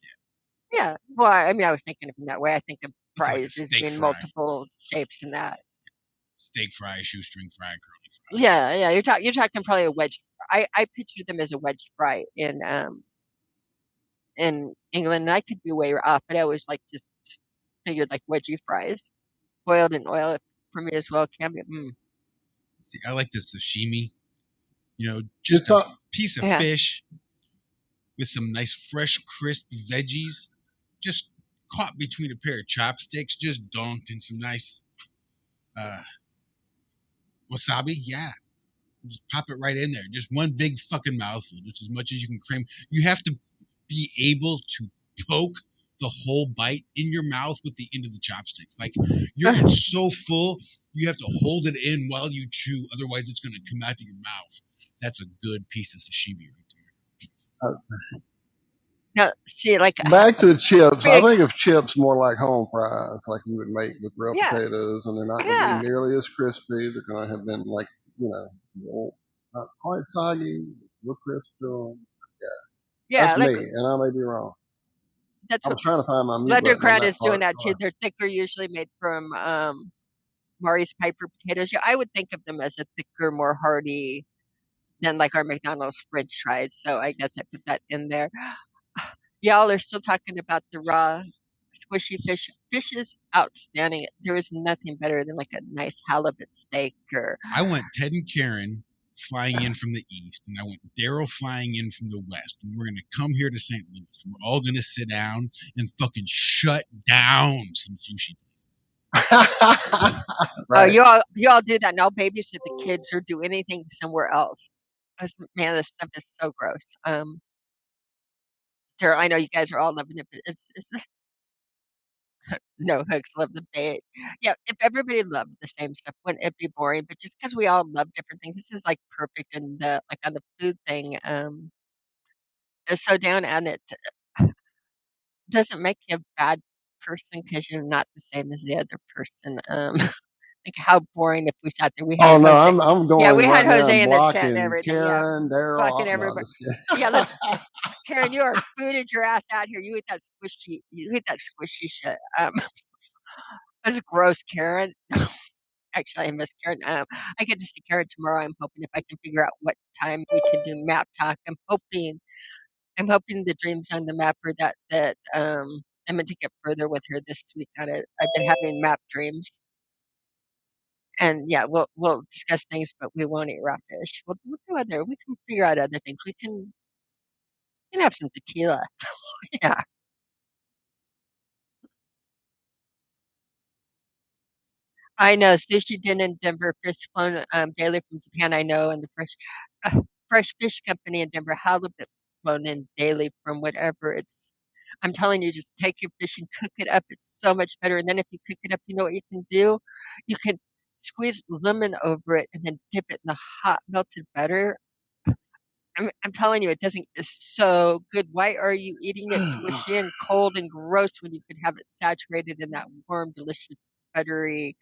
Yeah. Well, I mean, I was thinking of them that way. I think of It's like a fries as steak being fry. multiple shapes and that. Steak fry, shoestring fry, curly fry. Yeah. You're talking probably a wedge. I pictured them as a wedge fry in England, and I could be way off, but I always like just figured like wedgie fries, boiled in oil for me as well. Can be. See, I like the sashimi. You know, just a piece of fish with some nice, fresh, crisp veggies, just caught between a pair of chopsticks, just dunked in some nice wasabi. Yeah, just pop it right in there. Just one big fucking mouthful, just as much as you can cram. You have to be able to poke the whole bite in your mouth with the end of the chopsticks. Like, you're so full, you have to hold it in while you chew. Otherwise, it's going to come out of your mouth. That's a good piece of sashimi right there. Now, see, like back to the chips. I think of chips more like home fries, like you would make with real potatoes, and they're not going to be nearly as crispy. They're going to have been like, not quite soggy, real crisp to them. Yeah, that's like, me, and I may be wrong. That's I'm trying to find my mute Leathercrat is doing that too. They're thicker, usually made from Maurice Piper potatoes. Yeah, I would think of them as a thicker, more hearty than like our McDonald's French fries. So I guess I put that in there. Y'all are still talking about the raw squishy fish. Fish is outstanding. There is nothing better than like a nice halibut steak. Or I want Ted and Karen flying in from the east, and I want Daryl flying in from the west, and we're going to come here to St. Louis. We're all going to sit down and fucking shut down some sushi places. Right. Oh, you all do that, and I'll babysit the kids or do anything somewhere else. Man, this stuff is so gross. Daryl, I know you guys are all loving it, but it's no, hooks love the bait. Yeah, if everybody loved the same stuff, wouldn't it be boring? But just because we all love different things, this is like perfect in the like on the food thing. So down on it doesn't make you a bad person because you're not the same as the other person. Like how boring if we sat there. We had Jose. I'm going. Yeah, we had Jose in the chat and everything. Karen, Daryl, blocking everybody. Yeah, let's. Karen, you are booted your ass out here. You eat that squishy shit. That's gross, Karen. Actually, I miss Karen. I get to see Karen tomorrow. I'm hoping if I can figure out what time we can do map talk. I'm hoping the dreams on the map are that I'm meant to get further with her this week on it. I've been having map dreams. And yeah, we'll discuss things, but we won't eat raw fish. We'll do we can figure out other things. We can have some tequila. Yeah. I know sushi din in Denver, fish flown daily from Japan. I know, and the fresh fish company in Denver, halibut flown in daily from whatever it's. I'm telling you, just take your fish and cook it up. It's so much better. And then if you cook it up, you know what you can do? You can squeeze lemon over it and then dip it in the hot melted butter. I'm telling you, it's so good. Why are you eating it squishy and cold and gross when you could have it saturated in that warm, delicious, buttery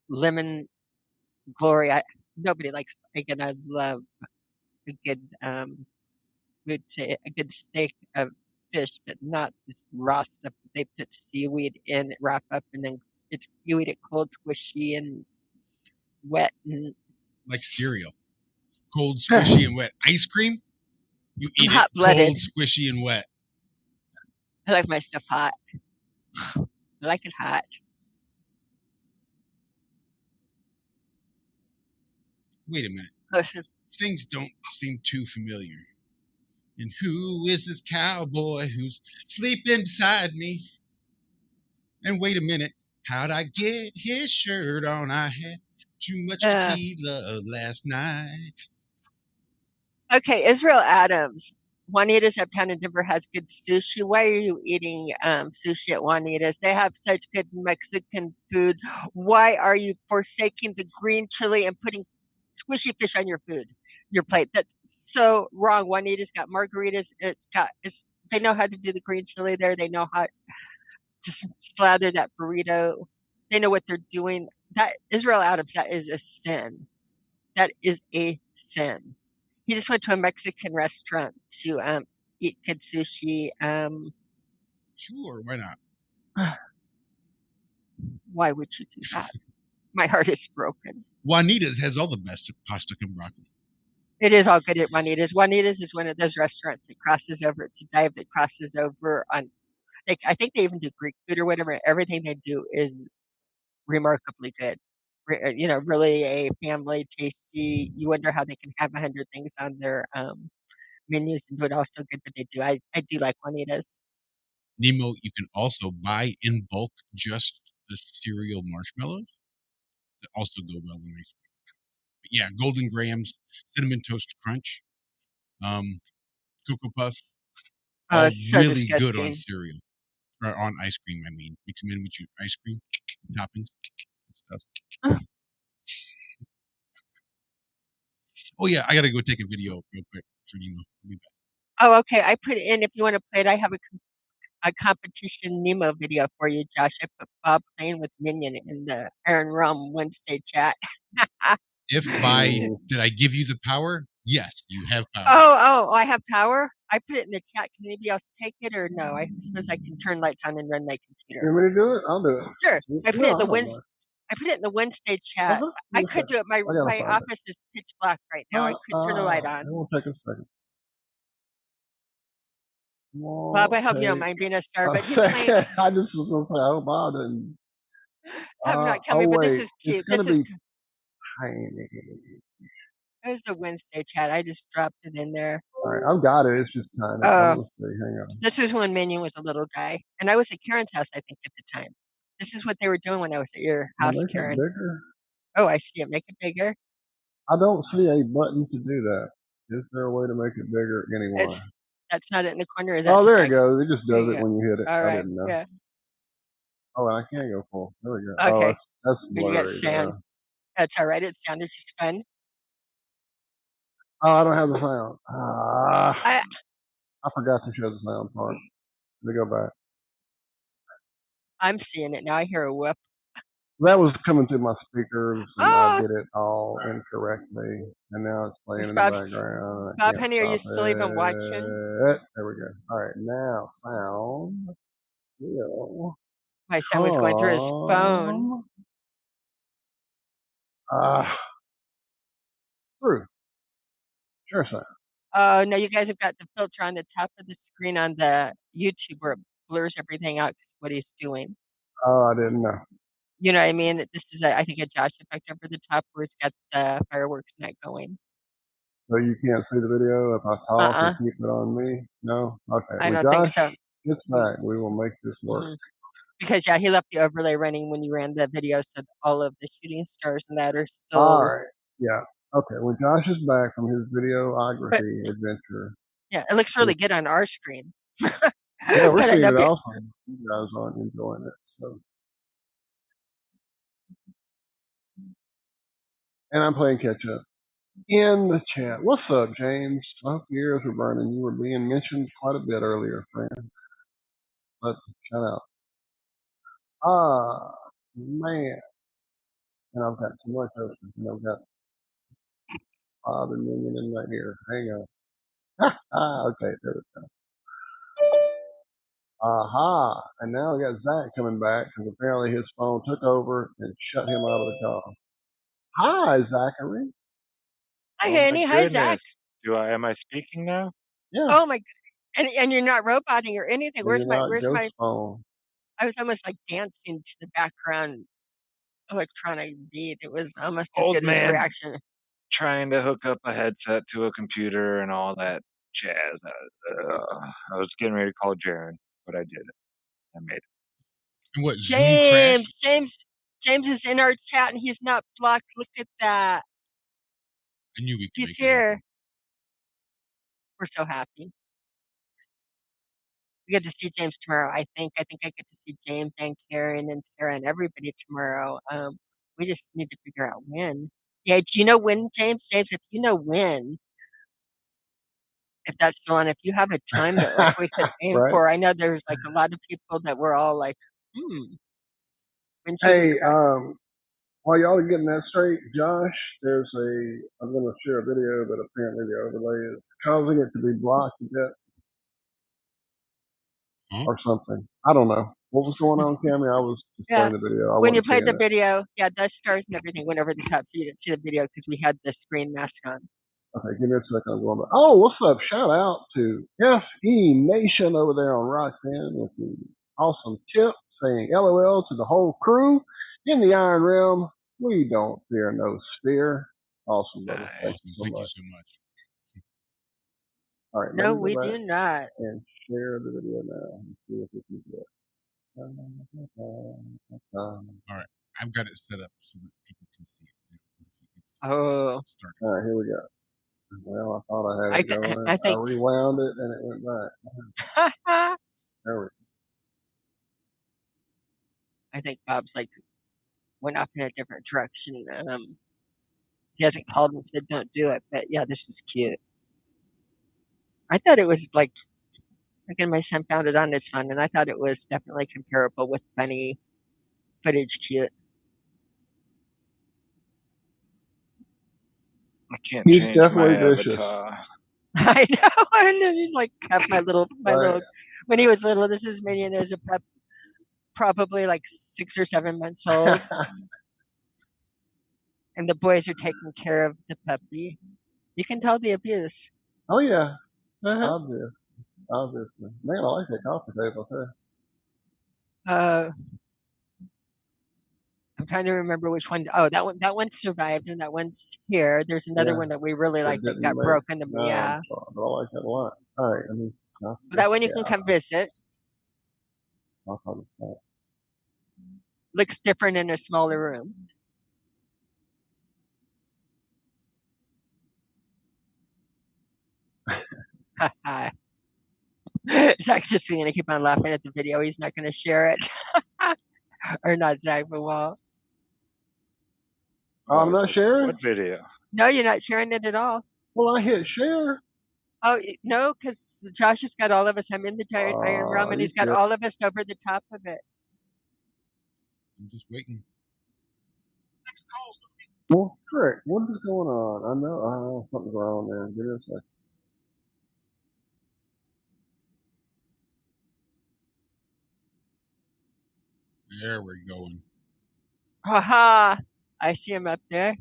lemon glory. Nobody likes, again, I love a good, we'd say a good steak of fish, but not this raw stuff that they put seaweed in, wrap up, and then you eat it cold, squishy, and wet, and Like cereal, cold, squishy, and wet. Ice cream, you eat it hot-blooded. cold, squishy, and wet. I like my stuff hot. I like it hot. Wait a minute. Listen, Things don't seem too familiar. And who is this cowboy who's sleeping beside me? And wait a minute, how'd I get his shirt on? I had too much tequila last night. Okay, Israel Adams. Juanita's uptown in Denver has good sushi. Why are you eating sushi at Juanita's? They have such good Mexican food. Why are you forsaking the green chili and putting squishy fish on your plate? That's so wrong. Juanita's got margaritas. They know how to do the green chili there. They know how to slather that burrito. They know what they're doing. That Israel Adams, that is a sin. That is a sin. He just went to a Mexican restaurant to eat good sushi. Sure, why not? Why would you do that? My heart is broken. Juanita's has all the best pasta con broccoli. It is all good at Juanita's. Juanita's is one of those restaurants that crosses over. It's a dive that crosses over on. I think they even do Greek food or whatever. Everything they do is remarkably good. Really a family tasty. You wonder how they can have 100 things on their menus and do it all so good, but they do. I do like Juanita's. Nemo, you can also buy in bulk just the cereal marshmallows that also go well in ice cream. But yeah, Golden Grahams, Cinnamon Toast Crunch, Cocoa Puff, all So really disgusting. good on cereal. Or on ice cream, I mean. Mix them in with your ice cream toppings and stuff. Oh yeah, I gotta go take a video real quick for Nemo. I'll be back. Oh, okay. I put it in if you want to play it. I have a competition Nemo video for you, Josh. I put Bob playing with Minion in the Iron Realm Wednesday chat. If did I give you the power? Yes, you have power. Oh, I have power. I put it in the chat. Can anybody else take it or no? I suppose I can turn lights on and run my computer. You want me to do it? I'll do it. Sure. I put it in the Wednesday. I put it in the Wednesday chat. I could do it. My office is pitch black right now. I could turn the light on. It won't take a second. Bob, I hope you don't mind being a star, but I just was gonna say, I hope Bob didn't. I'm not coming, but this is cute. It's gonna be tiny. There's the Wednesday chat. I just dropped it in there. All right, I've got it. It's just tiny. Let's see. Hang on. This is when Minion was a little guy, and I was at Karen's house, I think, at the time. This is what they were doing when I was at your house, Karen. It bigger? Oh, I see it. Make it bigger. I don't see a button to do that. Is there a way to make it bigger anyway? That's not it in the corner. Is that there it goes. It just does it when you hit it. All right. I didn't know. Yeah. Oh, I can't go full. There we go. Okay. Oh, that's blurry. You got sound. That's all right. It sounded just fun. Oh, I don't have the sound. I forgot to show the sound part. Let me go back. I'm seeing it now. I hear a whoop. That was coming through my speakers, and I did it all incorrectly, and now it's playing in the background. Bob, honey, are you still even watching? There we go. All right, now sound. My son was going through his phone. Through. Sure sound. Oh, no, you guys have got the filter on the top of the screen on the YouTube where it blurs everything out because what he's doing. Oh, I didn't know. You know what I mean? This is, I think, a Josh effect over the top where it's got the fireworks net going. So you can't see the video if I talk and keep it on me? No? Okay. I don't think so. It's back. We will make this work. Because, yeah, he left the overlay running when you ran the video, so all of the shooting stars and that are still... All right. Yeah. Okay. When Josh is back from his videography adventure... Yeah, it looks really good on our screen. Yeah, we're seeing it awesome. You guys aren't enjoying it, so... And I'm playing catch up in the chat. What's up, James? I hope your ears were burning. You were being mentioned quite a bit earlier, friend. But shout out. Man. And I've got too much of it. And I've got Father Minion in my ear. Hang on. Okay, there we go. Aha. And now we got Zach coming back because apparently his phone took over and shut him out of the call. Hi, Zachary. Hi, Oh my Hanny. Hi, Zach. goodness. Am I speaking now? Yeah. Oh my, and you're not roboting or anything. And Where's you're not my? ghost phone. I was almost like dancing to the background electronic beat. It was almost as Old good as a man reaction. trying to hook up a headset to a computer and all that jazz. I was getting ready to call Jaron, but I did it. I made it. And what, Zoom crashed? James is in our chat and he's not blocked. Look at that. I knew we could He's make it happen. here. We're so happy. We get to see James tomorrow. I think I get to see James and Karen and Sarah and everybody tomorrow. We just need to figure out when. Yeah, do you know when, James? James, if you know when, if that's still on, if you have a time that like we could aim Right. for. I know there's like a lot of people that were all like, when should Hey, we try? while y'all are getting that straight, Josh, I'm going to share a video, but apparently the overlay is causing it to be blocked a bit or something. I don't know. What was going on, Cammy? I was just Yeah. playing the video. When you played the video, yeah, the stars and everything went over the top, so you didn't see the video because we had the screen mask on. Okay, give me a second. I'm going back. Oh, what's up? Shout out to FE Nation over there on Rockfin with the awesome tip saying LOL to the whole crew in the Iron Realm. We don't fear no sphere. Awesome, brother. Thank you so Thank much. you so much. All right, No, let me we go back do not. and share the video now and see if we can do it. All right, I've got it set up so that people can see it once it gets started. All right, here we go. Well, I thought I had it going. I think. I rewound it and it went back. There we go. I think Bob's like went off in a different direction. He hasn't called and said don't do it, but yeah, this is cute. I thought it was like, again, my son found it on his phone, and I thought it was definitely comparable with funny footage cute. I can't He's change definitely my vicious. avatar. I know, and then he's like cuffed my little, when he was little, this is Minion as a pup, probably like 6 or 7 months old. And the boys are taking care of the puppy. You can tell the abuse. Oh yeah, obviously. Man, I like that coffee table too. I'm trying to remember which one. Oh, that one survived, and that one's here. There's another one that we really like that got broken. Yeah, but I like that a lot. All right, that one you can come visit. Looks different in a smaller room. Zach's just going to keep on laughing at the video. He's not going to share it. Or not Zach, but Walt. Oh, I'm not sharing? What video? No, you're not sharing it at all. Well, I hit share. Oh, no, because Josh has got all of us. I'm in the Iron Realm, and he's got all of us over the top of it. I'm just waiting. Well, correct. What is going on? I know something's wrong there. Give me a second. There we're going. Haha! I see him up there.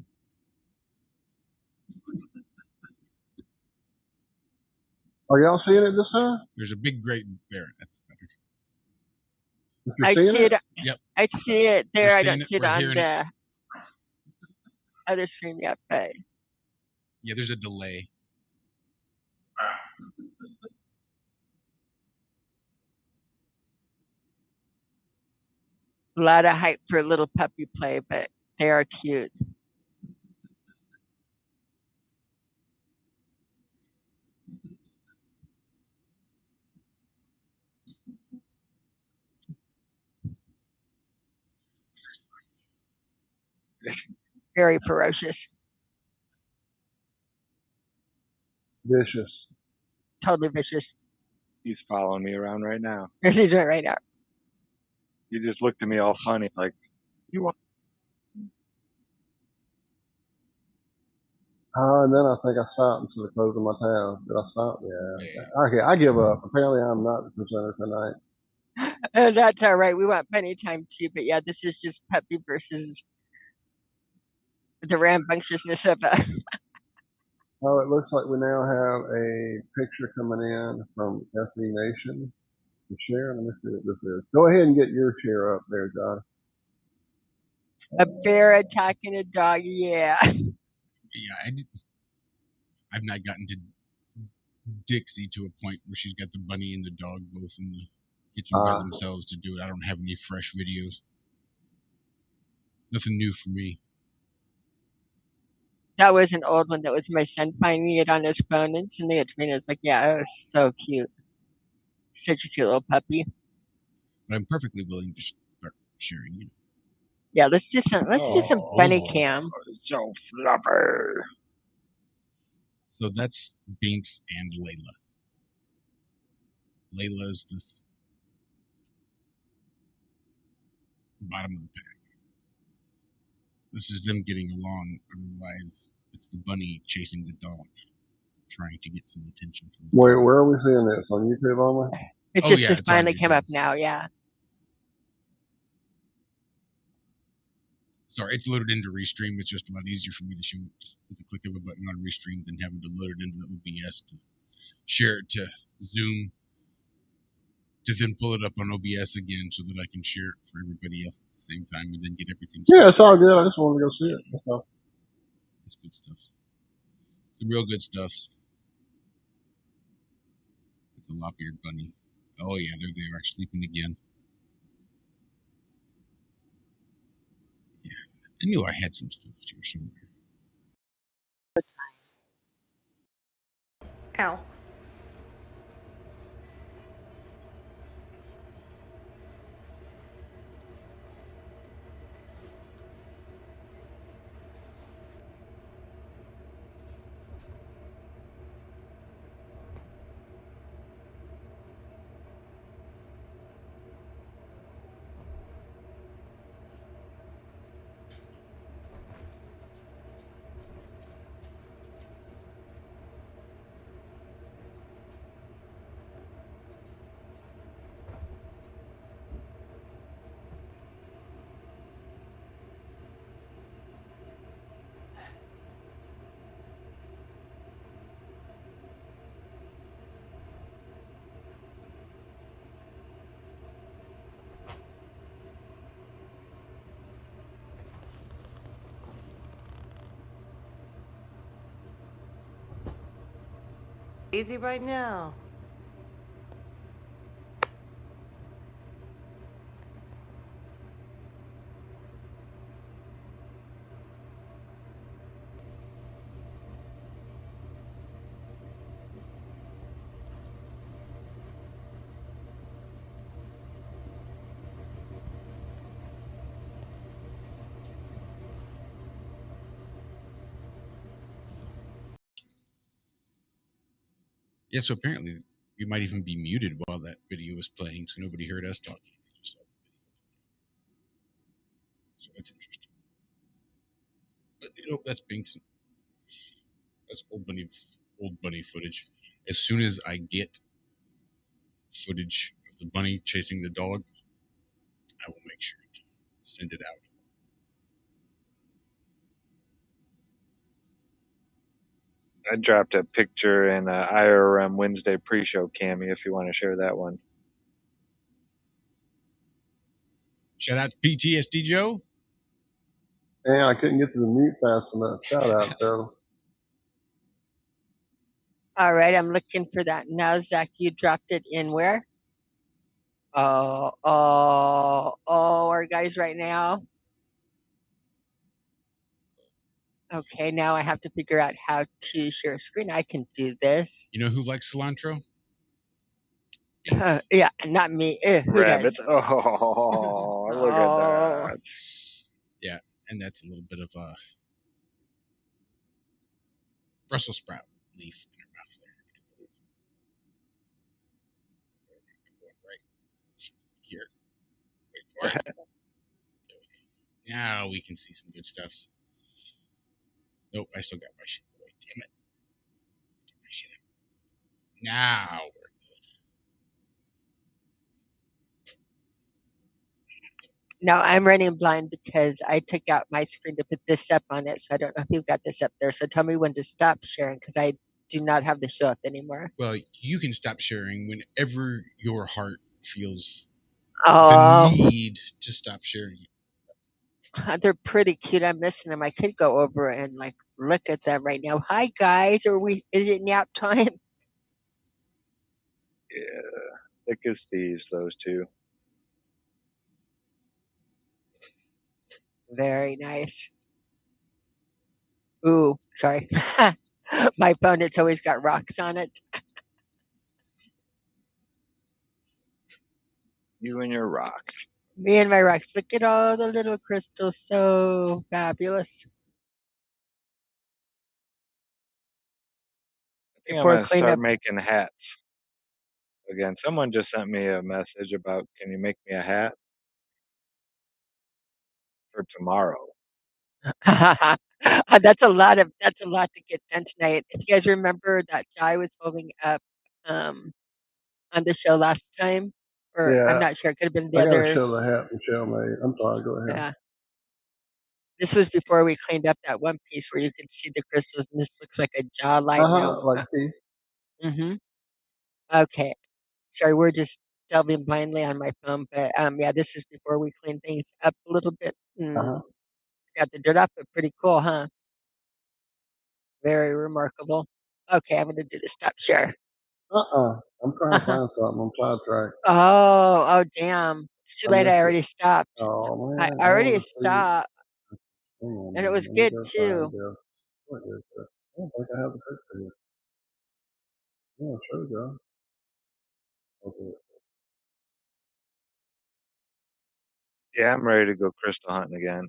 Are y'all seeing it this time? There's a big great bear. That's better. I see it. Yep. I see it there. I don't see it We're on hearing the other screen yet, but yeah, there's a delay. a lot of hype for a little puppy play, but they are cute. Very ferocious. Vicious. Totally vicious. He's following me around right now. He's doing it right now. He just looked at me all funny, like, you want? And then I think I stopped instead of closing my tab. Did I stop? Yeah. Okay, I give up. Apparently, I'm not the presenter tonight. That's all right. We want plenty of time too. But yeah, this is just puppy versus the rambunctiousness of a. Oh, it looks like we now have a picture coming in from FB Nation to share. Let me see what this is. Go ahead and get your share up there, John. A bear attacking a dog. Yeah. Yeah, I've not gotten to Dixie to a point where she's got the bunny and the dog both in the kitchen by themselves to do it. I don't have any fresh videos. Nothing new for me. That was an old one. That was my son finding it on his phone and sending it to me. And it was like, yeah, it was so cute. Such a cute little puppy. But I'm perfectly willing to start sharing. You know. Yeah, let's do some bunny cam. So fluffy. So that's Binks and Layla. Layla is this bottom of the pack. This is them getting along. Otherwise, it's the bunny chasing the dog, trying to get some attention from the Wait, dog. where are we seeing this? On YouTube only? It's just finally came up now, yeah. Sorry, it's loaded into Restream. It's just a lot easier for me to show it just with the click of a button on Restream than having to load it into the OBS to share it to Zoom, to then pull it up on OBS again so that I can share it for everybody else at the same time and then get everything. Yeah, it's all good. I just wanted to go see it. That's all. It's good stuff. Some real good stuff. It's a lop-eared bunny. Oh yeah, there they are, sleeping again. Yeah, I knew I had some stuff here somewhere. Ow. Easy right now. Yeah, so apparently you might even be muted while that video was playing, so nobody heard us talking. They just saw the video playing. So that's interesting. But you know, that's Binks. That's old bunny footage. As soon as I get footage of the bunny chasing the dog, I will make sure to send it out. I dropped a picture in IRM Wednesday pre-show, Cammy, if you want to share that one. Shout out to PTSD Joe. Yeah, I couldn't get to the mute fast enough. Shout out, Joe. All right, I'm looking for that now. Zach, you dropped it in where? Our guys right now. Okay, now I have to figure out how to share a screen. I can do this. You know who likes cilantro? Yeah, not me. Who Rabbit. does? Oh, look at that. Yeah, and that's a little bit of a Brussels sprout leaf in her mouth there. Right here. Wait for it. Now we can see some good stuff. Nope, I still got my shit away. Damn it. Now. No, I'm running blind because I took out my screen to put this up on it, so I don't know if you've got this up there. So tell me when to stop sharing because I do not have the show up anymore. Well, you can stop sharing whenever your heart feels Oh, the need to stop sharing. they're pretty cute. I'm missing them. I could go over and like look at them right now. Hi guys, is it nap time? Yeah, thick as thieves, those two. Very nice. Ooh, sorry. My phone, it's always got rocks on it. You and your rocks. Me and my rocks. Look at all the little crystals. So fabulous. I think I'm Before gonna start cleanup. making hats again. Someone just sent me a message about, can you make me a hat for tomorrow? That's a lot to get done tonight. If you guys remember that Jai was folding up on the show last time, or I'm Yeah, not sure, it could have been the I got to other. show the hat Michelle made. I'm sorry, go ahead. Yeah, this was before we cleaned up that one piece where you could see the crystals, and this looks like a jawline now. Like teeth. Mm-hmm. Okay, sorry, we're just delving blindly on my phone, but yeah, this is before we cleaned things up a little bit and got the dirt off, but pretty cool, huh? Very remarkable. Okay, I'm gonna do the stop share. I'm trying to find something. I'm sidetracked. Oh, damn. It's too I late. I missed it. already stopped. Oh I man, I already want to see. stopped, Hang on, and it was let me good go find too. this. What is this? I don't think I have the picture here. Yeah, sure, Joe. Okay. Yeah, I'm ready to go crystal hunting again.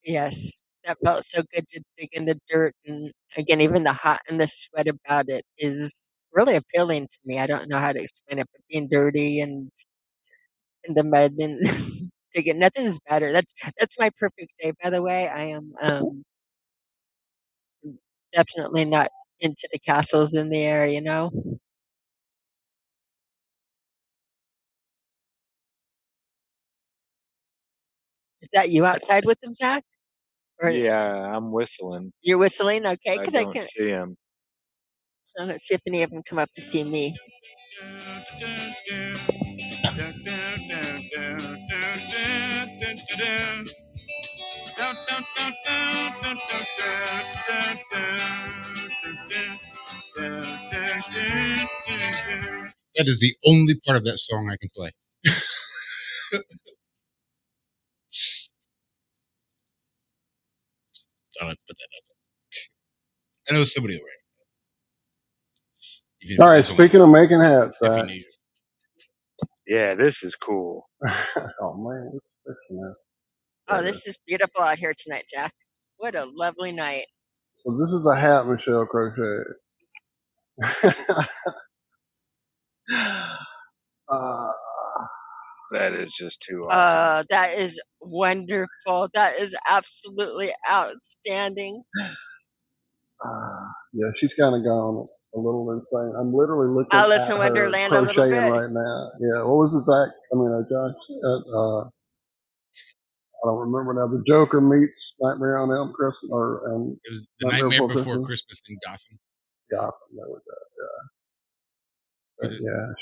Yes, that felt so good to dig in the dirt. And again, even the hot and the sweat about it is really appealing to me. I don't know how to explain it, but being dirty and in the mud and digging, nothing's better. That's my perfect day, by the way. I am definitely not into the castles in the air, you know? Is that you outside with them, Zach? Or Yeah, I'm whistling. you're whistling? Okay, I because I don't can. see him. Let's see if any of them come up to see me. That is the only part of that song I can play. Thought I'd put that up. I know somebody will write. All right, speaking of making hats, Zach. Yeah, this is cool. Oh man, what's this? Oh, this is beautiful out here tonight, Zach. What a lovely night. So this is a hat Michelle crocheted. That is just too awesome. That is wonderful. That is absolutely outstanding. Yeah, she's kind of gone a little insane. I'm literally looking Alice at in her Wonderland a little crocheting bit. right now. Yeah, what was it, Zach? I mean, Josh. I don't remember now. The Joker meets Nightmare on Elm Christmas, It was the Nightmare Before Christmas in Gotham. Gotham, there we go. Yeah, but yeah,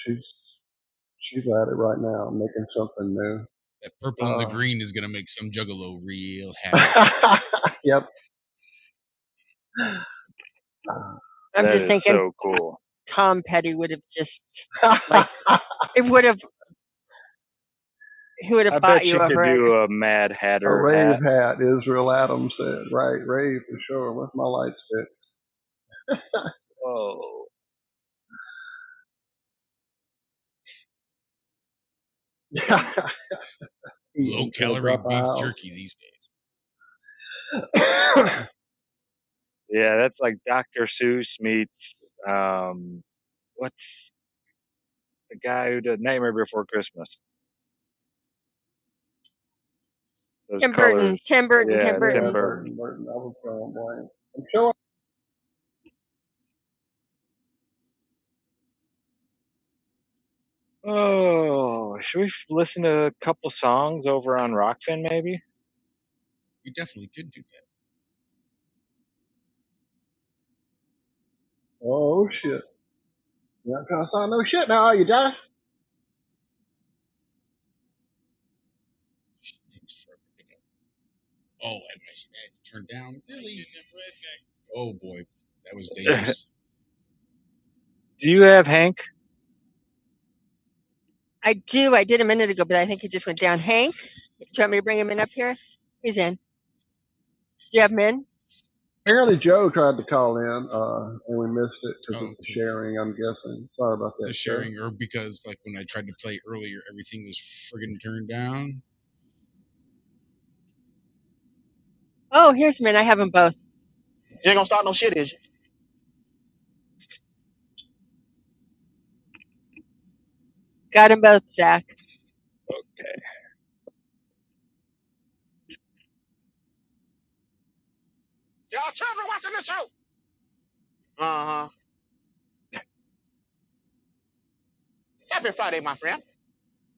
she's at it right now, making something new. That purple and the green is gonna make some juggalo real happy. Yep. I'm That just is thinking, so cool. Tom Petty would have just like it would have. He would have I bought bet you you could over it. do a Mad A Hatter rave hat. hat, Israel Adams said. Right, rave for sure. What's my light stick? Oh, Low calorie beef jerky these days. yeah, that's like Dr. Seuss meets what's the guy who did Nightmare Before Christmas? Those Tim colors. Burton. Tim Burton. Yeah, Tim Burton. Tim Burton. I was going blank. I'm sure. Oh, should we listen to a couple songs over on Rockfin, maybe? We definitely could do that. Oh shit! You're not trying to sign no shit now, are you, Josh? Oh, and my dad's turned down. Really? Oh boy, that was dangerous. Do you have Hank? I do. I did a minute ago, but I think he just went down. Hank, do you want me to bring him in up here? He's in. Do you have him in? Apparently, Joe tried to call in, and we missed it because of the Okay. sharing. I'm guessing. Sorry about that. The sharing, or because like when I tried to play earlier, everything was friggin' turned down. Oh, here's him in. I have them both. You ain't gonna start no shit, is you? Got them both, Zach. Okay. Y'all children watching the show. Uh-huh. Happy Friday, my friend.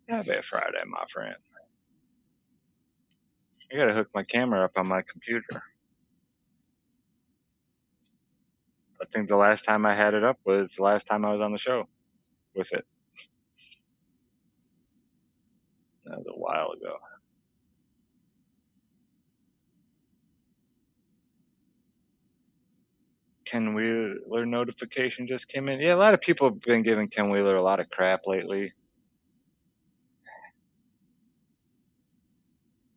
Happy Friday, my friend. I gotta hook my camera up on my computer. I think the last time I had it up was the last time I was on the show with it. That was a while ago. Ken Wheeler notification just came in. Yeah, a lot of people have been giving Ken Wheeler a lot of crap lately.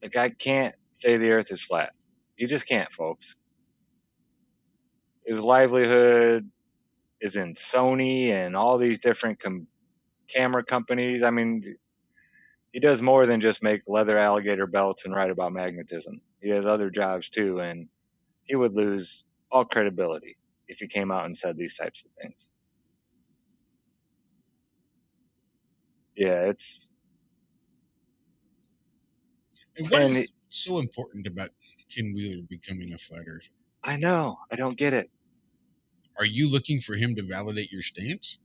The guy can't say the earth is flat. You just can't, folks. His livelihood is in Sony and all these different camera companies. I mean, he does more than just make leather alligator belts and write about magnetism. He has other jobs too, and he would lose all credibility if he came out and said these types of things. Yeah, it's... And what is so important about Ken Wheeler becoming a flat earther? I know. I don't get it. Are you looking for him to validate your stance?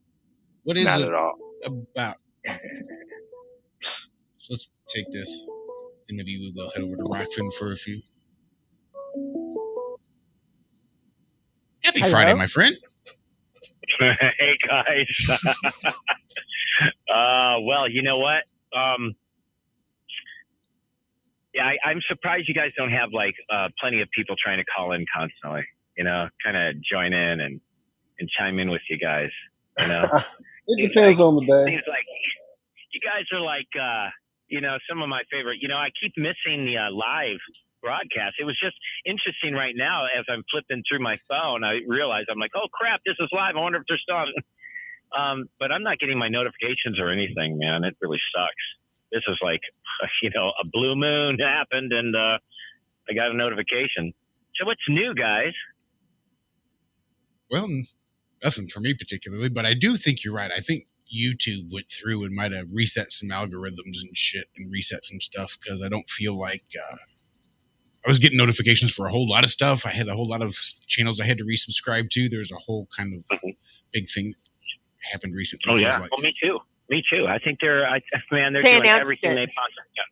What is Not it at all. about? So let's take this. Then maybe we will head over to Rockfin for a few. Happy Friday, my friend. Hey, guys. Well, you know what? Yeah, I'm surprised you guys don't have like plenty of people trying to call in constantly. You know, kind of join in and chime in with you guys. You know, it depends on the day. Seems like you guys are like, you know, some of my favorite. You know, I keep missing the live broadcast. It was just interesting right now as I'm flipping through my phone. I realize I'm like, oh crap, this is live. I wonder if they're still on. But I'm not getting my notifications or anything, man. It really sucks. This is like, you know, a blue moon happened and I got a notification. So what's new, guys? Well, nothing for me particularly, but I do think you're right. I think YouTube went through and might have reset some algorithms and shit and reset some stuff because I don't feel like I was getting notifications for a whole lot of stuff. I had a whole lot of channels I had to resubscribe to. There's a whole kind of big thing that happened recently. Oh, yeah. Like. Well, me too. Me too. I think they're doing everything they possibly can.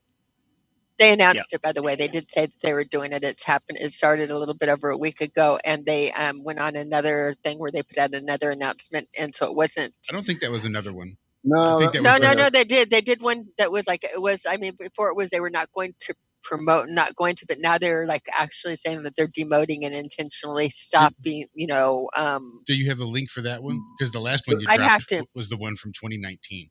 They announced it, by the way. They did say that they were doing it. It's happened. It started a little bit over a week ago, and they went on another thing where they put out another announcement. And so it wasn't. I don't think that was another one. No, no. They did. They did one that was like it was. I mean, before it was they were not going to promote, but now they're like actually saying that they're demoting and intentionally stopping. Do you have a link for that one? Because the last one you dropped was the one from 2019.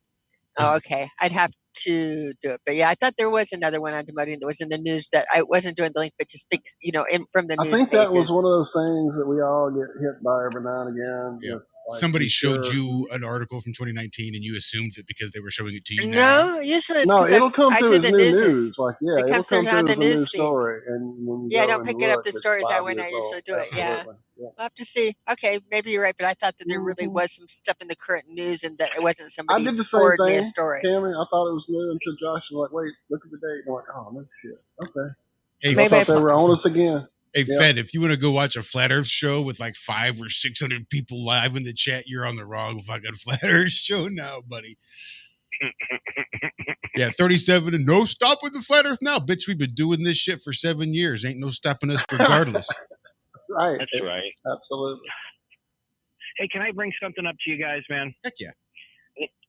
Oh, okay. I'd have to do it, but yeah, I thought there was another one on demoting that was in the news that I wasn't doing the link, but just from the news. I think that was one of those things that we all get hit by every now and again. Yeah. Somebody showed you an article from 2019, and you assumed that because they were showing it to you now. No, usually it's it'll come through as new news. Like, yeah, it'll come through as a new feed. Story. And when you I don't pick it up the stories that when I usually do it. Yeah. I'll have to see. Okay, maybe you're right, but I thought that there really was some stuff in the current news and that it wasn't somebody. I did the same thing, story. Tammy. I thought it was new until Josh was like, wait, look at the date. And I'm like, oh, no shit. Okay. Hey, I thought they were on us again. Hey, Fed, if you want to go watch a Flat Earth show with like 500 or 600 people live in the chat, you're on the wrong fucking Flat Earth show now, buddy. Yeah, 37 and no stopping the flat earth now. Bitch, we've been doing this shit for 7 years. Ain't no stopping us regardless. Right. That's right. Absolutely. Hey, can I bring something up to you guys, man? Heck yeah.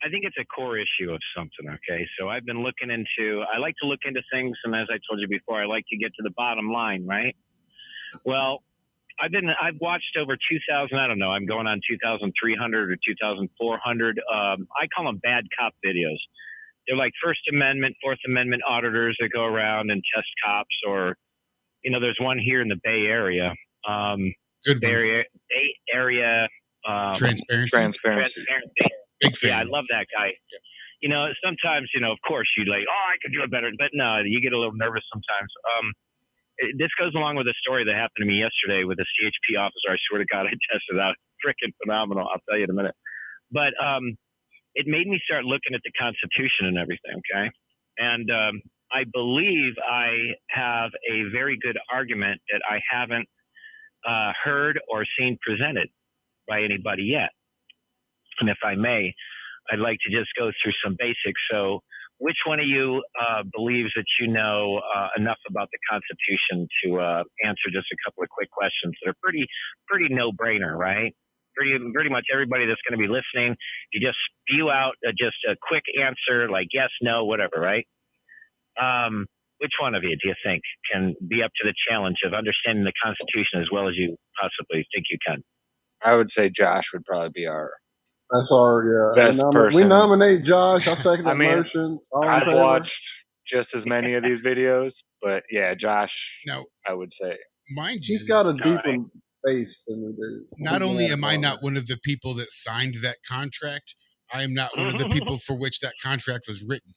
I think it's a core issue of something, okay? So I've been looking into, I like to look into things, and as I told you before, I like to get to the bottom line, right? Well, I've watched over 2,000, I don't know, I'm going on 2,300 or 2,400, I call them bad cop videos. They're like First Amendment, Fourth Amendment auditors that go around and test cops, or, you know, there's one here in the Bay Area. Good one. Bay Area. Transparency. Big fan. Yeah, I love that guy. Yeah. You know, sometimes, you know, of course you like, oh, I could do it better. But no, you get a little nervous sometimes. This goes along with a story that happened to me yesterday with a CHP officer. I swear to God, I tested out. Freaking phenomenal. I'll tell you in a minute. But it made me start looking at the Constitution and everything, okay? And I believe I have a very good argument that I haven't heard or seen presented by anybody yet. And if I may, I'd like to just go through some basics. So which one of you believes that you know enough about the Constitution to answer just a couple of quick questions that are pretty no-brainer, right? Pretty much everybody that's going to be listening, you just spew out just a quick answer like yes, no, whatever, right? Which one of you do you think can be up to the challenge of understanding the Constitution as well as you possibly think you can? I would say Josh would probably be our That's our best person. We nominate Josh. I second that I mean, motion. All in I've favor? watched just as many of these videos, but yeah, Josh, Now, I would say. mind you, He's got a deeper base than we do. not only am I not one of the people that signed that contract, I am not one of the people for which that contract was written.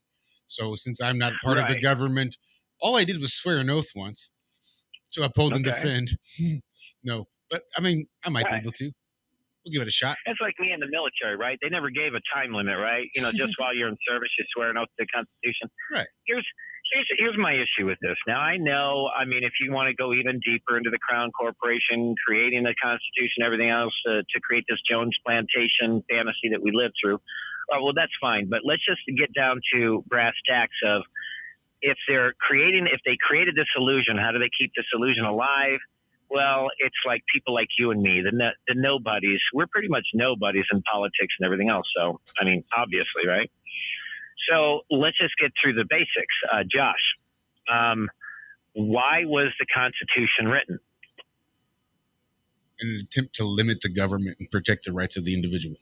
So since I'm not part of the government, all I did was swear an oath once to uphold and defend. No, but I mean, I might be able to. We'll give it a shot. That's like me in the military, right? They never gave a time limit, right? You know, just while you're in service, you swear an oath to the Constitution. Right. Here's my issue with this. Now, I know, I mean, if you want to go even deeper into the Crown Corporation, creating the Constitution, everything else to create this Jones plantation fantasy that we live through, well, that's fine. But let's just get down to brass tacks of if they created this illusion, how do they keep this illusion alive? Well, it's like people like you and me, the nobodies. We're pretty much nobodies in politics and everything else. So, I mean, obviously, right? So let's just get through the basics. Josh, why was the Constitution written? In an attempt to limit the government and protect the rights of the individual.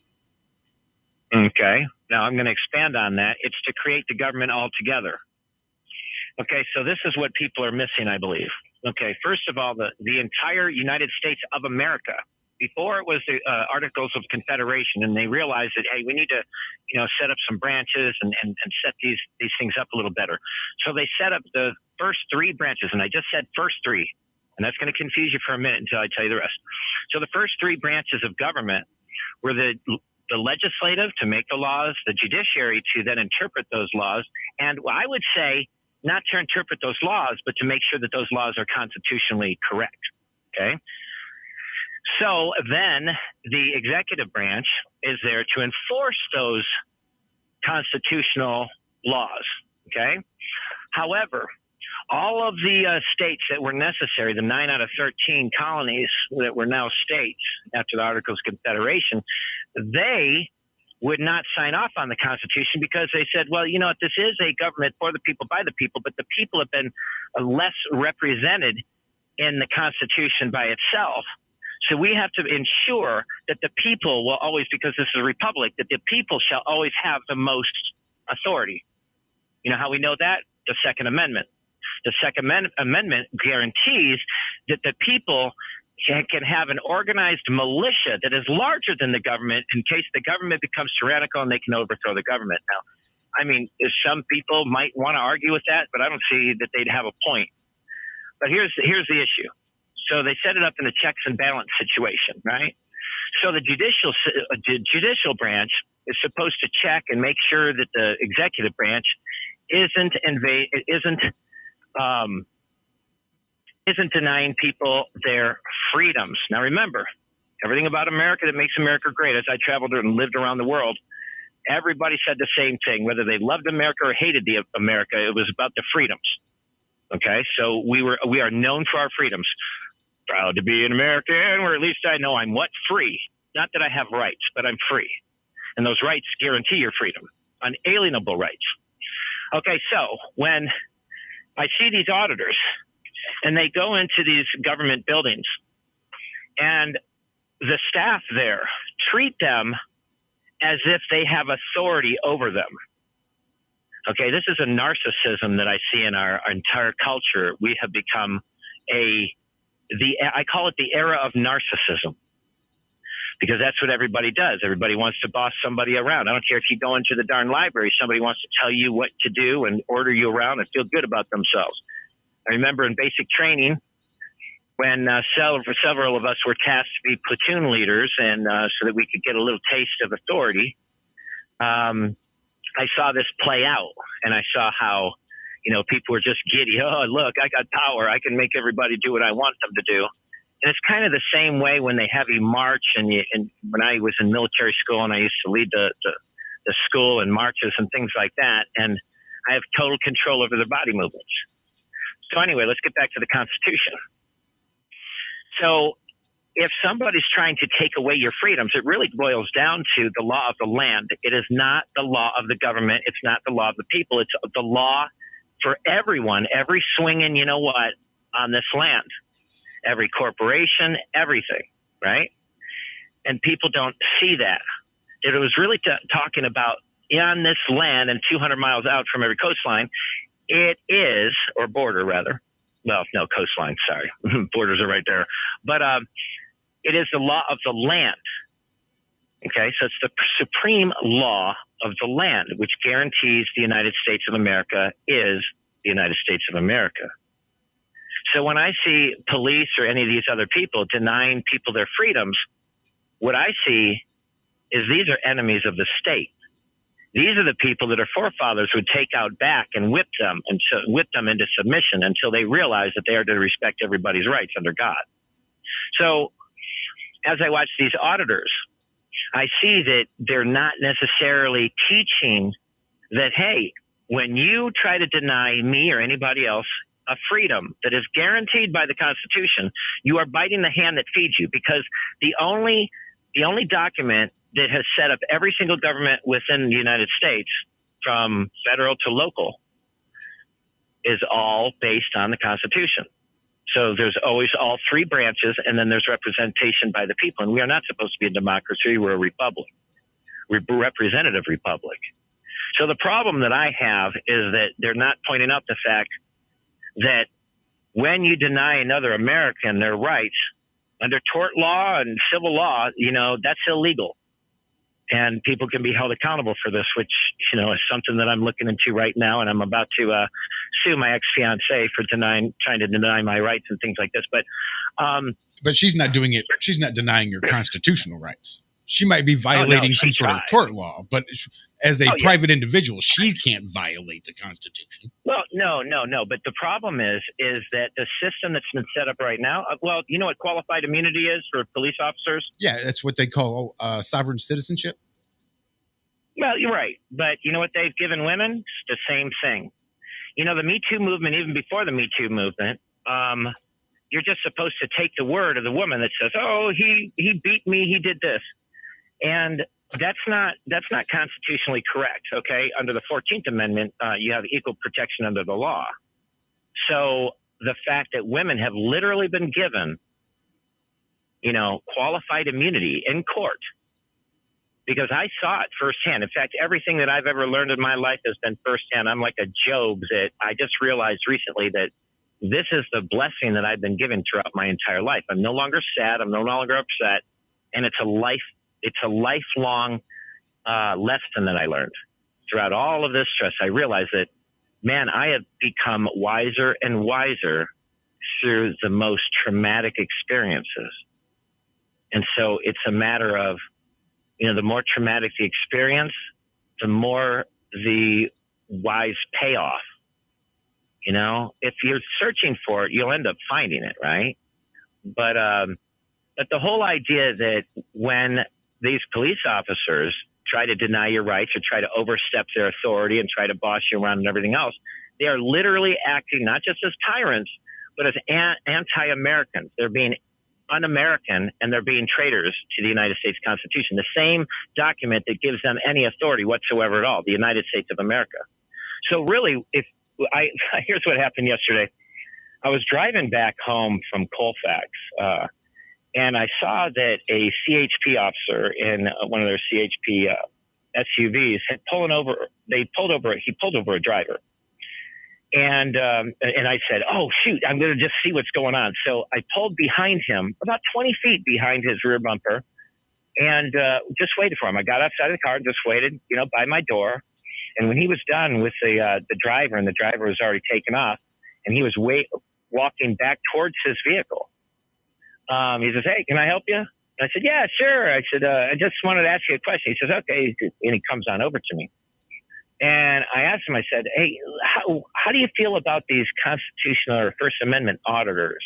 Okay. Now I'm going to expand on that. It's to create the government altogether. Okay. So this is what people are missing, I believe. Okay. First of all, the entire United States of America, before it was the Articles of Confederation, and they realized that, hey, we need to, set up some branches and set these things up a little better. So they set up the first three branches, and I just said first three, and that's going to confuse you for a minute until I tell you the rest. So the first three branches of government were the legislative to make the laws, the judiciary to then interpret those laws, and I would say not to interpret those laws, but to make sure that those laws are constitutionally correct. Okay. So then the executive branch is there to enforce those constitutional laws. Okay. However, all of the states that were necessary, the 9 out of 13 colonies that were now states after the Articles of Confederation, they would not sign off on the Constitution because they said, well, this is a government for the people, by the people, but the people have been less represented in the Constitution by itself. So we have to ensure that the people will always, because this is a republic, that the people shall always have the most authority. You know how we know that? The Second Amendment. The Second Amendment guarantees that the people can have an organized militia that is larger than the government in case the government becomes tyrannical and they can overthrow the government. Now, I mean, some people might want to argue with that, but I don't see that they'd have a point. But here's the issue. So they set it up in a checks and balance situation, right? So the judicial branch is supposed to check and make sure that the executive branch isn't denying people their freedoms. Now remember, everything about America that makes America great, as I traveled and lived around the world, Everybody said the same thing, whether they loved America or hated America. It was about the freedoms. Okay, so we are known for our freedoms. Proud to be an American, or at least I know I'm what? Free. Not that I have rights, but I'm free. And those rights guarantee your freedom, unalienable rights. Okay, so when I see these auditors and they go into these government buildings and the staff there treat them as if they have authority over them. Okay, this is a narcissism that I see in our entire culture. We have become I call it the era of narcissism, because that's what everybody does. Everybody wants to boss somebody around. I don't care if you go into the darn library, somebody wants to tell you what to do and order you around and feel good about themselves. I remember in basic training when several of us were tasked to be platoon leaders, and so that we could get a little taste of authority. I saw this play out, and I saw how, people were just giddy. Oh, look, I got power. I can make everybody do what I want them to do. And it's kind of the same way when they have you march. And when I was in military school and I used to lead the school and marches and things like that, and I have total control over their body movements. So anyway, let's get back to the Constitution. So if somebody's trying to take away your freedoms, it really boils down to the law of the land. It is not the law of the government. It's not the law of the people. It's the law for everyone, every swinging, on this land, every corporation, everything, right? And people don't see that. It was really talking about on this land and 200 miles out from every coastline, it is, or border rather. Well, no, coastline, sorry. Borders are right there. But it is the law of the land. Okay, so it's the supreme law of the land, which guarantees the United States of America is the United States of America. So when I see police or any of these other people denying people their freedoms, what I see is these are enemies of the state. These are the people that our forefathers would take out back and whip them into submission until they realize that they are to respect everybody's rights under God. So as I watch these auditors, I see that they're not necessarily teaching that, hey, when you try to deny me or anybody else a freedom that is guaranteed by the Constitution, you are biting the hand that feeds you, because the only document that has set up every single government within the United States, from federal to local, is all based on the Constitution. So there's always all three branches, and then there's representation by the people. And we are not supposed to be a democracy. We're a republic. We're a representative republic. So the problem that I have is that they're not pointing out the fact that when you deny another American their rights under tort law and civil law, that's illegal. And people can be held accountable for this, which, is something that I'm looking into right now. And I'm about to sue my ex-fiance for trying to deny my rights and things like this. But she's not doing it. She's not denying your constitutional rights. She might be violating some sort of tort law, but as a private individual, she can't violate the Constitution. Well, no. But the problem is that the system that's been set up right now, you know what qualified immunity is for police officers? Yeah, that's what they call sovereign citizenship. Well, you're right. But you know what they've given women? It's the same thing. The Me Too movement, even before the Me Too movement, you're just supposed to take the word of the woman that says, oh, he beat me, he did this. And that's not constitutionally correct. Okay. Under the 14th Amendment, you have equal protection under the law. So the fact that women have literally been given, qualified immunity in court, because I saw it firsthand. In fact, everything that I've ever learned in my life has been firsthand. I'm like a Job that I just realized recently that this is the blessing that I've been given throughout my entire life. I'm no longer sad. I'm no longer upset. And it's a lifelong lesson that I learned throughout all of this stress. I realized that, man, I have become wiser and wiser through the most traumatic experiences. And so it's a matter of, the more traumatic the experience, the more the wise payoff. If you're searching for it, you'll end up finding it, right? But the whole idea that when these police officers try to deny your rights or try to overstep their authority and try to boss you around and everything else. They are literally acting not just as tyrants, but as anti-Americans. They're being un-American, and they're being traitors to the United States Constitution, the same document that gives them any authority whatsoever at all, the United States of America. So really, here's what happened yesterday. I was driving back home from Colfax, and I saw that a CHP officer in one of their CHP SUVs he pulled over a driver. And I said, oh, shoot, I'm going to just see what's going on. So I pulled behind him, about 20 feet behind his rear bumper, and just waited for him. I got outside of the car and just waited, by my door. And when he was done with the driver, and the driver was already taken off, and he was walking back towards his vehicle, he says, hey, can I help you? And I said, yeah, sure. I said, I just wanted to ask you a question. He says, okay. And he comes on over to me. And I asked him, I said, hey, how do you feel about these constitutional or First Amendment auditors?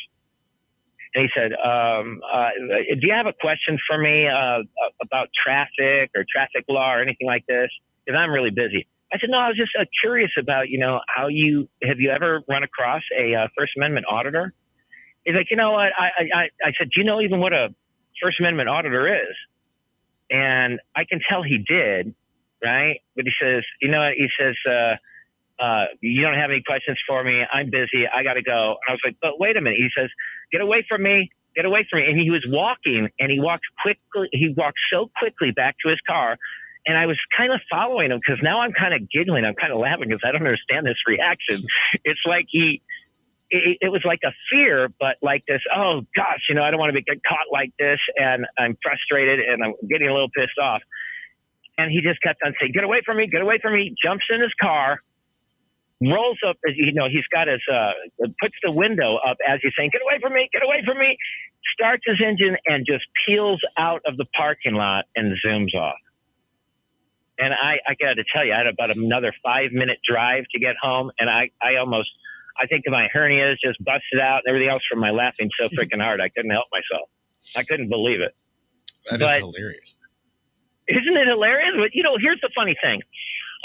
And he said, do you have a question for me about traffic or traffic law or anything like this? Because I'm really busy. I said, no, I was just curious about, have you ever run across a First Amendment auditor? He's like, you know what? I said, do you know even what a First Amendment auditor is? And I can tell he did. Right. But he says, you know what? He says, you don't have any questions for me. I'm busy. I got to go. And I was like, but wait a minute. He says, get away from me. Get away from me. And he was walking, and he walked quickly. He walked so quickly back to his car. And I was kind of following him, because now I'm kind of giggling. I'm kind of laughing because I don't understand this reaction. It's like it was like a fear, but like this, oh gosh, I don't want to get caught like this. And I'm frustrated, and I'm getting a little pissed off. And he just kept on saying, get away from me, get away from me, jumps in his car, rolls up, he's got his, puts the window up as he's saying, get away from me, starts his engine and just peels out of the parking lot and zooms off. And I got to tell you, I had about another 5-minute drive to get home. And I think my hernias just busted out and everything else from my laughing so freaking hard. I couldn't help myself. I couldn't believe it. That is hilarious. Isn't it hilarious? But, here's the funny thing.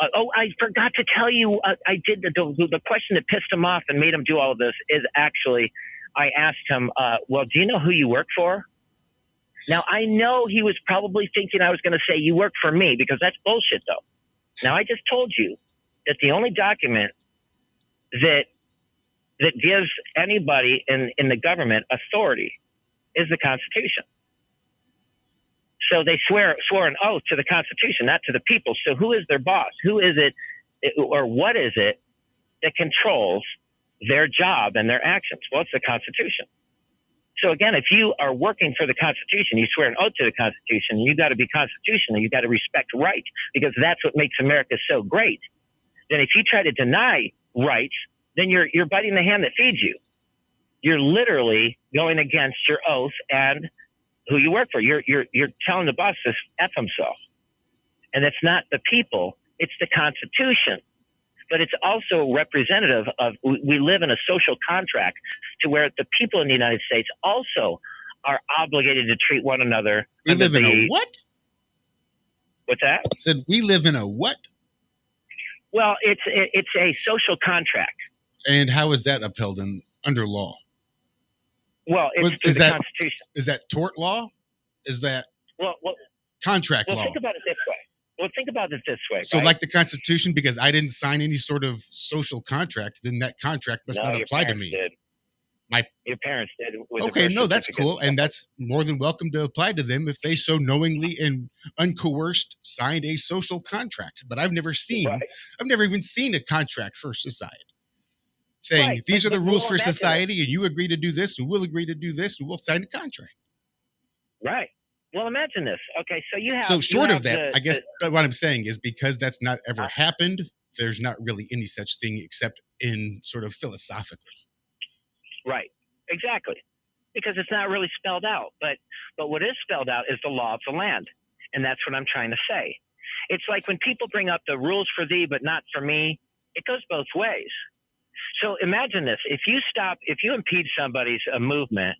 I forgot to tell you, I did the question that pissed him off and made him do all of this is actually, I asked him, well, do you know who you work for? Now, I know he was probably thinking I was going to say you work for me, because that's bullshit, though. Now, I just told you that the only document that gives anybody in the government authority is the Constitution. So they swore an oath to the Constitution, not to the people. So who is their boss? Who is it, or what is it that controls their job and their actions? Well, it's the Constitution. So again, if you are working for the Constitution, you swear an oath to the Constitution, you got to be constitutional. You got to respect rights, because that's what makes America so great. Then if you try to deny rights, then you're biting the hand that feeds you. You're literally going against your oath and who you work for. You're telling the boss to F himself. And it's not the people, it's the Constitution. But it's also representative of, we live in a social contract to where the people in the United States also are obligated to treat one another. We live in a what? What's that? I said, we live in a what? Well, it's a social contract. And how is that upheld under law? Well, it's through the Constitution. Is that tort law? Is that contract law? Think about it this way. Think about it this way. So, right? like the Constitution, because I didn't sign any sort of social contract, then that contract must not apply to me. Did. Your parents did. Okay, no, that's cool, and that's more than welcome to apply to them if they so knowingly and uncoerced signed a social contract. But I've never even seen a contract for society saying these are the rules for society, and you agree to do this, and we'll agree to do this, and we'll sign a contract. Right. Well, imagine this. Okay, so you have. So short of that, I guess what I'm saying is, because that's not ever happened, there's not really any such thing except in sort of philosophically. Right. Exactly. Because it's not really spelled out. But what is spelled out is the law of the land. And that's what I'm trying to say. It's like when people bring up the rules for thee, but not for me, it goes both ways. So imagine this. If you impede somebody's movement,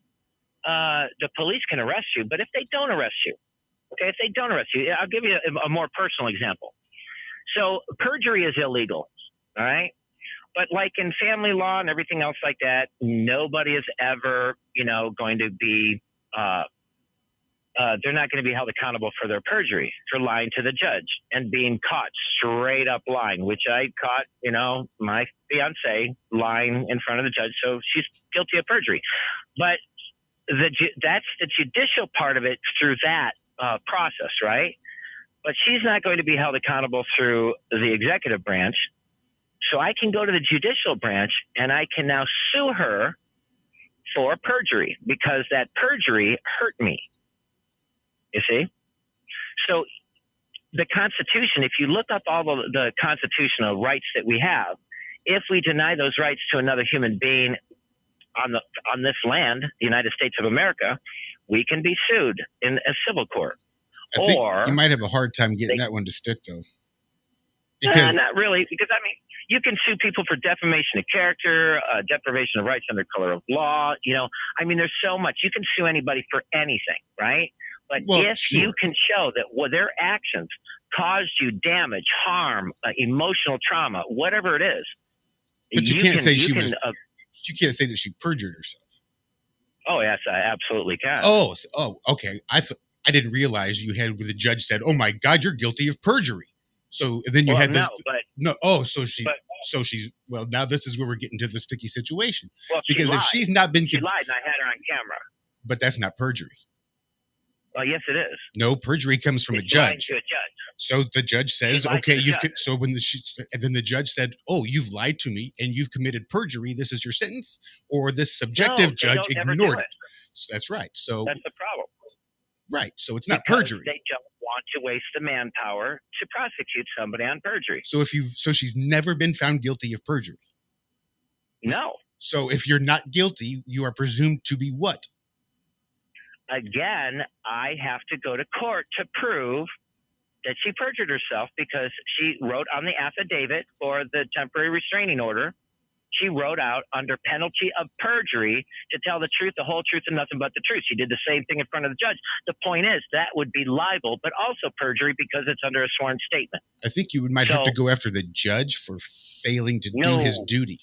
the police can arrest you. But if they don't arrest you, Okay, if they don't arrest you, I'll give you a more personal example. So perjury is illegal, all right? But like in family law and everything else like that, nobody is ever, going to be, they're not going to be held accountable for their perjury, for lying to the judge and being caught straight up lying, which I caught, my fiance lying in front of the judge. So she's guilty of perjury. But that's the judicial part of it through that process, right? But she's not going to be held accountable through the executive branch. So I can go to the judicial branch and I can now sue her for perjury because that perjury hurt me. You see? So the Constitution, if you look up all the constitutional rights that we have, if we deny those rights to another human being on this land, the United States of America, we can be sued in a civil court. I think you might have a hard time getting that one to stick, though. Because not really, because you can sue people for defamation of character, deprivation of rights under color of law. There's so much. You can sue anybody for anything, right? But if you can show that their actions caused you damage, harm, emotional trauma, whatever it is, but you can't say you can't say that she perjured herself. Oh yes, I absolutely can. Oh, okay. I didn't realize you had where the judge said, "Oh my God, you're guilty of perjury." So then you had this. So she's now this is where we're getting to the sticky situation. Well, because if she's not been, she lied, and I had her on camera. But that's not perjury. Well, yes, it is. No, perjury comes from a judge. To a judge. So the judge says, "Okay, so when then the judge said, "Oh, you've lied to me and you've committed perjury. This is your sentence." Or this subjective judge ignored it. So that's right. So that's the problem. Right. So it's not perjury. They don't want to waste the manpower to prosecute somebody on perjury. So she's never been found guilty of perjury. No. So if you're not guilty, you are presumed to be what? Again, I have to go to court to prove that she perjured herself because she wrote on the affidavit for the temporary restraining order. She wrote out under penalty of perjury to tell the truth, the whole truth, and nothing but the truth. She did the same thing in front of the judge. The point is that would be libel, but also perjury because it's under a sworn statement. I think you might have to go after the judge for failing to do his duty.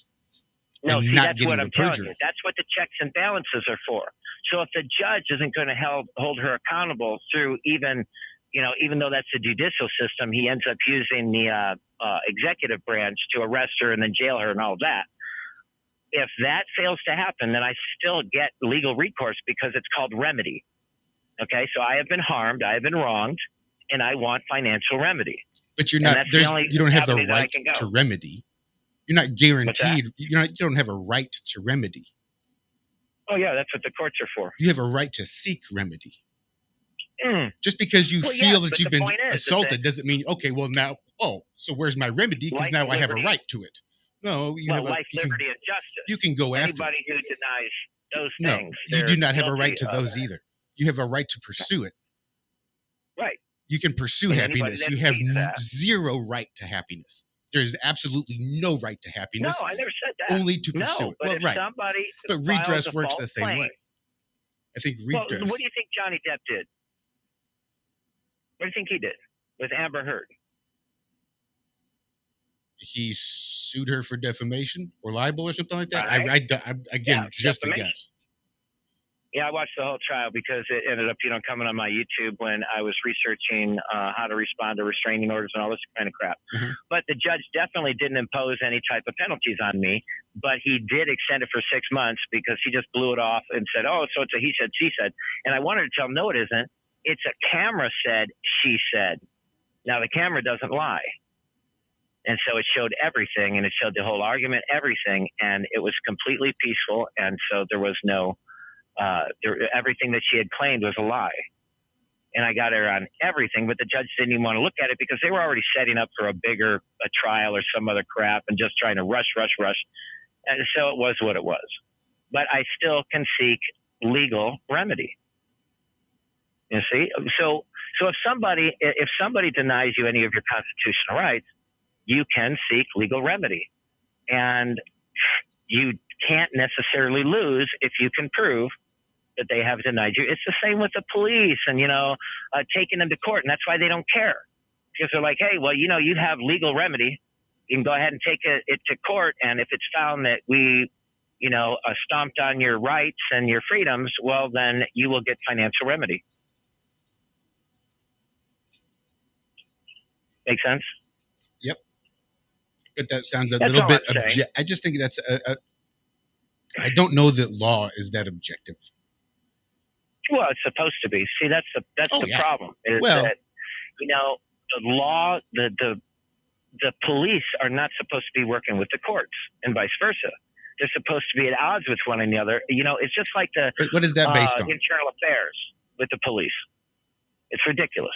No, see, that's what I'm telling you. That's what the checks and balances are for. So if the judge isn't going to hold her accountable through even though that's the judicial system, he ends up using the executive branch to arrest her and then jail her and all that. If that fails to happen, then I still get legal recourse because it's called remedy. Okay, so I have been harmed, I have been wronged, and I want financial remedy. But you're not. You don't have the right to remedy. You're not guaranteed. You don't have a right to remedy. Oh yeah, that's what the courts are for. You have a right to seek remedy. Just because you feel that you've been assaulted doesn't mean so where's my remedy? Because now I have a right to it. No, you have life, liberty, and justice. You can go after anybody who denies those things. No, you do not have a right to those either. You have a right to pursue it. Right. You can pursue happiness. You have zero right to happiness. There is absolutely no right to happiness. No, I never said that. Only to pursue it. But but redress works the same way. I think redress. What do you think Johnny Depp did? What do you think he did with Amber Heard? He sued her for defamation or libel or something like that. Right. Just a guess. Yeah, I watched the whole trial because it ended up, coming on my YouTube when I was researching how to respond to restraining orders and all this kind of crap. Mm-hmm. But the judge definitely didn't impose any type of penalties on me, but he did extend it for 6 months because he just blew it off and said, "Oh, so it's a he said, she said." And I wanted to tell him, no, it isn't. It's a camera said, she said. Now, the camera doesn't lie. And so it showed everything, and it showed the whole argument, everything, and it was completely peaceful. And so there was no, everything that she had claimed was a lie. And I got her on everything, but the judge didn't even want to look at it because they were already setting up for a trial or some other crap and just trying to rush. And so it was what it was. But I still can seek legal remedy. You see? So if somebody denies you any of your constitutional rights, you can seek legal remedy. And you can't necessarily lose if you can prove that they have denied you. It's the same with the police and, taking them to court. And that's why they don't care. Because they're like, hey, well, you have legal remedy. You can go ahead and take it to court. And if it's found that we, stomped on your rights and your freedoms, well, then you will get financial remedy. Make sense? Yep. But that sounds a That's little all bit I'm saying. I just think that's I don't know that law is that objective. Well, it's supposed to be. See, that's the yeah. problem. Is Well, that, the law, the police are not supposed to be working with the courts, and vice versa. They're supposed to be at odds with one another. It's just like the what is that based on? internal affairs with the police. It's ridiculous.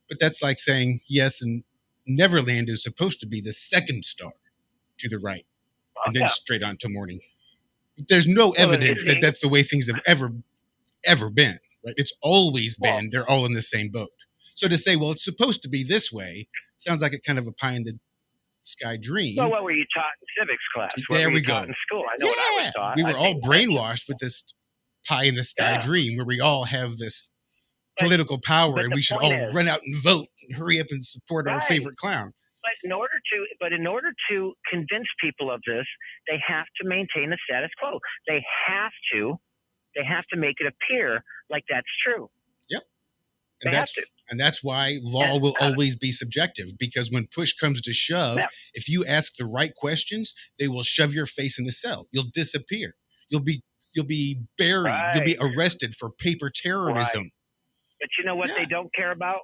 But that's like saying yes, and Neverland is supposed to be the second star to the right, and then straight on to morning. There's no evidence that that's the way things have ever been. Right? It's always been they're all in the same boat. So to say, well, it's supposed to be this way, sounds like a kind of a pie in the sky dream. Well, what were you taught in civics class? There we go. In school, I know what I was taught. We were all brainwashed with this pie in the sky dream, where we all have this political power, and we should all run out and vote and hurry up and support our favorite clown. But in order to convince people of this, they have to maintain the status quo. They have to make it appear like that's true. Yep. And that's why law will always be subjective, because when push comes to shove, if you ask the right questions, they will shove your face in the cell. You'll disappear. You'll be buried. Right. You'll be arrested for paper terrorism. Right. But you know what they don't care about?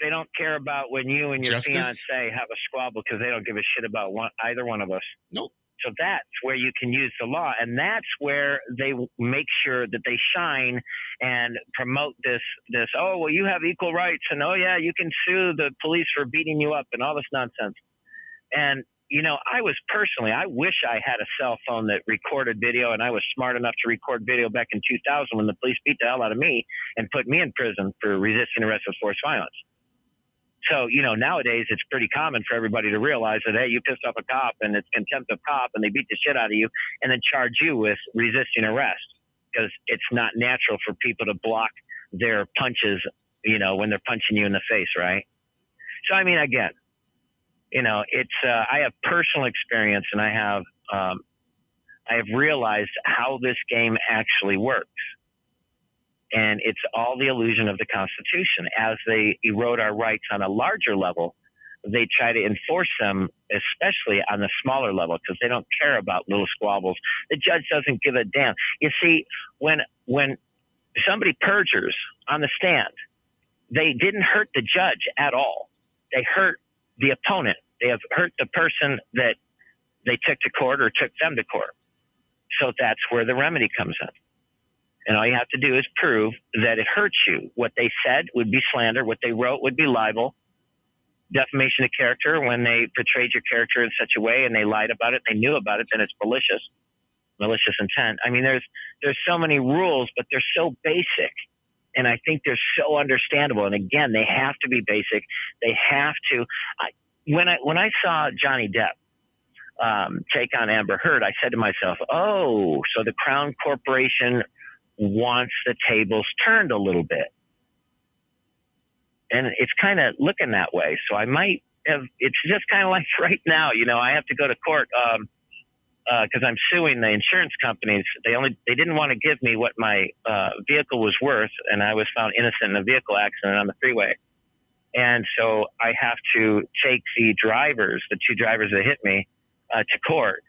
They don't care about when you and your fiancé have a squabble, because they don't give a shit about either one of us. Nope. So that's where you can use the law, and that's where they make sure that they shine and promote this. Oh, well, you have equal rights, and oh yeah, you can sue the police for beating you up, and all this nonsense. And I wish I had a cell phone that recorded video, and I was smart enough to record video back in 2000 when the police beat the hell out of me and put me in prison for resisting arrest with forced violence. So, nowadays it's pretty common for everybody to realize that, hey, you pissed off a cop and it's contempt of cop and they beat the shit out of you and then charge you with resisting arrest, because it's not natural for people to block their punches, when they're punching you in the face, right? So, I mean, again, it's I have personal experience, and I have realized how this game actually works. And it's all the illusion of the Constitution. As they erode our rights on a larger level, they try to enforce them, especially on the smaller level, because they don't care about little squabbles. The judge doesn't give a damn. You see, when somebody perjures on the stand, they didn't hurt the judge at all. They hurt the opponent. They have hurt the person that they took to court or took them to court. So that's where the remedy comes in. And all you have to do is prove that it hurts you. What they said would be slander. What they wrote would be libel. Defamation of character, when they portrayed your character in such a way and they lied about it, they knew about it, then it's malicious intent. I mean, there's so many rules, but they're so basic. And I think they're so understandable. And again, they have to be basic. They have to. When I saw Johnny Depp take on Amber Heard, I said to myself, oh, so the Crown Corporation wants the tables turned a little bit. And it's kind of looking that way. So I might have, it's just kind of like right now, I have to go to court because I'm suing the insurance companies. They didn't want to give me what my vehicle was worth, and I was found innocent in a vehicle accident on the freeway. And so I have to take the two drivers that hit me, to court.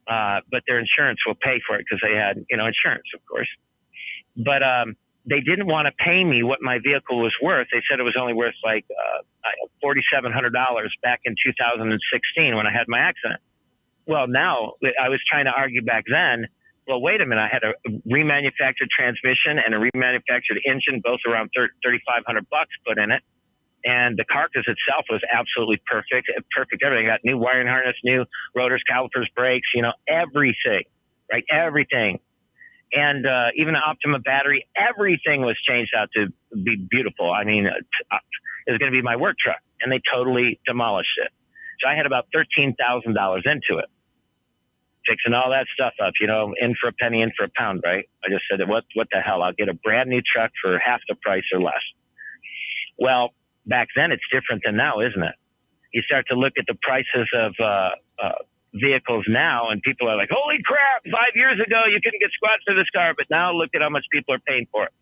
But their insurance will pay for it because they had, insurance, of course. But they didn't want to pay me what my vehicle was worth. They said it was only worth like $4,700 back in 2016 when I had my accident. Well, now I was trying to argue back then, well, wait a minute, I had a remanufactured transmission and a remanufactured engine, both around $3,500 put in it. And the carcass itself was absolutely perfect everything. Got new wiring harness, new rotors, calipers, brakes, everything, right? Everything. And even the Optima battery, everything was changed out to be beautiful. I mean, it was going to be my work truck, and they totally demolished it. So I had about $13,000 into it. fixing all that stuff up, in for a penny, in for a pound, right? I just said, what the hell? I'll get a brand new truck for half the price or less. Well, back then it's different than now, isn't it? You start to look at the prices of vehicles now, and people are like, holy crap, 5 years ago you couldn't get squat for this car, but now look at how much people are paying for it.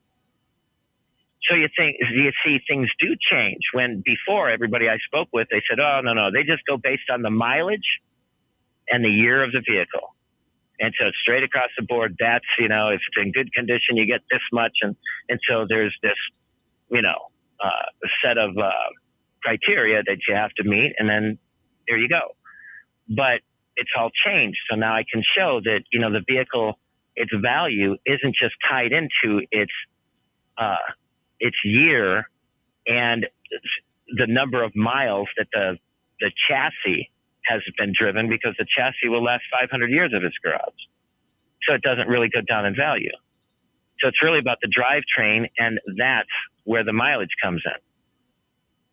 So you see things do change, when before everybody I spoke with, they said, oh, no, they just go based on the mileage and the year of the vehicle. And so it's straight across the board. That's, if it's in good condition, you get this much. And so there's this, set of criteria that you have to meet, and then there you go. But it's all changed. So now I can show that, the vehicle, its value isn't just tied into its year and the number of miles that the chassis has been driven, because the chassis will last 500 years of its garage. So it doesn't really go down in value. So it's really about the drivetrain, and that's where the mileage comes in.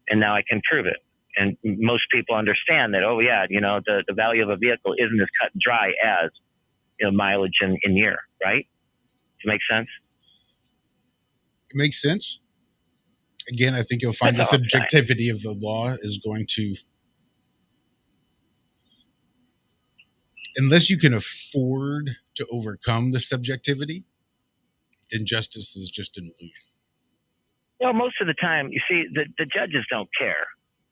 And now I can prove it. And most people understand that, the value of a vehicle isn't as cut and dry as, mileage in year, right? Does it make sense? It makes sense. Again, I think you'll find the subjectivity of the law is going to, unless you can afford to overcome the subjectivity, then justice is just an illusion. Well, most of the time, you see, the judges don't care.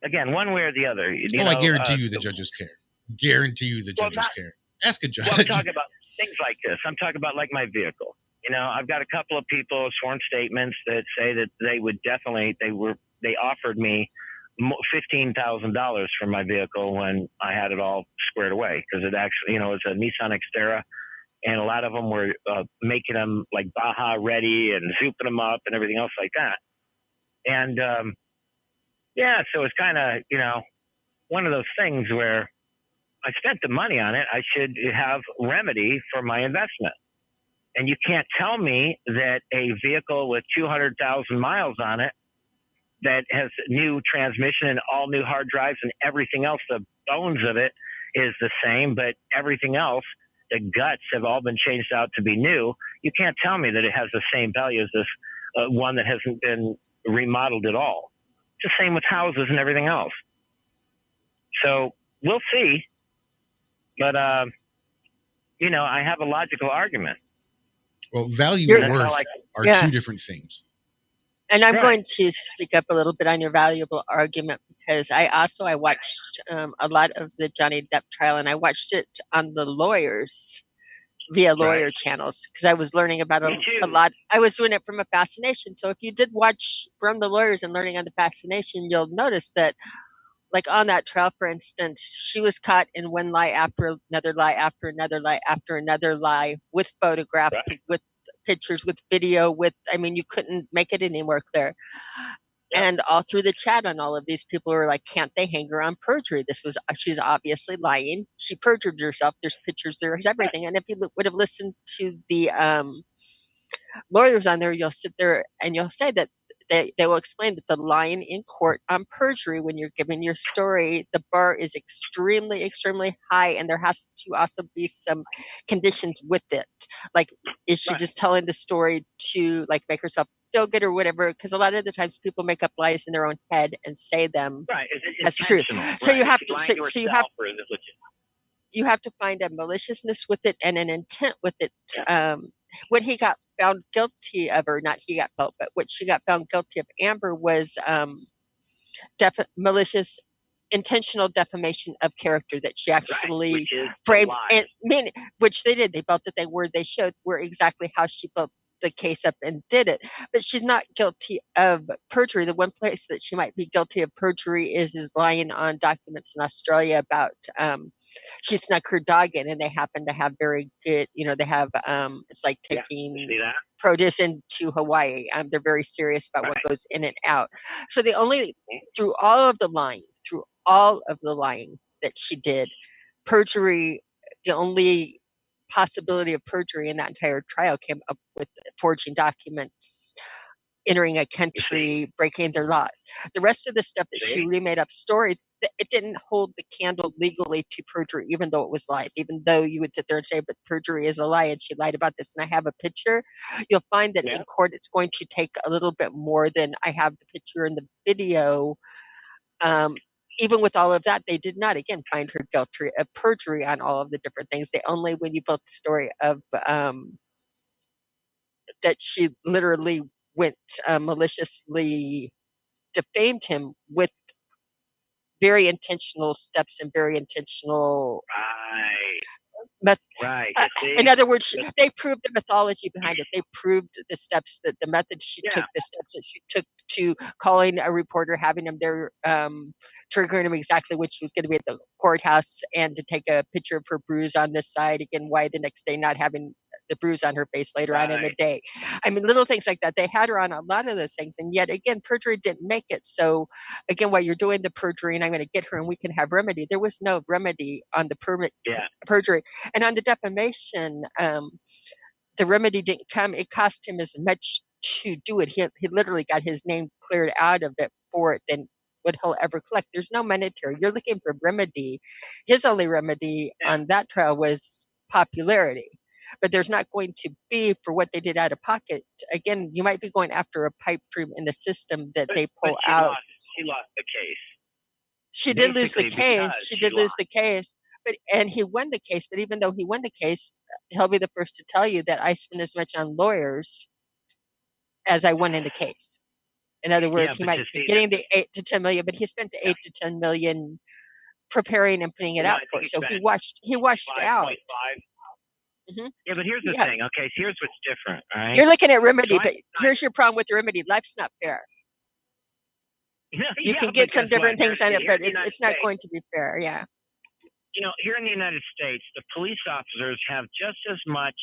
Again, one way or the other. I guarantee you the judges care. Guarantee you the judges care. Ask a judge. Well, I'm talking about things like this. I'm talking about like my vehicle. I've got a couple of people, sworn statements, that say that they would definitely, they offered me $15,000 for my vehicle when I had it all squared away, because it actually, it's a Nissan Xterra, and a lot of them were making them like Baja ready and zooping them up and everything else like that. And so it's kind of, one of those things where I spent the money on it. I should have remedy for my investment. And you can't tell me that a vehicle with 200,000 miles on it, that has new transmission and all new hard drives and everything else, the bones of it is the same, but everything else, the guts have all been changed out to be new. You can't tell me that it has the same value as this one that hasn't been remodeled at all. It's the same with houses and everything else. So we'll see. But, I have a logical argument. Well, value and worth are two different things. And I'm going to speak up a little bit on your valuable argument, because I watched a lot of the Johnny Depp trial, and I watched it on the lawyers via lawyer channels, because I was learning about a lot. I was doing it from a fascination. So if you did watch from the lawyers and learning on the fascination, you'll notice that, like on that trial, for instance, she was caught in one lie after another lie after another lie after another lie, with photograph, with pictures, with video, you couldn't make it any more clear. Yep. And all through the chat on all of these, people were like, can't they hang her on perjury? She's obviously lying. She perjured herself. There's pictures, there's everything. And if you would have listened to the lawyers on there, you'll sit there and you'll say that they will explain that the lying in court on perjury, when you're giving your story, the bar is extremely, extremely high, and there has to also be some conditions with it. Like, is she just telling the story to make herself feel good or whatever? Because a lot of the times people make up lies in their own head and say them as truth. So you have to, you have to find a maliciousness with it and an intent with it. When he got found guilty of, or not he got felt, but what she got found guilty of, Amber, was malicious, intentional defamation of character, that she actually framed, which they did. They felt that they showed were exactly how she built the case up and did it. But she's not guilty of perjury. The one place that she might be guilty of perjury is lying on documents in Australia about she snuck her dog in, and they happen to have very good, they have it's like taking produce into Hawaii. They're very serious about what goes in and out. So through all of the lying that she did, perjury, the only possibility of perjury in that entire trial came up with forging documents entering a country, breaking their laws. The rest of the stuff that she remade up stories, it didn't hold the candle legally to perjury, even though it was lies. Even though you would sit there and say, but perjury is a lie, and she lied about this, and I have a picture, you'll find that in court it's going to take a little bit more than I have the picture in the video. Even with all of that, they did not, again, find her guilty of perjury on all of the different things. They only, when you built the story of that she literally went maliciously defamed him with very intentional steps and very intentional Right. in other words, they proved the mythology behind it. They proved the steps, that the method she took, the steps that she took to calling a reporter, having him there, triggering him exactly when she was going to be at the courthouse, and to take a picture of her bruise on this side, again, why the next day not having the bruise on her face later on in the day. I mean, little things like that. They had her on a lot of those things, and yet again, perjury didn't make it. So again, while you're doing the perjury and I'm going to get her and we can have remedy, there was no remedy on the perjury. And on the defamation, the remedy didn't come. It cost him as much to do it. He literally got his name cleared out of it for it than what he'll ever collect. There's no monetary. You're looking for remedy. His only remedy on that trial was popularity. But there's not going to be for what they did out of pocket. Again, you might be going after a pipe dream in the system that they pull out. She lost the case. She did lose the case. She did lose the case. And he won the case, but even though he won the case, he'll be the first to tell you that I spent as much on lawyers as I won in the case. In other words, he might be getting the 8 to 10 million, but he spent the 8 to 10 million preparing and putting it out for it. So he washed out. Mm-hmm. Yeah, but here's the thing. Okay, so here's what's different. All right? You're looking at remedy, but here's your problem with the remedy. Life's not fair. You can get some different things on it, but it's not going to be fair. Yeah. You know, here in the United States, the police officers have just as much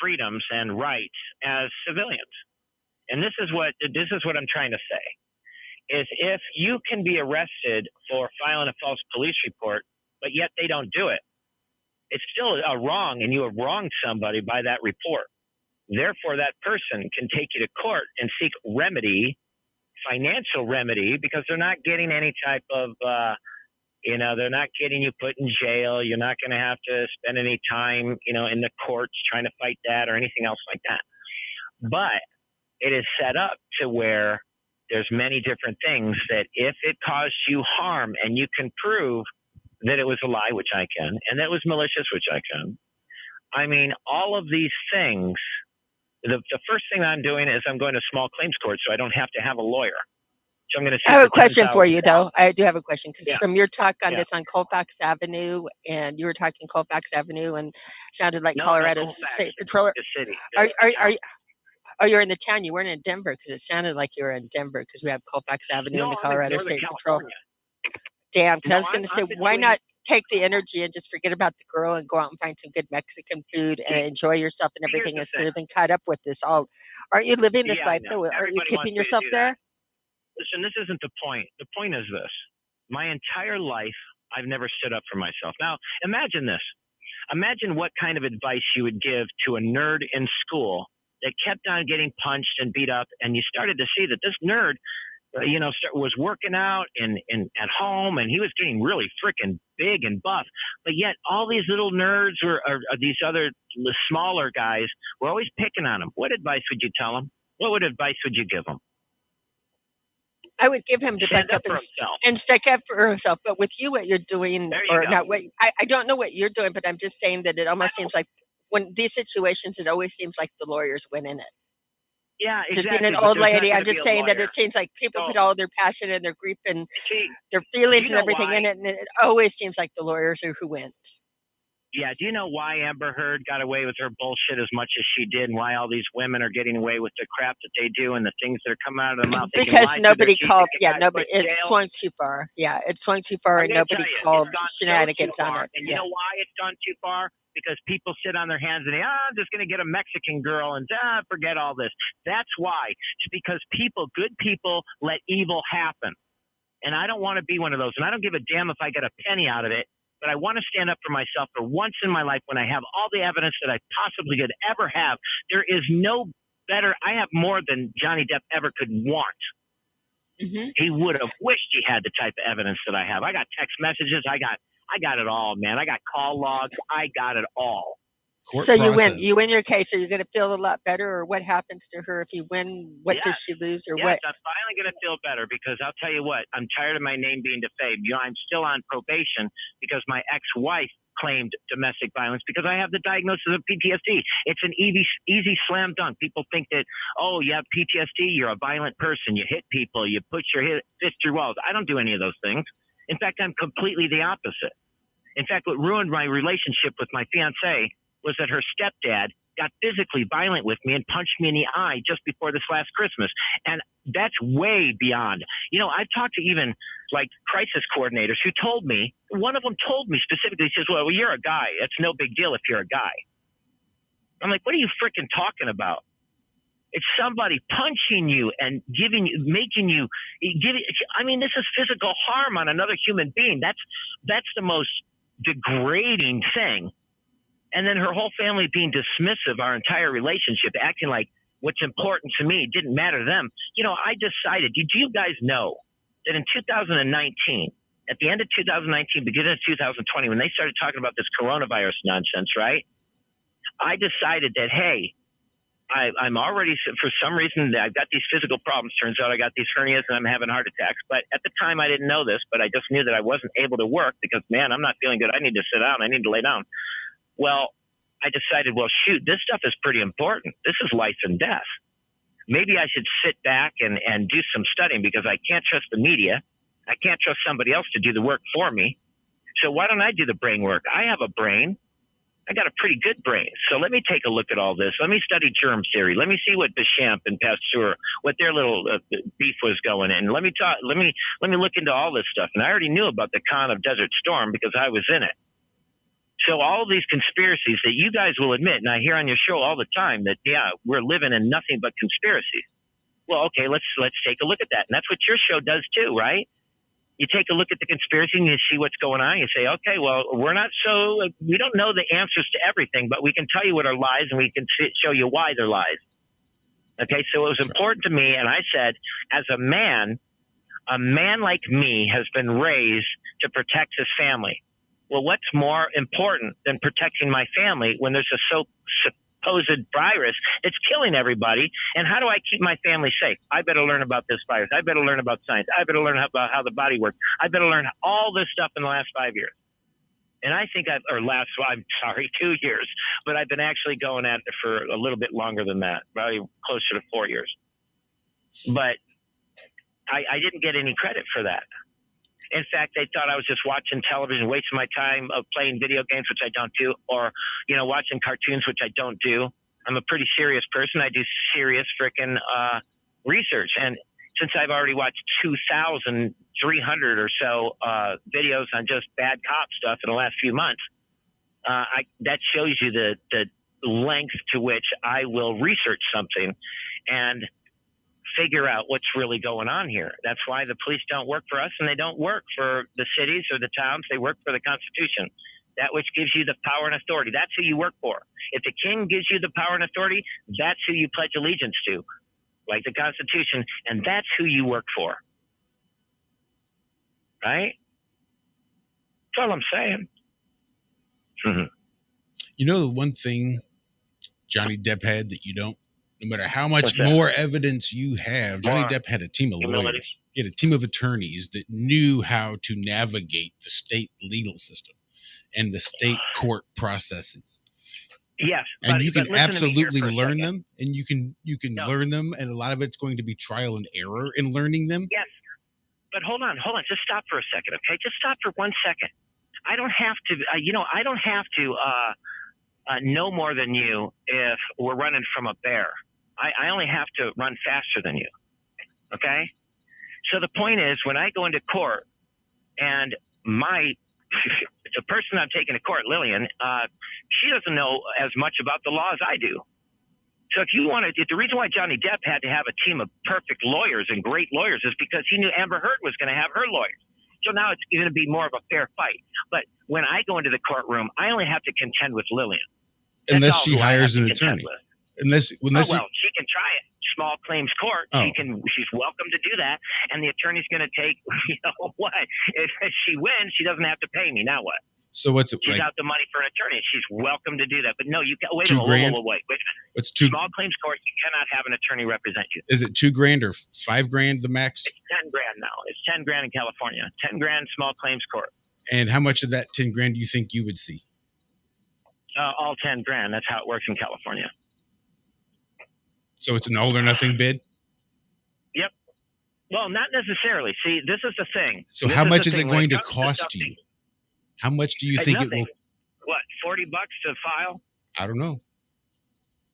freedoms and rights as civilians. And this is what I'm trying to say, is if you can be arrested for filing a false police report, but yet they don't do it, it's still a wrong, and you have wronged somebody by that report. Therefore, that person can take you to court and seek remedy, financial remedy, because they're not getting any type of they're not getting you put in jail. You're not going to have to spend any time, in the courts trying to fight that or anything else like that. But it is set up to where there's many different things that if it caused you harm and you can prove that it was a lie, which I can, and that it was malicious, which I can. I mean, all of these things, the first thing I'm doing is I'm going to small claims court so I don't have to have a lawyer. So I'm going to I have a question for you, though. I do have a question, because from your talk on this on Colfax Avenue, and you were talking Colfax Avenue, and sounded like Colorado State Patrol. The city. Are you in the town? You weren't in Denver, because it sounded like you were in Denver, because we have Colfax Avenue and the Colorado State Patrol. Damn, because I was going to say, why not take the energy and just forget about the girl and go out and find some good Mexican food and enjoy yourself and everything, instead of being caught up with this all? Aren't you living this life, though? Aren't you keeping yourself there? Listen, this isn't the point. The point is this. My entire life, I've never stood up for myself. Now, imagine this. Imagine what kind of advice you would give to a nerd in school that kept on getting punched and beat up, and you started to see that this nerd was working out at home, and he was getting really freaking big and buff. But yet all these little nerds or these other smaller guys were always picking on him. What advice would you tell him? What advice would you give him? I would give him to back up and stick up for himself. But with you, what you're doing, I don't know what you're doing, but I'm just saying that it almost seems like when these situations, it always seems like the lawyers win in it. Yeah, exactly. Just being an old lady, I'm just saying that it seems like people put all their passion and their grief and their feelings and everything in it, and it always seems like the lawyers are who wins. Yeah, do you know why Amber Heard got away with her bullshit as much as she did, and why all these women are getting away with the crap that they do and the things that are coming out of their mouth? Because nobody called, it swung too far. Yeah, it swung too far, and nobody called shenanigans on it. And you know why it's gone too far? Because people sit on their hands and I'm just going to get a Mexican girl and forget all this. That's why. It's because good people let evil happen. And I don't want to be one of those. And I don't give a damn if I get a penny out of it. But I want to stand up for myself for once in my life when I have all the evidence that I possibly could ever have. There is no better. I have more than Johnny Depp ever could want. Mm-hmm. He would have wished he had the type of evidence that I have. I got text messages. I got it all, man. I got call logs. I got it all. So you win your case. Are you going to feel a lot better, or what happens to her if you win? What does she lose, or what? I'm finally going to feel better because I'll tell you what, I'm tired of my name being defamed. You know, I'm still on probation because my ex-wife claimed domestic violence because I have the diagnosis of PTSD. It's an easy slam dunk. People think that, oh, you have PTSD, you're a violent person, you hit people, you put your fist through walls. I don't do any of those things. In fact, I'm completely the opposite. In fact, what ruined my relationship with my fiance was that her stepdad got physically violent with me and punched me in the eye just before this last Christmas. And that's way beyond. You know, I've talked to even like crisis coordinators who told me, one of them told me specifically, says, well, you're a guy. It's no big deal if you're a guy. I'm like, what are you freaking talking about? It's somebody punching you and making you, I mean, this is physical harm on another human being. That's the most degrading thing. And then her whole family being dismissive, our entire relationship, acting like what's important to me didn't matter to them. You know, I decided, do you guys know that in 2019, at the end of 2019, beginning of 2020, when they started talking about this coronavirus nonsense, right? I decided that, hey, I'm already, for some reason, I've got these physical problems. Turns out I got these hernias and I'm having heart attacks. But at the time, I didn't know this, but I just knew that I wasn't able to work because, man, I'm not feeling good. I need to sit down. I need to lay down. Well, I decided, well, shoot, this stuff is pretty important. This is life and death. Maybe I should sit back and do some studying because I can't trust the media. I can't trust somebody else to do the work for me. So why don't I do the brain work? I have a brain. I got a pretty good brain. So let me take a look at all this. Let me study germ theory. Let me see what Deschamps and Pasteur, what their little beef was going in. Let me look into all this stuff. And I already knew about the con of Desert Storm because I was in it. So all of these conspiracies that you guys will admit, and I hear on your show all the time that, yeah, we're living in nothing but conspiracies. Well, okay, let's take a look at that. And that's what your show does too, right? You take a look at the conspiracy and you see what's going on. You say, okay, well, we don't know the answers to everything, but we can tell you what are lies and we can show you why they're lies. Okay, so it was important to me. And I said, as a man like me has been raised to protect his family. Well, what's more important than protecting my family when there's a supposed virus that's killing everybody? And how do I keep my family safe? I better learn about this virus. I better learn about science. I better learn about how the body works. I better learn all this stuff in the last 5 years. And I think 2 years, but I've been actually going at it for a little bit longer than that, probably closer to 4 years. But I didn't get any credit for that. In fact, they thought I was just watching television, wasting my time of playing video games, which I don't do, or, watching cartoons, which I don't do. I'm a pretty serious person. I do serious freaking research. And since I've already watched 2,300 or so videos on just bad cop stuff in the last few months, that shows you the length to which I will research something and figure out what's really going on here. That's why the police don't work for us and they don't work for the cities or the towns. They work for the Constitution, that which gives you the power and authority. That's who you work for. If the king gives you the power and authority, that's who you pledge allegiance to, like the Constitution, and that's who you work for. Right? That's all I'm saying. Mm-hmm. You know the one thing Johnny Depp had that you don't? No matter how much more evidence you have, Johnny Depp had a team of lawyers. He had a team of attorneys that knew how to navigate the state legal system and the state court processes. Yes, and you can absolutely learn them, and you can learn them, and a lot of it's going to be trial and error in learning them. Yes, but hold on, just stop for a second, okay? Just stop for 1 second. I don't have to, I don't have to know more than you if we're running from a bear. I only have to run faster than you, okay? So the point is, when I go into court and the person I'm taking to court, Lillian, she doesn't know as much about the law as I do. So the reason why Johnny Depp had to have a team of perfect lawyers and great lawyers is because he knew Amber Heard was going to have her lawyers. So now it's going to be more of a fair fight. But when I go into the courtroom, I only have to contend with Lillian. Unless she hires an attorney. Unless she can try small claims court, she's welcome to do that. And the attorney's going to take, what? If she wins, she doesn't have to pay me. Now what? So what's it? She's like, out the money for an attorney. She's welcome to do that. But no, you can wait. $2 grand? Wait a minute. What's two? Small claims court, you cannot have an attorney represent you. Is it $2 grand or $5 grand the max? It's 10 grand now. It's 10 grand in California. 10 grand small claims court. And how much of that 10 grand do you think you would see? All 10 grand. That's how it works in California. So it's an all or nothing bid? Yep. Well, not necessarily. See, this is the thing. So how much is it going to cost you? How much do you think it will? What, $40 to file? I don't know.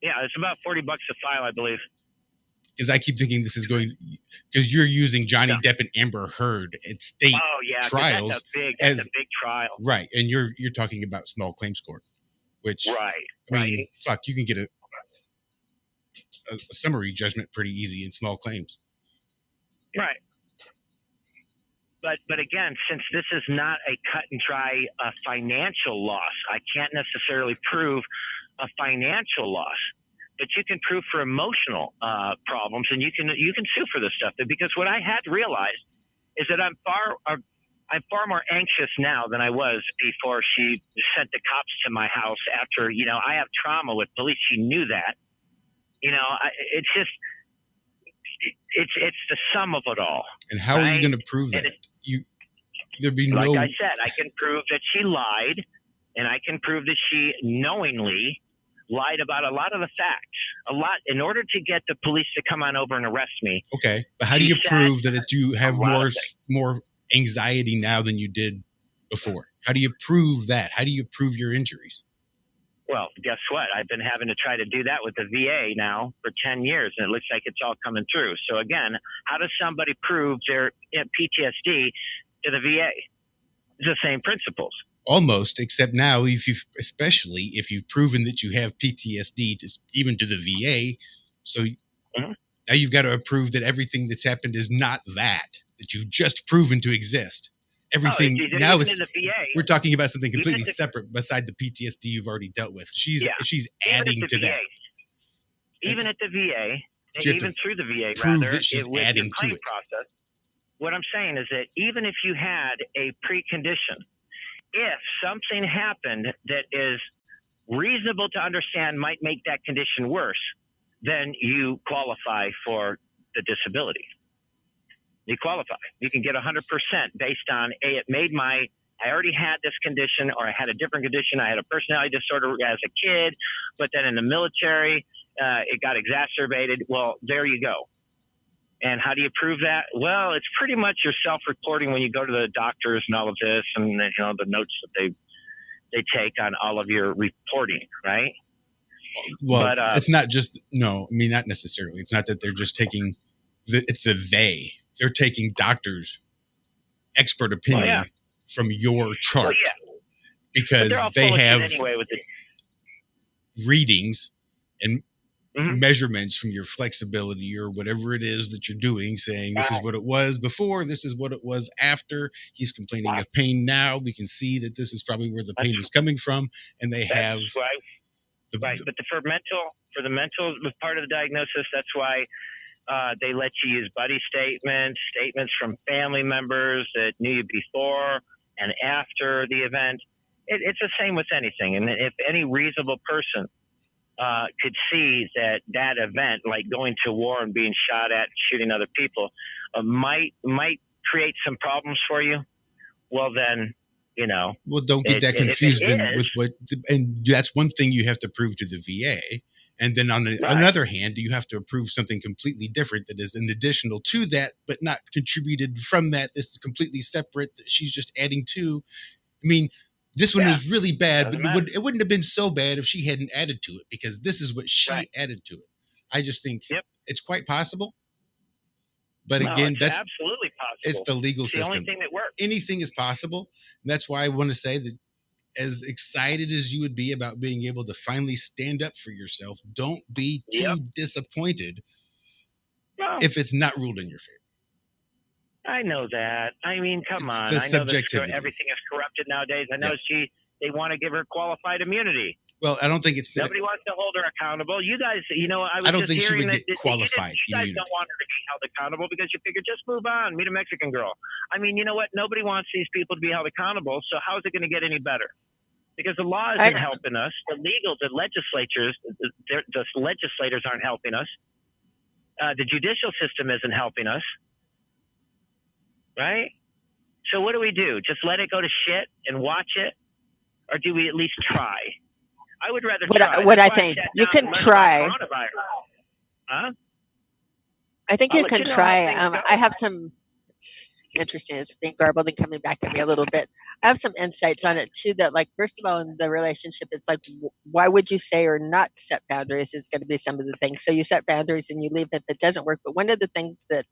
Yeah, it's about $40 to file, I believe. Because I keep thinking this is going, because you're using Johnny Depp and Amber Heard at state trials. That's a big trial. Right. And you're talking about small claims court, which, I mean, fuck, you can get a summary judgment pretty easy in small claims. Right. But again, since this is not a cut and dry financial loss, I can't necessarily prove a financial loss. But you can prove for emotional problems, and you can sue for this stuff. Because what I had realized is that I'm far more anxious now than I was before she sent the cops to my house. After I have trauma with police. She knew that. It's just it's the sum of it all. And how are you going to prove that? There'd be like I said, I can prove that she lied, and I can prove that she knowingly lied about a lot of the facts. In order to get the police to come on over and arrest me. Okay, but how do you prove that you have more anxiety now than you did before? How do you prove that? How do you prove your injuries? Well, guess what? I've been having to try to do that with the VA now for 10 years, and it looks like it's all coming through. So again, how does somebody prove their PTSD to the VA? It's the same principles. Almost, except now, especially if you've proven that you have PTSD even to the VA, so now you've got to prove that everything that's happened is not that you've just proven to exist. Everything now we're talking about something completely separate beside the PTSD you've already dealt with. She's adding to that. Even at the VA, and even through the VA, prove that she's adding to it. Process, what I'm saying is that even if you had a precondition, if something happened that is reasonable to understand might make that condition worse, then you qualify for the disability. You qualify. You can get 100% based on, I already had this condition, or I had a different condition. I had a personality disorder as a kid, but then in the military, it got exacerbated. Well, there you go. And how do you prove that? Well, it's pretty much your self-reporting when you go to the doctors and all of this, and the notes that they take on all of your reporting, right? Well, but, it's not just not necessarily. It's not that they're just taking it's they're taking doctors' expert opinion from your chart because they have readings and measurements from your flexibility or whatever it is that you're doing, saying this is what it was before, this is what it was after. He's complaining of pain now. We can see that this is probably where the pain is coming from, and they have But for the mental part of the diagnosis, that's why they let you use buddy statements from family members that knew you before and after the event. It's the same with anything. And if any reasonable person could see that event, like going to war and being shot at, shooting other people, might create some problems for you, well then, Well, don't get that confused with and that's one thing you have to prove to the VA. And then on the other hand, you have to prove something completely different that is an additional to that, but not contributed from that. This is completely separate that she's just adding to. I mean, this one is really bad, but it wouldn't have been so bad if she hadn't added to it, because this is what she added to it. I just think it's quite possible. But again, that's absolutely possible. It's the legal system. The only thing that works. Anything is possible. And that's why I want to say that as excited as you would be about being able to finally stand up for yourself, don't be too disappointed if it's not ruled in your favor. I know that. I mean, come on. The subjectivity. Everything is corrupted nowadays. I know they want to give her qualified immunity. Well, I don't think it's. Nobody wants to hold her accountable. You guys, I don't was just think she hearing would that get qualified you guys immunity. don't want her to be held accountable because you figure just move on, meet a Mexican girl. I mean, you know what? Nobody wants these people to be held accountable. So how is it going to get any better? Because the law isn't helping us. The legislators aren't helping us. The judicial system isn't helping us. Right? So what do we do? Just let it go to shit and watch it? Or do we at least try? I would rather try. What I think, you can try. Huh? I think you can try. Go. I have some, it's interesting, it's being garbled and coming back at me a little bit. I have some insights on it too, that like, first of all, in the relationship, it's like, why would you say or not set boundaries is going to be some of the things. So you set boundaries and you leave it, that doesn't work. But one of the things that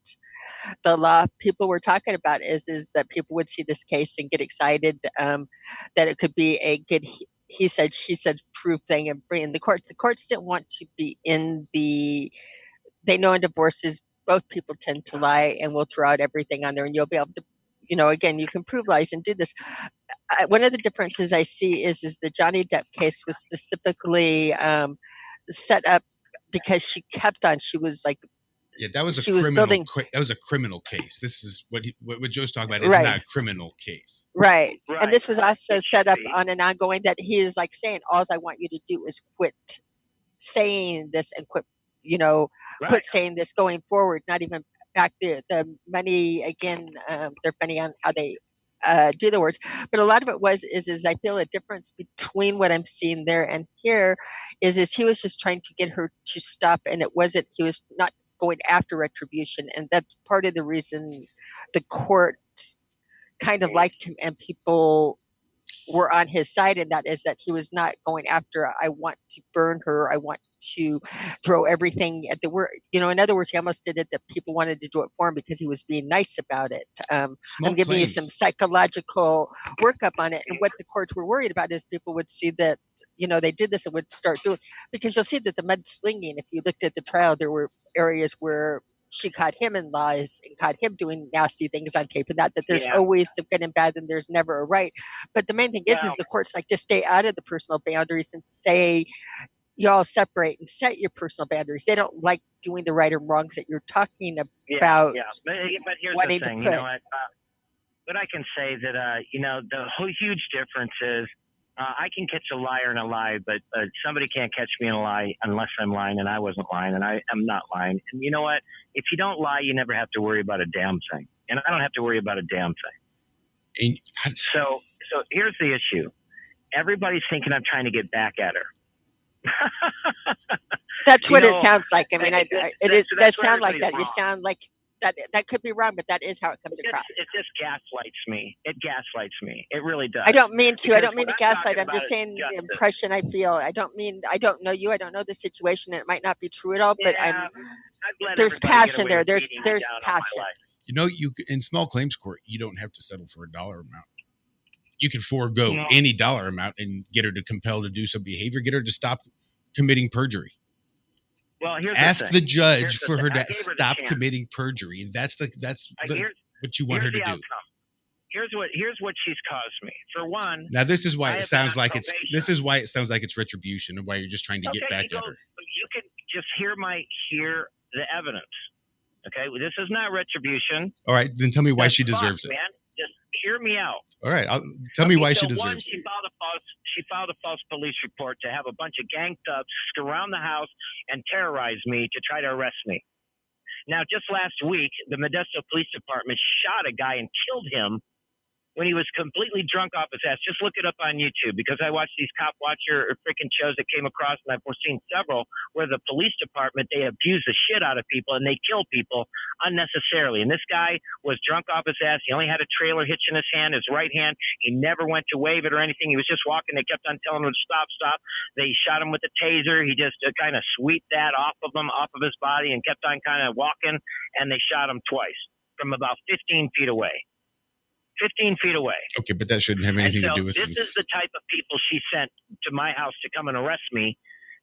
the law people were talking about is that people would see this case and get excited, that it could be a good he said, she said proof thing and bring in the courts. The courts didn't want to be in the, they know in divorces, both people tend to lie and will throw out everything on there and you'll be able to, again, you can prove lies and do this. One of the differences I see is the Johnny Depp case was specifically set up because she kept on, she was like, yeah, that was that was a criminal case. This is what Joe's talking about is not a criminal case. Right. And this was also set up on an ongoing that he is like saying, all I want you to do is quit saying this and quit, quit saying this going forward, not even back the money again. They're funny on how they do the words, but a lot of it is I feel a difference between what I'm seeing there and here is he was just trying to get her to stop, and it wasn't, he was not going after retribution, and that's part of the reason the court kind of liked him and people were on his side, and that is that he was not going after, I want to burn her, I want to throw everything at the word. In other words, he almost did it that people wanted to do it for him because he was being nice about it. I'm giving you some psychological workup on it. And what the courts were worried about is people would see that, they did this and would start doing, because you'll see that the mudslinging, if you looked at the trial, there were areas where she caught him in lies and caught him doing nasty things on tape, and that there's always some good and bad and there's never a right. But the main thing is the courts like to stay out of the personal boundaries and say, y'all separate and set your personal boundaries. They don't like doing the right or wrongs that you're talking about. Yeah. But here's the thing, but I can say that, the whole huge difference is I can catch a liar in a lie, but somebody can't catch me in a lie unless I'm lying, and I wasn't lying, and I am not lying. And you know what? If you don't lie, you never have to worry about a damn thing. And I don't have to worry about a damn thing. So here's the issue. Everybody's thinking I'm trying to get back at her. That's what it sounds like. I mean, it does sound like that. You sound like that could be wrong, but that is how it comes across. It just gaslights me. It gaslights me. It really does. I don't mean to gaslight. I'm just saying the impression I feel. I don't know you. I don't know the situation. It might not be true at all, but there's passion there. There's passion. You in small claims court, you don't have to settle for a dollar amount. You can forego any dollar amount and get her to compel to do some behavior, get her to stop committing perjury. Well, ask the judge for her to stop committing perjury. That's what you want her to do. Here's what she's caused me. For one, now this is why it sounds like it's retribution, and why you're just trying to get back at her. You can just hear the evidence. Okay, well, this is not retribution. All right, then tell me why she deserves it. Man. Just hear me out. All right, tell me why she deserves it. She filed a false police report to have a bunch of gang thugs surround the house and terrorize me to try to arrest me. Now, just last week, the Modesto Police Department shot a guy and killed him when he was completely drunk off his ass. Just look it up on YouTube, because I watched these cop watcher or freaking shows that came across, and I've seen several where the police department, they abuse the shit out of people and they kill people unnecessarily. And this guy was drunk off his ass. He only had a trailer hitch in his hand, his right hand. He never went to wave it or anything. He was just walking. They kept on telling him to stop. They shot him with a taser. He just kind of swept that off of his body, and kept on kind of walking, and they shot him twice from about 15 feet away. 15 feet away. Okay, but that shouldn't have anything to do with this. This is the type of people she sent to my house to come and arrest me,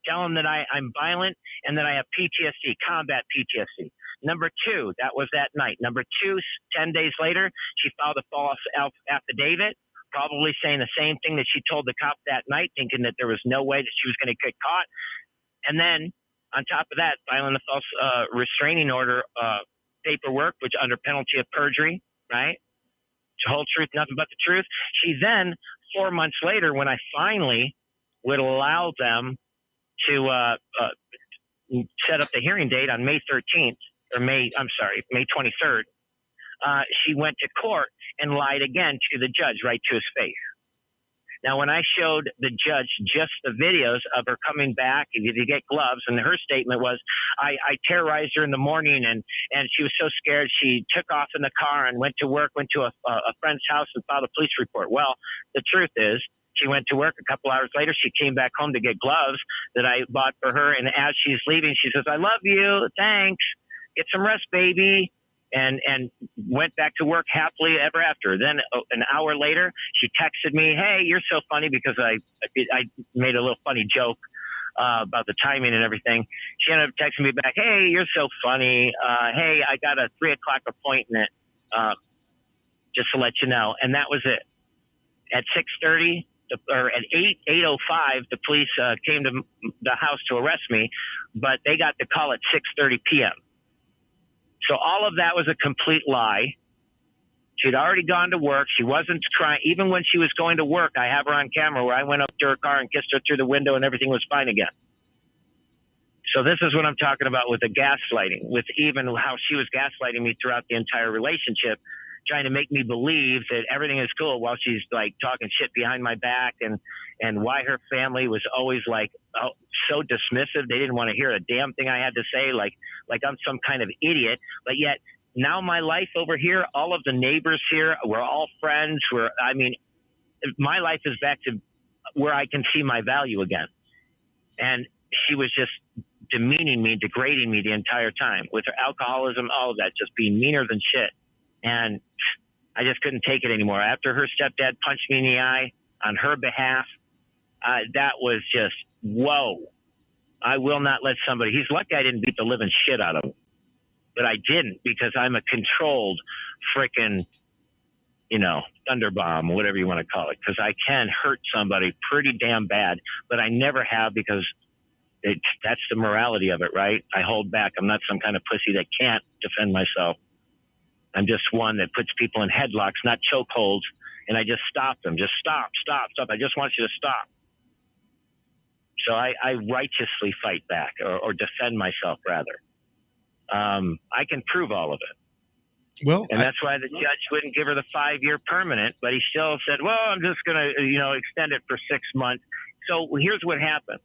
tell them that I'm violent and that I have PTSD, combat PTSD. Number two, that was that night. Number two, 10 days later, she filed a false affidavit probably saying the same thing that she told the cop that night, thinking that there was no way that she was going to get caught. And then on top of that, filing the false restraining order paperwork, which under penalty of perjury, right? The whole truth, nothing but the truth. She then, 4 months later, when I finally would allow them to set up the hearing date on May 13th, or May 23rd, she went to court and lied again to the judge right to his face. Now, when I showed the judge just the videos of her coming back, if you get gloves, and her statement was, I terrorized her in the morning, and she was so scared she took off in the car and went to work, went to a friend's house and filed a police report. Well, the truth is, she went to work. A couple hours later, she came back home to get gloves that I bought for her, and as she's leaving, she says, I love you, thanks, get some rest, baby. And went back to work happily ever after. Then an hour later, she texted me, hey, you're so funny, because I made a little funny joke about the timing and everything. She ended up texting me back, hey, you're so funny. Hey, I got a 3:00 appointment, just to let you know. And that was it. At 6:30, or at 8:05, the police came to the house to arrest me, but they got the call at 6:30 p.m. So all of that was a complete lie. She'd already gone to work. She wasn't crying. Even when she was going to work, I have her on camera where I went up to her car and kissed her through the window and everything was fine again. So this is what I'm talking about with the gaslighting, with even how she was gaslighting me throughout the entire relationship, trying to make me believe that everything is cool while she's like talking shit behind my back, and why her family was always like so dismissive. They didn't want to hear a damn thing I had to say, like I'm some kind of idiot. But yet now my life over here, all of the neighbors here, we're all friends. My life is back to where I can see my value again. And she was just demeaning me, degrading me the entire time with her alcoholism, all of that, just being meaner than shit. And I just couldn't take it anymore. After her stepdad punched me in the eye on her behalf, that was just, whoa. I will not let somebody, he's lucky I didn't beat the living shit out of him. But I didn't, because I'm a controlled frickin', thunder bomb, whatever you want to call it. Because I can hurt somebody pretty damn bad, but I never have, because that's the morality of it, right? I hold back. I'm not some kind of pussy that can't defend myself. I'm just one that puts people in headlocks, not chokeholds, and I just stop them. Just stop. I just want you to stop. So I righteously fight back, or defend myself, rather. I can prove all of it. Well, and that's why the judge wouldn't give her the 5-year permanent, but he still said, well, I'm just going to, extend it for 6 months. So here's what happened.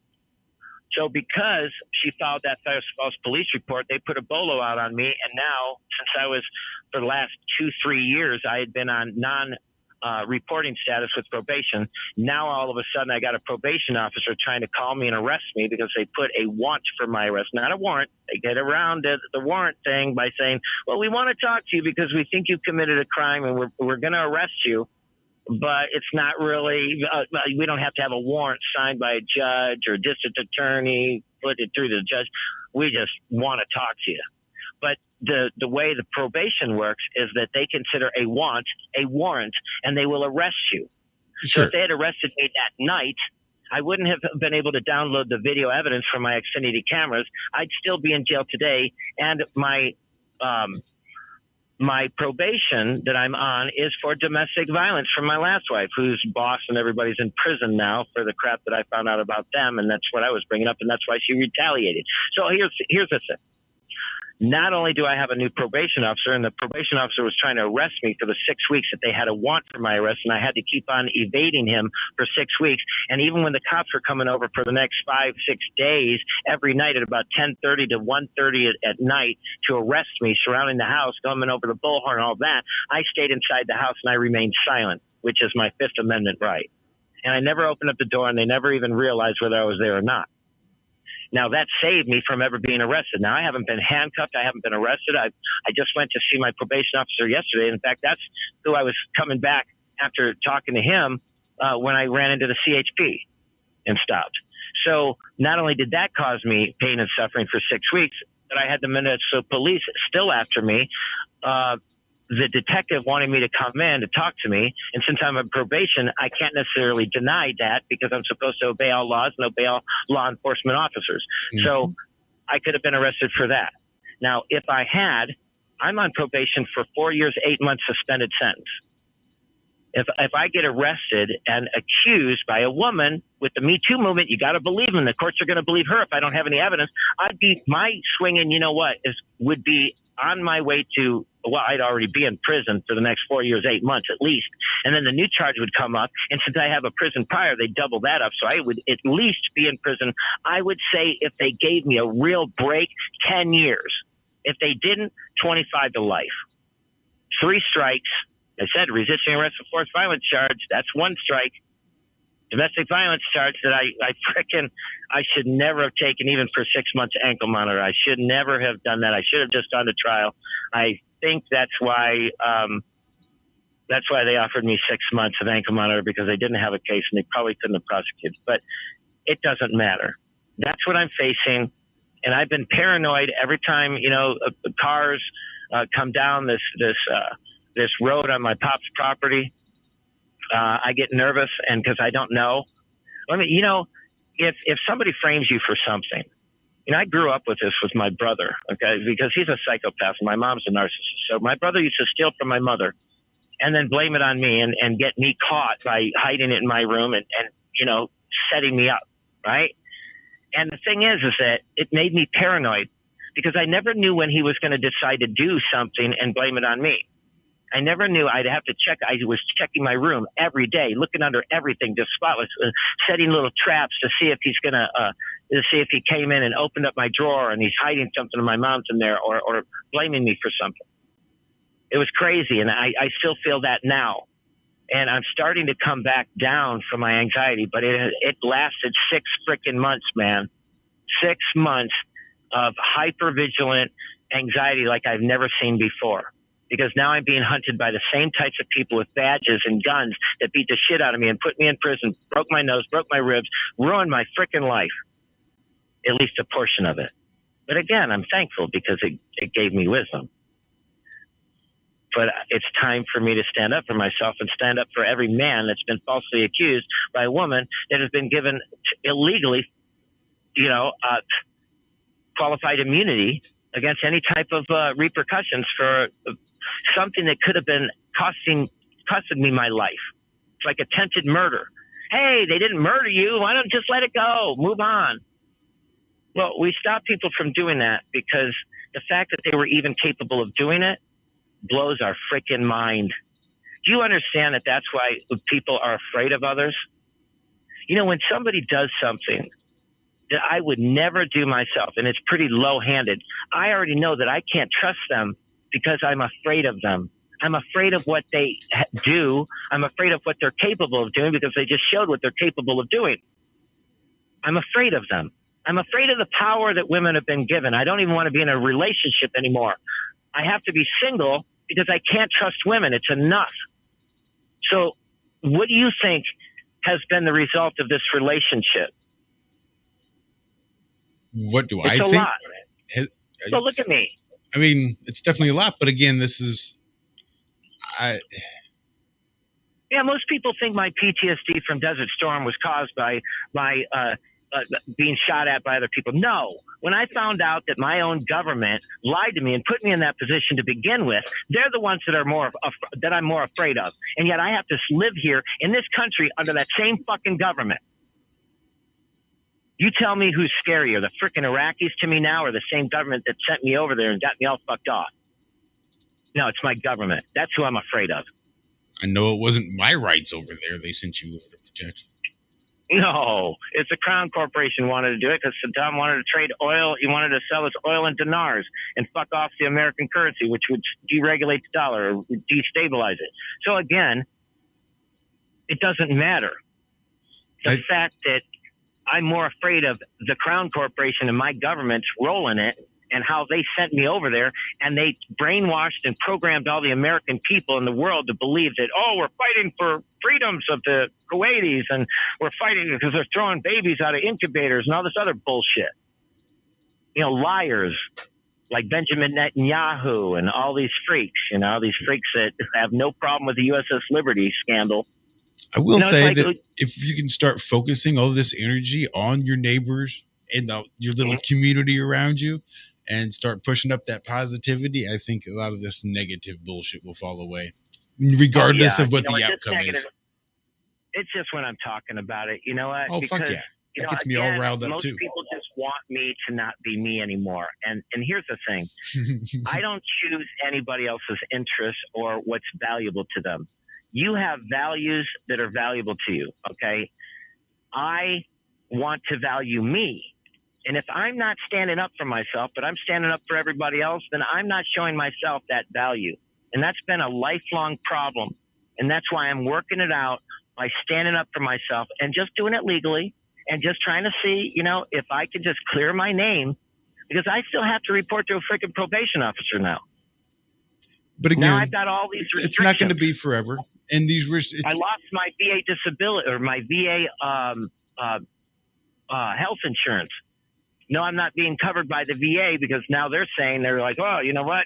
So because she filed that false police report, they put a bolo out on me. And now, since I was, for the last 2-3 years, I had been on non-reporting status with probation. Now, all of a sudden, I got a probation officer trying to call me and arrest me because they put a want for my arrest, not a warrant. They get around the warrant thing by saying, well, we want to talk to you because we think you committed a crime and we're going to arrest you. But it's not really, we don't have to have a warrant signed by a judge or district attorney, put it through the judge. We just want to talk to you. But the way the probation works is that they consider a want a warrant, and they will arrest you. Sure. So if they had arrested me that night, I wouldn't have been able to download the video evidence from my Xfinity cameras. I'd still be in jail today, and my probation that I'm on is for domestic violence from my last wife, whose boss and everybody's in prison now for the crap that I found out about them. And that's what I was bringing up. And that's why she retaliated. So here's the thing. Not only do I have a new probation officer, and the probation officer was trying to arrest me for the 6 weeks that they had a want for my arrest, and I had to keep on evading him for 6 weeks. And even when the cops were coming over for the next 5-6 days, every night at about 10:30 to 1:30 at night to arrest me, surrounding the house, coming over the bullhorn, all that, I stayed inside the house and I remained silent, which is my Fifth Amendment right. And I never opened up the door, and they never even realized whether I was there or not. Now, that saved me from ever being arrested. Now, I haven't been handcuffed. I haven't been arrested. I just went to see my probation officer yesterday. In fact, that's who I was coming back after talking to him when I ran into the CHP and stopped. So not only did that cause me pain and suffering for 6 weeks, but I had the Minnesota police still after me the detective wanted me to come in to talk to me. And since I'm on probation, I can't necessarily deny that because I'm supposed to obey all laws and obey all law enforcement officers. Mhm. So I could have been arrested for that. Now, if I had, I'm on probation for 4 years, 8 months suspended sentence. If I get arrested and accused by a woman with the Me Too movement, you got to believe them. The courts are going to believe her if I don't have any evidence. My swinging, you know what, would be on my way to, well, I'd already be in prison for the next 4 years, 8 months at least. And then the new charge would come up. And since I have a prison prior, they'd double that up. So I would at least be in prison. I would say if they gave me a real break, 10 years. If they didn't, 25 to life. 3 strikes. I said resisting arrest for forced violence charge. That's 1 strike. Domestic violence charge that I should never have taken even for 6 months ankle monitor. I should never have done that. I should have just gone to trial. I think that's why they offered me 6 months of ankle monitor, because they didn't have a case and they probably couldn't have prosecuted. But it doesn't matter. That's what I'm facing. And I've been paranoid every time, cars come down this road on my pop's property. I get nervous, and because I don't know. If somebody frames you for something, I grew up with this with my brother, okay, because he's a psychopath and my mom's a narcissist. So my brother used to steal from my mother and then blame it on me and get me caught by hiding it in my room and setting me up, right? And the thing is that it made me paranoid because I never knew when he was going to decide to do something and blame it on me. I never knew. I'd have to check. I was checking my room every day, looking under everything, just spotless, setting little traps to see if he's going to see if he came in and opened up my drawer and he's hiding something and my mom's in there or blaming me for something. It was crazy. And I still feel that now. And I'm starting to come back down from my anxiety, but it lasted 6 freaking months, man. 6 months of hypervigilant anxiety like I've never seen before. Because now I'm being hunted by the same types of people with badges and guns that beat the shit out of me and put me in prison, broke my nose, broke my ribs, ruined my freaking life. At least a portion of it. But again, I'm thankful because it gave me wisdom. But it's time for me to stand up for myself and stand up for every man that's been falsely accused by a woman that has been given illegally, qualified immunity against any type of repercussions for something that could have been costing me my life. It's like attempted murder. Hey, they didn't murder you. Why don't you just let it go? Move on. Well, we stop people from doing that because the fact that they were even capable of doing it blows our freaking mind. Do you understand that that's why people are afraid of others? When somebody does something that I would never do myself, and it's pretty low-handed, I already know that I can't trust them because I'm afraid of them. I'm afraid of what they do. I'm afraid of what they're capable of doing because they just showed what they're capable of doing. I'm afraid of them. I'm afraid of the power that women have been given. I don't even want to be in a relationship anymore. I have to be single because I can't trust women. It's enough. So what do you think has been the result of this relationship? What do It's I a think? lot. So look at me. I mean, it's definitely a lot, but again, most people think my PTSD from Desert Storm was caused by being shot at by other people. No. When I found out that my own government lied to me and put me in that position to begin with, they're the ones that I'm more afraid of. And yet I have to live here in this country under that same fucking government. You tell me who's scarier, the freaking Iraqis to me now or the same government that sent me over there and got me all fucked off? No, it's my government. That's who I'm afraid of. I know it wasn't my rights over there they sent you over to protect. No, it's the Crown Corporation wanted to do it because Saddam wanted to trade oil. He wanted to sell his oil in dinars and fuck off the American currency, which would deregulate the dollar or destabilize it. So again, it doesn't matter. The fact that I'm more afraid of the Crown Corporation and my government's role in it and how they sent me over there, and they brainwashed and programmed all the American people in the world to believe that, we're fighting for freedoms of the Kuwaitis and we're fighting because they're throwing babies out of incubators and all this other bullshit. Liars. like Benjamin Netanyahu and all these freaks, these freaks that have no problem with the USS Liberty scandal. I will say that if you can start focusing all this energy on your neighbors and your little community around you and start pushing up that positivity, I think a lot of this negative bullshit will fall away, regardless of what the outcome is. It's just when I'm talking about it, you know what? Oh, fuck yeah. That gets me all riled up, most too. Most people just want me to not be me anymore. And here's the thing. I don't choose anybody else's interests or what's valuable to them. You have values that are valuable to you, okay? I want to value me. And if I'm not standing up for myself, but I'm standing up for everybody else, then I'm not showing myself that value. And that's been a lifelong problem. And that's why I'm working it out by standing up for myself and just doing it legally and just trying to see, if I can just clear my name, because I still have to report to a freaking probation officer now. But again, now I've got all these restrictions. It's not going to be forever. And these I lost my VA disability or my VA health insurance. No, I'm not being covered by the VA because now they're like, oh, you know what?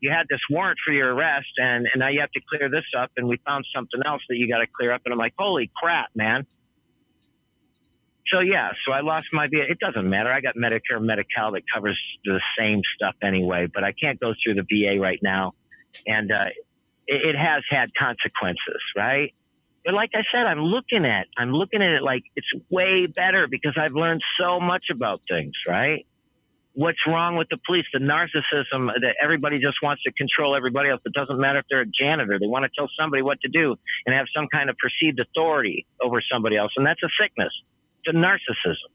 You had this warrant for your arrest and now you have to clear this up. And we found something else that you got to clear up. And I'm like, holy crap, man. So, so I lost my VA. It doesn't matter. I got Medicare, Medi-Cal that covers the same stuff anyway, but I can't go through the VA right now. And it has had consequences, right? But like I said, I'm looking at it like it's way better because I've learned so much about things, right? What's wrong with the police? The narcissism that everybody just wants to control everybody else. It doesn't matter if they're a janitor. They want to tell somebody what to do and have some kind of perceived authority over somebody else. And that's a sickness. It's a narcissism.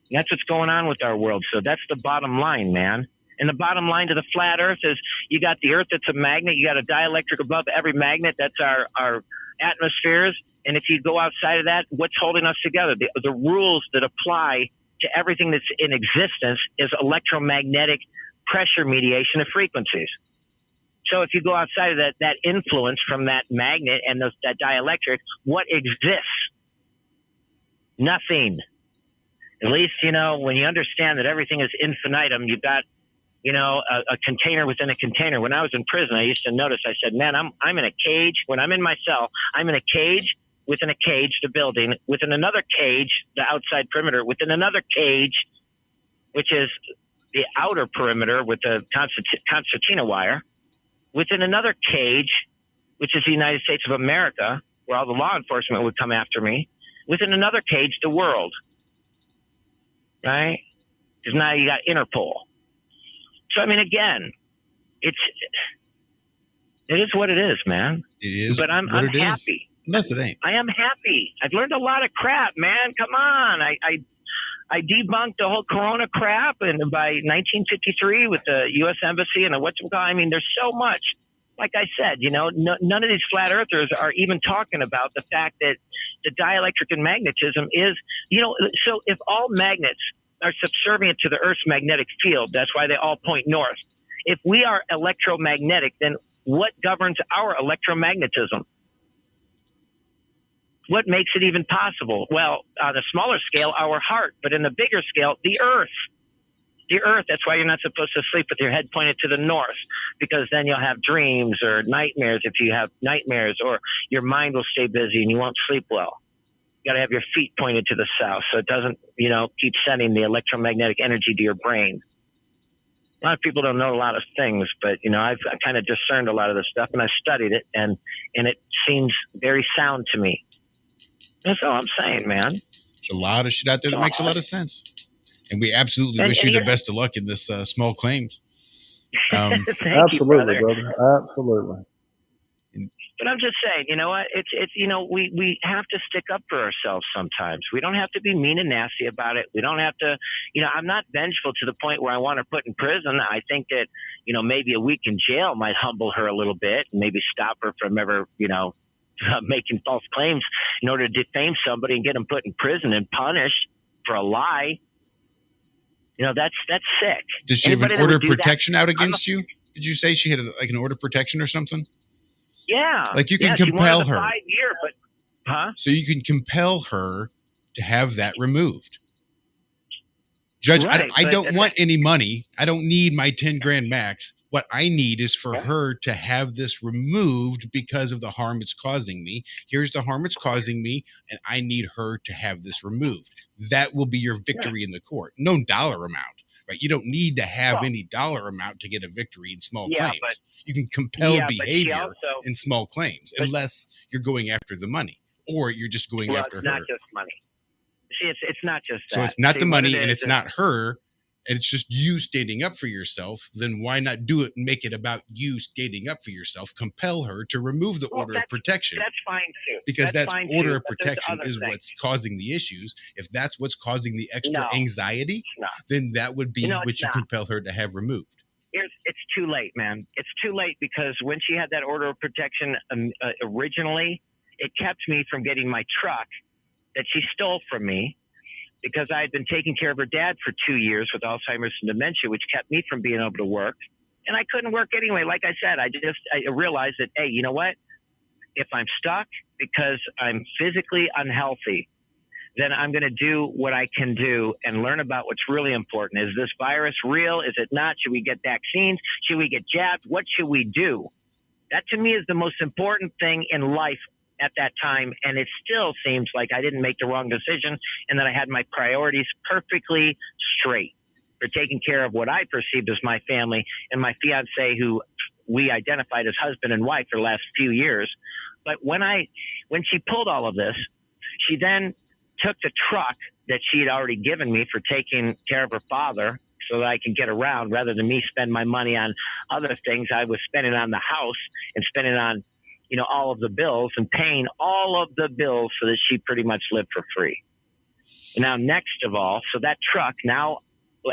And that's what's going on with our world. So that's the bottom line, man. And the bottom line to the flat earth is you got the earth that's a magnet. You got a dielectric above every magnet. That's our atmospheres. And if you go outside of that, what's holding us together? The rules that apply to everything that's in existence is electromagnetic pressure mediation of frequencies. So if you go outside of that influence from that magnet and that dielectric, what exists? Nothing. At least, when you understand that everything is infinitum, you've got, a container within a container. When I was in prison, I used to notice, I said, man, I'm in a cage. When I'm in my cell, I'm in a cage within a cage, the building, within another cage, the outside perimeter, within another cage, which is the outer perimeter with the concertina wire, within another cage, which is the United States of America, where all the law enforcement would come after me, within another cage, the world, right? Because now you got Interpol. So, again, it is what it is, man. It is, but I'm happy. Unless it ain't. I am happy. I've learned a lot of crap, man. Come on. I debunked the whole Corona crap, and by 1953 with the U.S. Embassy and there's so much. Like I said, none of these flat earthers are even talking about the fact that the dielectric and magnetism is, so if all magnets are subservient to the Earth's magnetic field, that's why they all point north. If we are electromagnetic, then what governs our electromagnetism? What makes it even possible? Well, on a smaller scale, our heart, but in the bigger scale, the Earth. The Earth, that's why you're not supposed to sleep with your head pointed to the north, because then you'll have dreams or nightmares if you have nightmares, or your mind will stay busy and you won't sleep well. You got to have your feet pointed to the south so it doesn't, keep sending the electromagnetic energy to your brain. A lot of people don't know a lot of things, but, I've kind of discerned a lot of this stuff, and I studied it, and it seems very sound to me. That's all I'm saying, man. There's a lot of shit out there that makes a lot of sense. And we absolutely wish you the best of luck in this small claims. Absolutely, brother. Absolutely. But I'm just saying, it's we have to stick up for ourselves sometimes. We don't have to be mean and nasty about it. We don't have to, I'm not vengeful to the point where I want her put in prison. I think that, maybe a week in jail might humble her a little bit and maybe stop her from ever, making false claims in order to defame somebody and get them put in prison and punished for a lie. That's sick. Does she have an order of protection out against you? Did you say she had an order of protection or something? Yeah. Like you can compel her. 5 year, but, huh? So you can compel her to have that removed. Judge, Right, I but don't want any money. I don't need my 10 grand max. What I need is for her to have this removed because of the harm it's causing me. Here's the harm it's causing me, and I need her to have this removed. That will be your victory in the court. No dollar amount, right? You don't need to have any dollar amount to get a victory in small Yeah, claims. but- You can compel Yeah, but she behavior also- in small claims, but- unless you're going after the money or you're just going Well, after it's her. not just money. See, it's not just that. So it's not See, the what money it and is it's is- not her, and it's just you standing up for yourself. Then why not do it and make it about you standing up for yourself? Compel her to remove the Well, order of protection. That's fine too. Because that's fine order too, of but there's protection other is things. what's causing the issues. If that's what's causing the extra No, anxiety, no. then that would be No, it's what you not. compel her to have removed. It's too late, man. It's too late because when she had that order of protection originally, it kept me from getting my truck that she stole from me because I had been taking care of her dad for 2 years with Alzheimer's and dementia, which kept me from being able to work. And I couldn't work anyway. Like I said, I realized that, hey, you know what? If I'm stuck because I'm physically unhealthy, then I'm going to do what I can do and learn about what's really important. Is this virus real? Is it not? Should we get vaccines? Should we get jabbed? What should we do? That to me is the most important thing in life at that time. And it still seems like I didn't make the wrong decision and that I had my priorities perfectly straight for taking care of what I perceived as my family and my fiance, who we identified as husband and wife for the last few years. But when she pulled all of this, she then took the truck that she had already given me for taking care of her father so that I can get around rather than me spend my money on other things. I was spending on the house and spending on, all of the bills and paying all of the bills so that she pretty much lived for free. Now, next of all, so that truck now,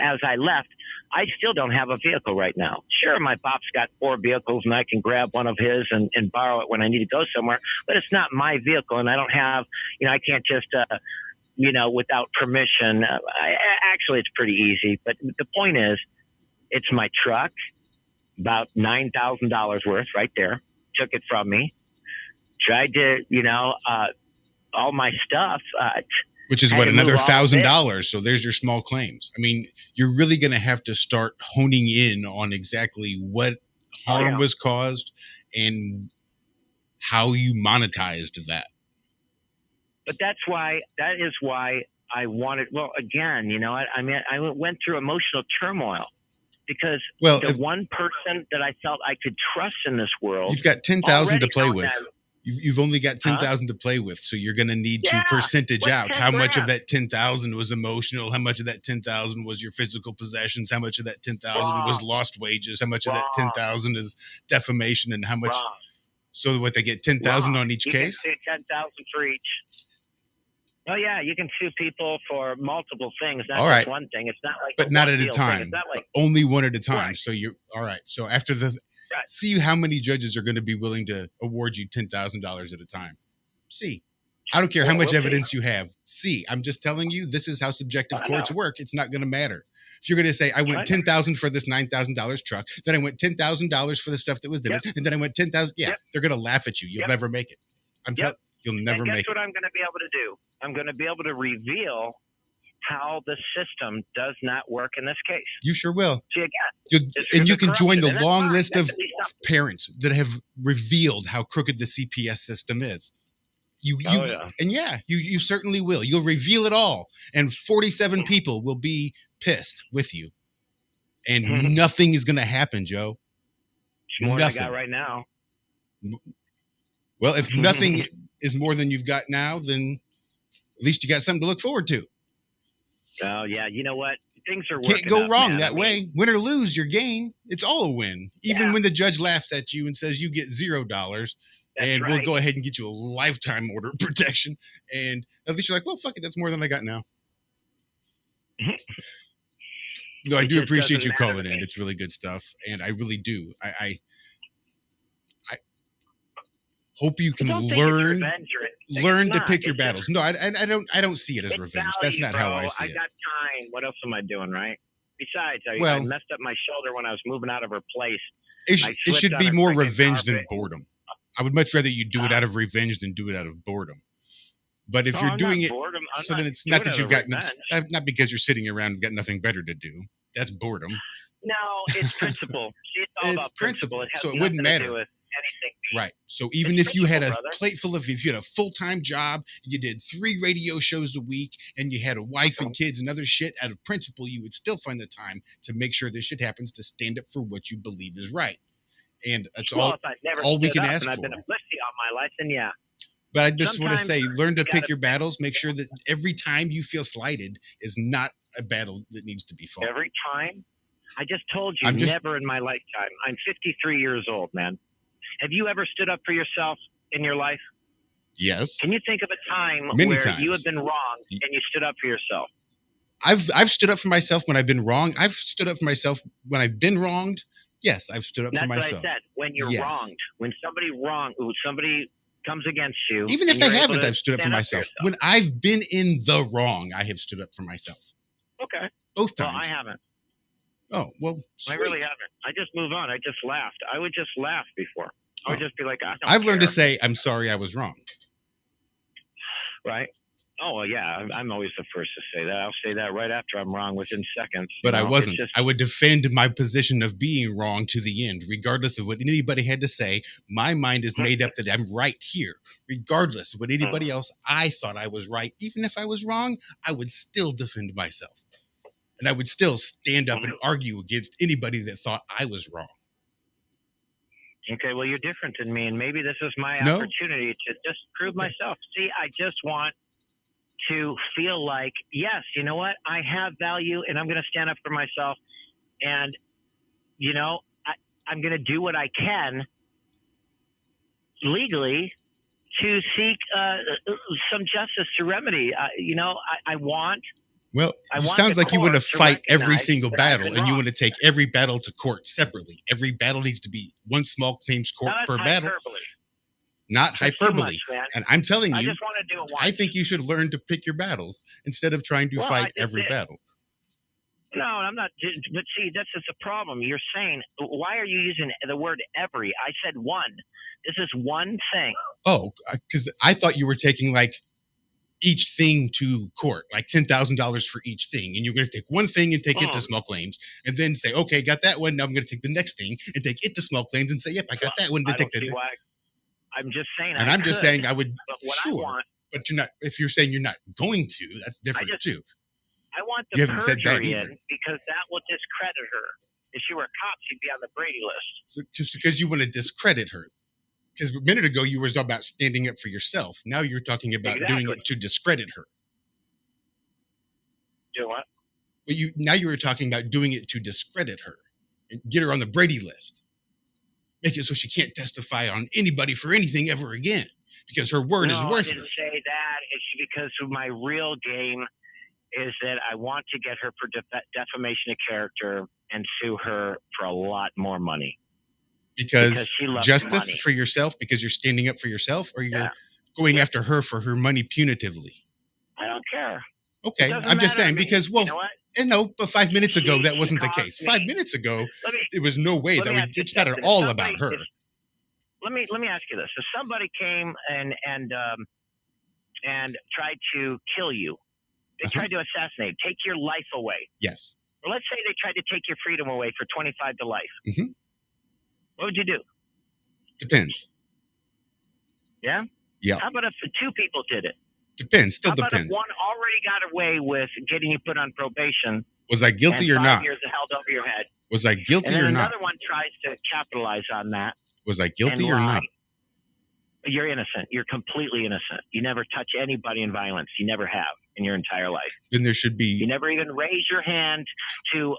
as I left, I still don't have a vehicle right now. Sure, my pop's got 4 vehicles and I can grab one of his and borrow it when I need to go somewhere, but it's not my vehicle and I don't have, I can't just, without permission. Actually, it's pretty easy, but the point is, it's my truck, about $9,000 worth right there, took it from me, tried to, all my stuff, which is had what, to another move all of it. $1,000. So there's your small claims. I mean, you're really going to have to start honing in on exactly what harm was caused and how you monetized that. But that is why I wanted, well, again, I went through emotional turmoil because one person that I felt I could trust in this world. You've got 10,000 to play with. That, You've only got 10,000 to play with, so you're going to need to percentage out how much of that 10,000 was emotional, how much of that 10,000 was your physical possessions, how much of that 10,000 was lost wages, how much of that 10,000 is defamation, and how much. So what, they get 10,000 on each case? You can sue 10,000 for each. Oh yeah, you can sue people for multiple things, not just one thing. It's not like, but not at a time. It's not like, only one at a time. Right. So you're all right. So after see how many judges are going to be willing to award you $10,000 at a time. See, I don't care how much evidence you have. See, I'm just telling you, this is how subjective courts work. It's not going to matter. If you're going to say, I went $10,000 for this $9,000 truck, then I went $10,000 for the stuff that was in it, and then I went 10,000. Yeah, they're going to laugh at you. You'll never make it. I'm telling you'll never make it. That's what I'm going to be able to do. I'm going to be able to reveal how the system does not work in this case. You sure will. See, again, and you can join the long list of parents that have revealed how crooked the CPS system is. You certainly will. You'll reveal it all, and 47 people will be pissed with you, and nothing is going to happen, Joe. It's more than I got right now. Well, if nothing is more than you've got now, then at least you got something to look forward to. Oh, yeah. You know what? Things are working. Can't go wrong man. that way. Win or lose, your gain. It's all a win. Even when the judge laughs at you and says you get $0, and we'll go ahead and get you a lifetime order of protection. And at least you're like, well, fuck it. That's more than I got now. No, I do appreciate you calling in. It's really good stuff. And I really do. I hope you can learn to pick your battles. No, I don't see it as revenge. That's not how I see it. I got time. What else am I doing, right? Besides, I messed up my shoulder when I was moving out of her place. It should be more revenge than boredom. I would much rather you do it out of revenge than do it out of boredom. But if No, you're I'm doing not it, bored. I'm so not then it's doing not that it you've out of gotten revenge. not because you're sitting around and got nothing better to do. That's boredom. No, it's principle. See, it's all It's about principle. principle, It has so it nothing wouldn't to matter. do with anything. Right. So even It's if you had a principle, brother. plate full of, if you had a full-time job, you did 3 radio shows a week, and you had a wife and kids and other shit, out of principle, you would still find the time to make sure this shit happens, to stand up for what you believe is right. And that's Well, all. if I've never all we stood can up ask and I've for. been a pussy all my life, then yeah. But I just want to Sometimes say, learn to you pick gotta your battles. Make sure that every time you feel slighted is not a battle that needs to be fought. Every time? I just told you, never in my lifetime. I'm 53 years old, man. Have you ever stood up for yourself in your life? Yes. Can you think of a time Many where times. you have been wronged and you stood up for yourself? I've stood up for myself when I've been wrong. I've stood up for myself when I've been wronged. Yes, I've stood up for myself. That's what I said. When you're wronged, when somebody comes against you, even if they haven't, I've stood up for myself. When I've been in the wrong, I have stood up for myself. Okay. Both times. Well, I haven't. Oh, well, sweet. I really haven't. I just move on. I just laughed. I would just laugh before. I would just be like, I've learned to say, I'm sorry I was wrong. Right? Oh, well, yeah. I'm always the first to say that. I'll say that right after I'm wrong within seconds. But I wasn't. I would defend my position of being wrong to the end, regardless of what anybody had to say. My mind is made up that I'm right here, regardless of what anybody else I thought I was right. Even if I was wrong, I would still defend myself. And I would still stand up and argue against anybody that thought I was wrong. Okay, well, you're different than me, and maybe this is my opportunity to just prove myself. See, I just want to feel like, yes, you know what? I have value, and I'm going to stand up for myself. And, you know, I'm going to do what I can legally to seek some justice to remedy. You know, I want... Well, it sounds like you want to fight every single battle, and you want to take every battle to court separately. Every battle needs to be one small claims court per battle. Not hyperbole. And I'm telling you, I just want to do it once. I think you should learn to pick your battles instead of trying to fight every battle. No, I'm not. But see, this is the problem. You're saying, why are you using the word every? I said one. This is one thing. Oh, because I thought you were taking like each thing to court, like $10,000 for each thing. And you're going to take one thing and take it to small claims and then say, okay, got that one. Now I'm going to take the next thing and take it to small claims and say, yep, I got that one. Then take that. I'm just saying. And I'm just saying I would, sure. But you're not, if you're saying you're not going to, that's different too. I want the perjury in because that will discredit her. If she were a cop, she'd be on the Brady list. So, just because you want to discredit her. Because a minute ago you were about standing up for yourself. Now you're talking about doing it to discredit her. Do what? Well, now you were talking about doing it to discredit her and get her on the Brady list. Make it so she can't testify on anybody for anything ever again because her word is worthless. I didn't say that. It's because of my real game is that I want to get her for defamation of character and sue her for a lot more money. Because justice for yourself, because you're standing up for yourself, or you're going after her for her money punitively? I don't care. Okay, I'm just saying because, well, you know, but 5 minutes ago that wasn't the case. 5 minutes ago, there was no way that it's not at all about her. Let me ask you this: if somebody came and tried to kill you, they tried to assassinate, take your life away. Yes. Well, let's say they tried to take your freedom away for 25 to life. Mm-hmm. What would you do? Depends. Yeah? Yeah. How about if 2 people did it? Depends. Still How depends. How about if one already got away with getting you put on probation? Was I guilty or not? 5 years held over your head. Was I guilty or not? Another one tries to capitalize on that. Was I guilty or not? You're innocent. You're completely innocent. You never touch anybody in violence. You never have in your entire life. Then there should be. You never even raise your hand to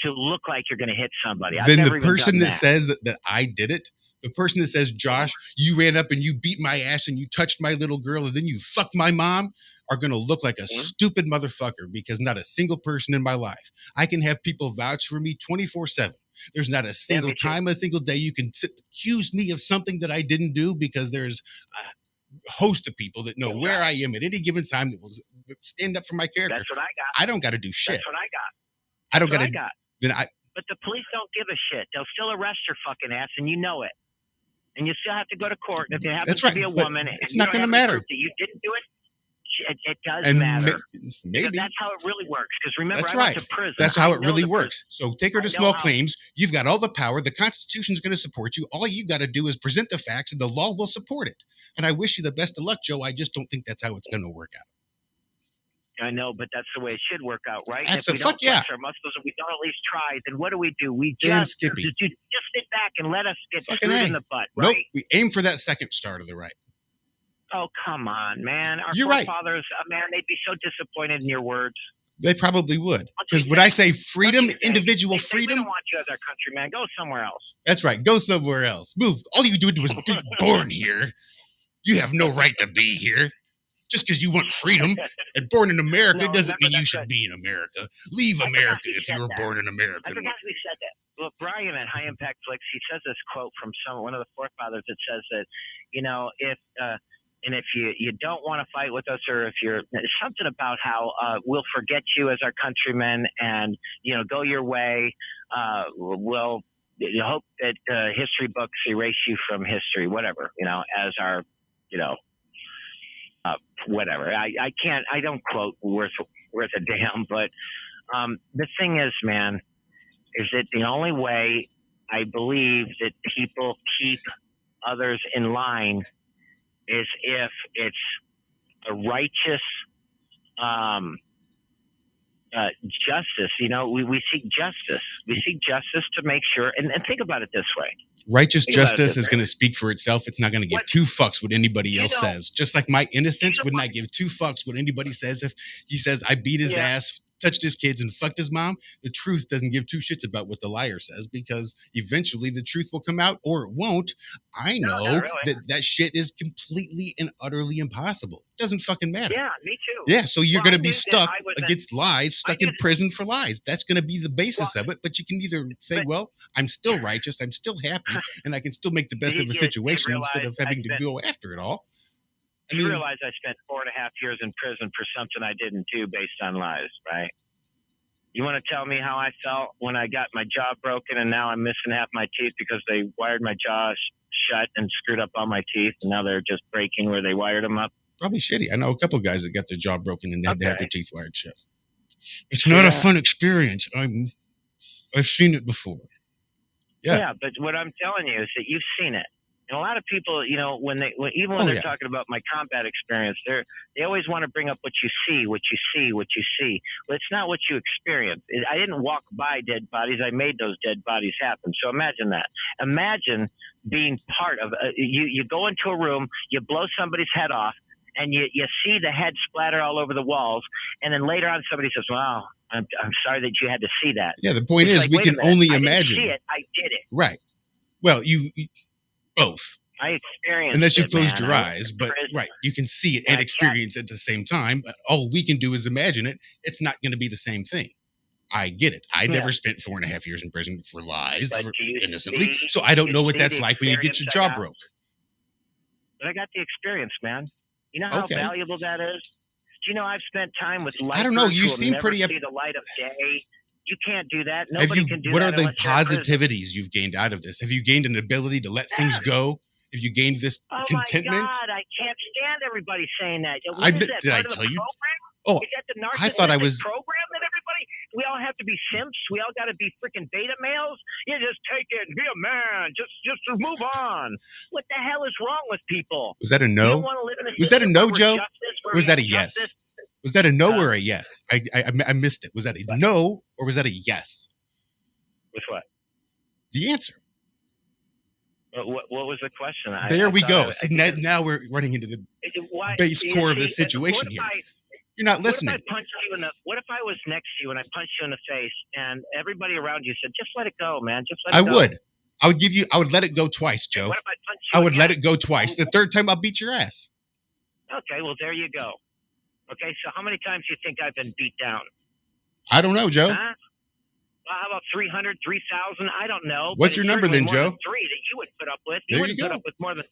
look like you're going to hit somebody. Then the person that says that I did it, the person that says, Josh, you ran up and you beat my ass and you touched my little girl and then you fucked my mom, are going to look like a stupid motherfucker because not a single person in my life. I can have people vouch for me 24/7. There's not a single time, a single day you can accuse me of something that I didn't do because there's a host of people that know where I am at any given time that will stand up for my character. That's what I got. I don't got to do shit. That's what I got. I don't got to. Then But the police don't give a shit. They'll still arrest your fucking ass, and you know it. And you still have to go to court. And if it happens to be a woman, it's not going to matter. You didn't do it. it does And matter. maybe That's how it really works. Because remember, that's I right. went to prison. That's how I it know really the works. So take her to I know small how- claims. You've got all the power. The Constitution's going to support you. All you got to do is present the facts, and the law will support it. And I wish you the best of luck, Joe. I just don't think that's how it's going to work out. I know, but that's the way it should work out, right? That's if we don't flex our muscles and we don't at least try, then what do? We Damn, just Skippy. sit back and let us get Fucking screwed A. in the butt, right? Nope. We aim for that second star to the right. Oh, come on, man. Our You're right. forefathers, man, they'd be so disappointed in your words. They probably would. Because when I say freedom, individual freedom. We don't want you as our country, man. Go somewhere else. That's right. Go somewhere else. Move. All you did was be born here. You have no right to be here. Just because you want freedom and born in America doesn't mean you should be in America. Leave America if you were born in America. I forgot we said that. Well, Brian at High Impact Flicks, he says this quote from one of the forefathers that says that, if you don't want to fight with us, or if you're something about how we'll forget you as our countrymen and go your way, we'll hope that history books erase you from history, whatever, as our whatever. I don't quote worth a damn, but the thing is, man, is that the only way I believe that people keep others in line is if it's a righteous justice. We seek justice. We seek justice to make sure, and think about it this way. Righteous justice is going to speak for itself. It's not going to give two fucks what anybody else says. Just like my innocence would not give two fucks what anybody says. If he says I beat his ass, touched his kids, and fucked his mom, the truth doesn't give two shits about what the liar says, because eventually the truth will come out, or it won't. I know that shit is completely and utterly impossible. It doesn't fucking matter. Yeah, me too. Yeah, so you're going to be stuck against lies, stuck in prison for lies. That's going to be the basis of it. But you can either say, well, I'm still righteous, I'm still happy, and I can still make the best of a situation instead of having to go after it all. You realize I spent 4.5 years in prison for something I didn't do based on lies, right? You want to tell me how I felt when I got my jaw broken and now I'm missing half my teeth because they wired my jaw shut and screwed up all my teeth, and now they're just breaking where they wired them up? Probably shitty. I know a couple of guys that got their jaw broken and had to have their teeth wired shut. It's not a fun experience. I've seen it before. Yeah, but what I'm telling you is that you've seen it. And a lot of people, when they're talking about my combat experience, they always want to bring up what you see. Well, it's not what you experience. I didn't walk by dead bodies. I made those dead bodies happen. So imagine that. Imagine being part of you go into a room, you blow somebody's head off, and you see the head splatter all over the walls, and then later on somebody says, "Wow, I'm sorry that you had to see that." Yeah, the point is, we can only imagine. I didn't see it. I did it. Right. Well, you both. I experienced unless you it, closed man. your eyes, but right, you can see it and experience it at the same time. All we can do is imagine it. It's not going to be the same thing. I get it. I never spent 4.5 years in prison for lies, innocently, so I don't know what that's like when you get your jaw broke. But I got the experience, man. You know how valuable that is? Do you know I've spent time with lifers? I don't know. You who seem will pretty. never see the light of day. You can't do that. Nobody can do what that. What are the positivities you've gained out of this? Have you gained an ability to let things go? Have you gained this contentment? Oh my God, I can't stand everybody saying that. Did I tell you? Oh, is that the I thought I was. Program that everybody. We all have to be simps. We all got to be freaking beta males. You just take it and be a man. Just move on. What the hell is wrong with people? Was that a no? Was that a no, Joe? Or was that a yes? Was that a no or a yes? I missed it. Was that a no or was that a yes? With what? The answer. What was the question? There we go. See, now we're running into the base core of the situation here. You're not listening. What if I was next to you and I punched you in the face and everybody around you said, "Just let it go, man. Just let it go." I would give you. I would let it go twice, Joe. What if I punch you? I would let it go twice. The third time, I'll beat your ass. Okay, well there you go. Okay, so how many times do you think I've been beat down? I don't know, Joe. Huh? Well, how about 300, 3,000? I don't know. What's your number then, Joe? 3 that you would put up with. You wouldn't put up with more than 3.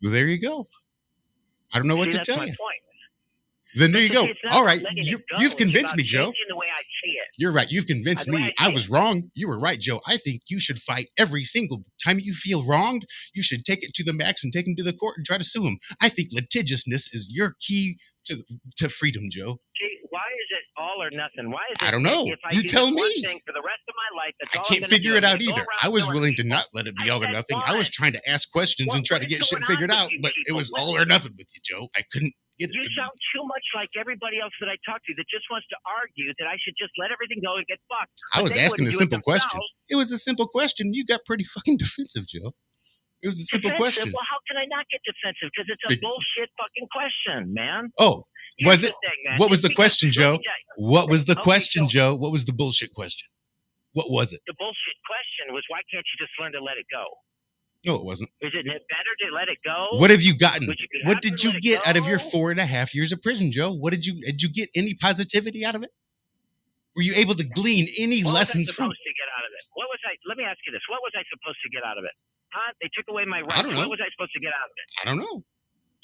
Well, there you go. I don't know what to tell you. That's my point. Then there you But go. see, it's not All about right, letting it go. you've It's convinced about me, Joe. changing the way I see it. You're right. You've convinced The way me. I I see was it. wrong. You were right, Joe. I think you should fight every single time you feel wronged. You should take it to the max and take him to the court and try to sue him. I think litigiousness is your key to freedom, Joe. See, why is it all or nothing? Why is it I don't know. if I You do tell this one me. thing for the rest of my life, that's I all can't I'm gonna figure do? it I'm out gonna go either. around I was killing willing to people. not let it be I all or said, nothing. why? I was trying to ask questions and try to What is get shit going on figured with out, you but it people? was all or nothing with you, Joe. I couldn't get it You to be. sound too much like everybody else that I talk to that just wants to argue that I should just let everything go and get fucked. I was But they asking a wouldn't do it simple question. themselves. It was a simple question. You got pretty fucking defensive, Joe. It was a simple Defensive? question. Well, how can I not get defensive? Because it's a But- bullshit fucking question, man. Oh, Here's was the it? thing, man. What was Just the question, because- let Joe? me tell you, What was the Okay, question, so- Joe? What was the bullshit question? What was it? the bullshit question was, why can't you just learn to let it go? No, it wasn't. Is it better to let it go? What have you gotten? Would you be What happy did to you let it get out of your go? 4.5 years of prison, Joe? What did you get any positivity out of it? Were you able to glean any What was I lessons from supposed it? to get out of it? What was I? Let me ask you this: what was I supposed to get out of it? Huh? They took away my rights. don't know. What was I supposed to get out of it? I don't know.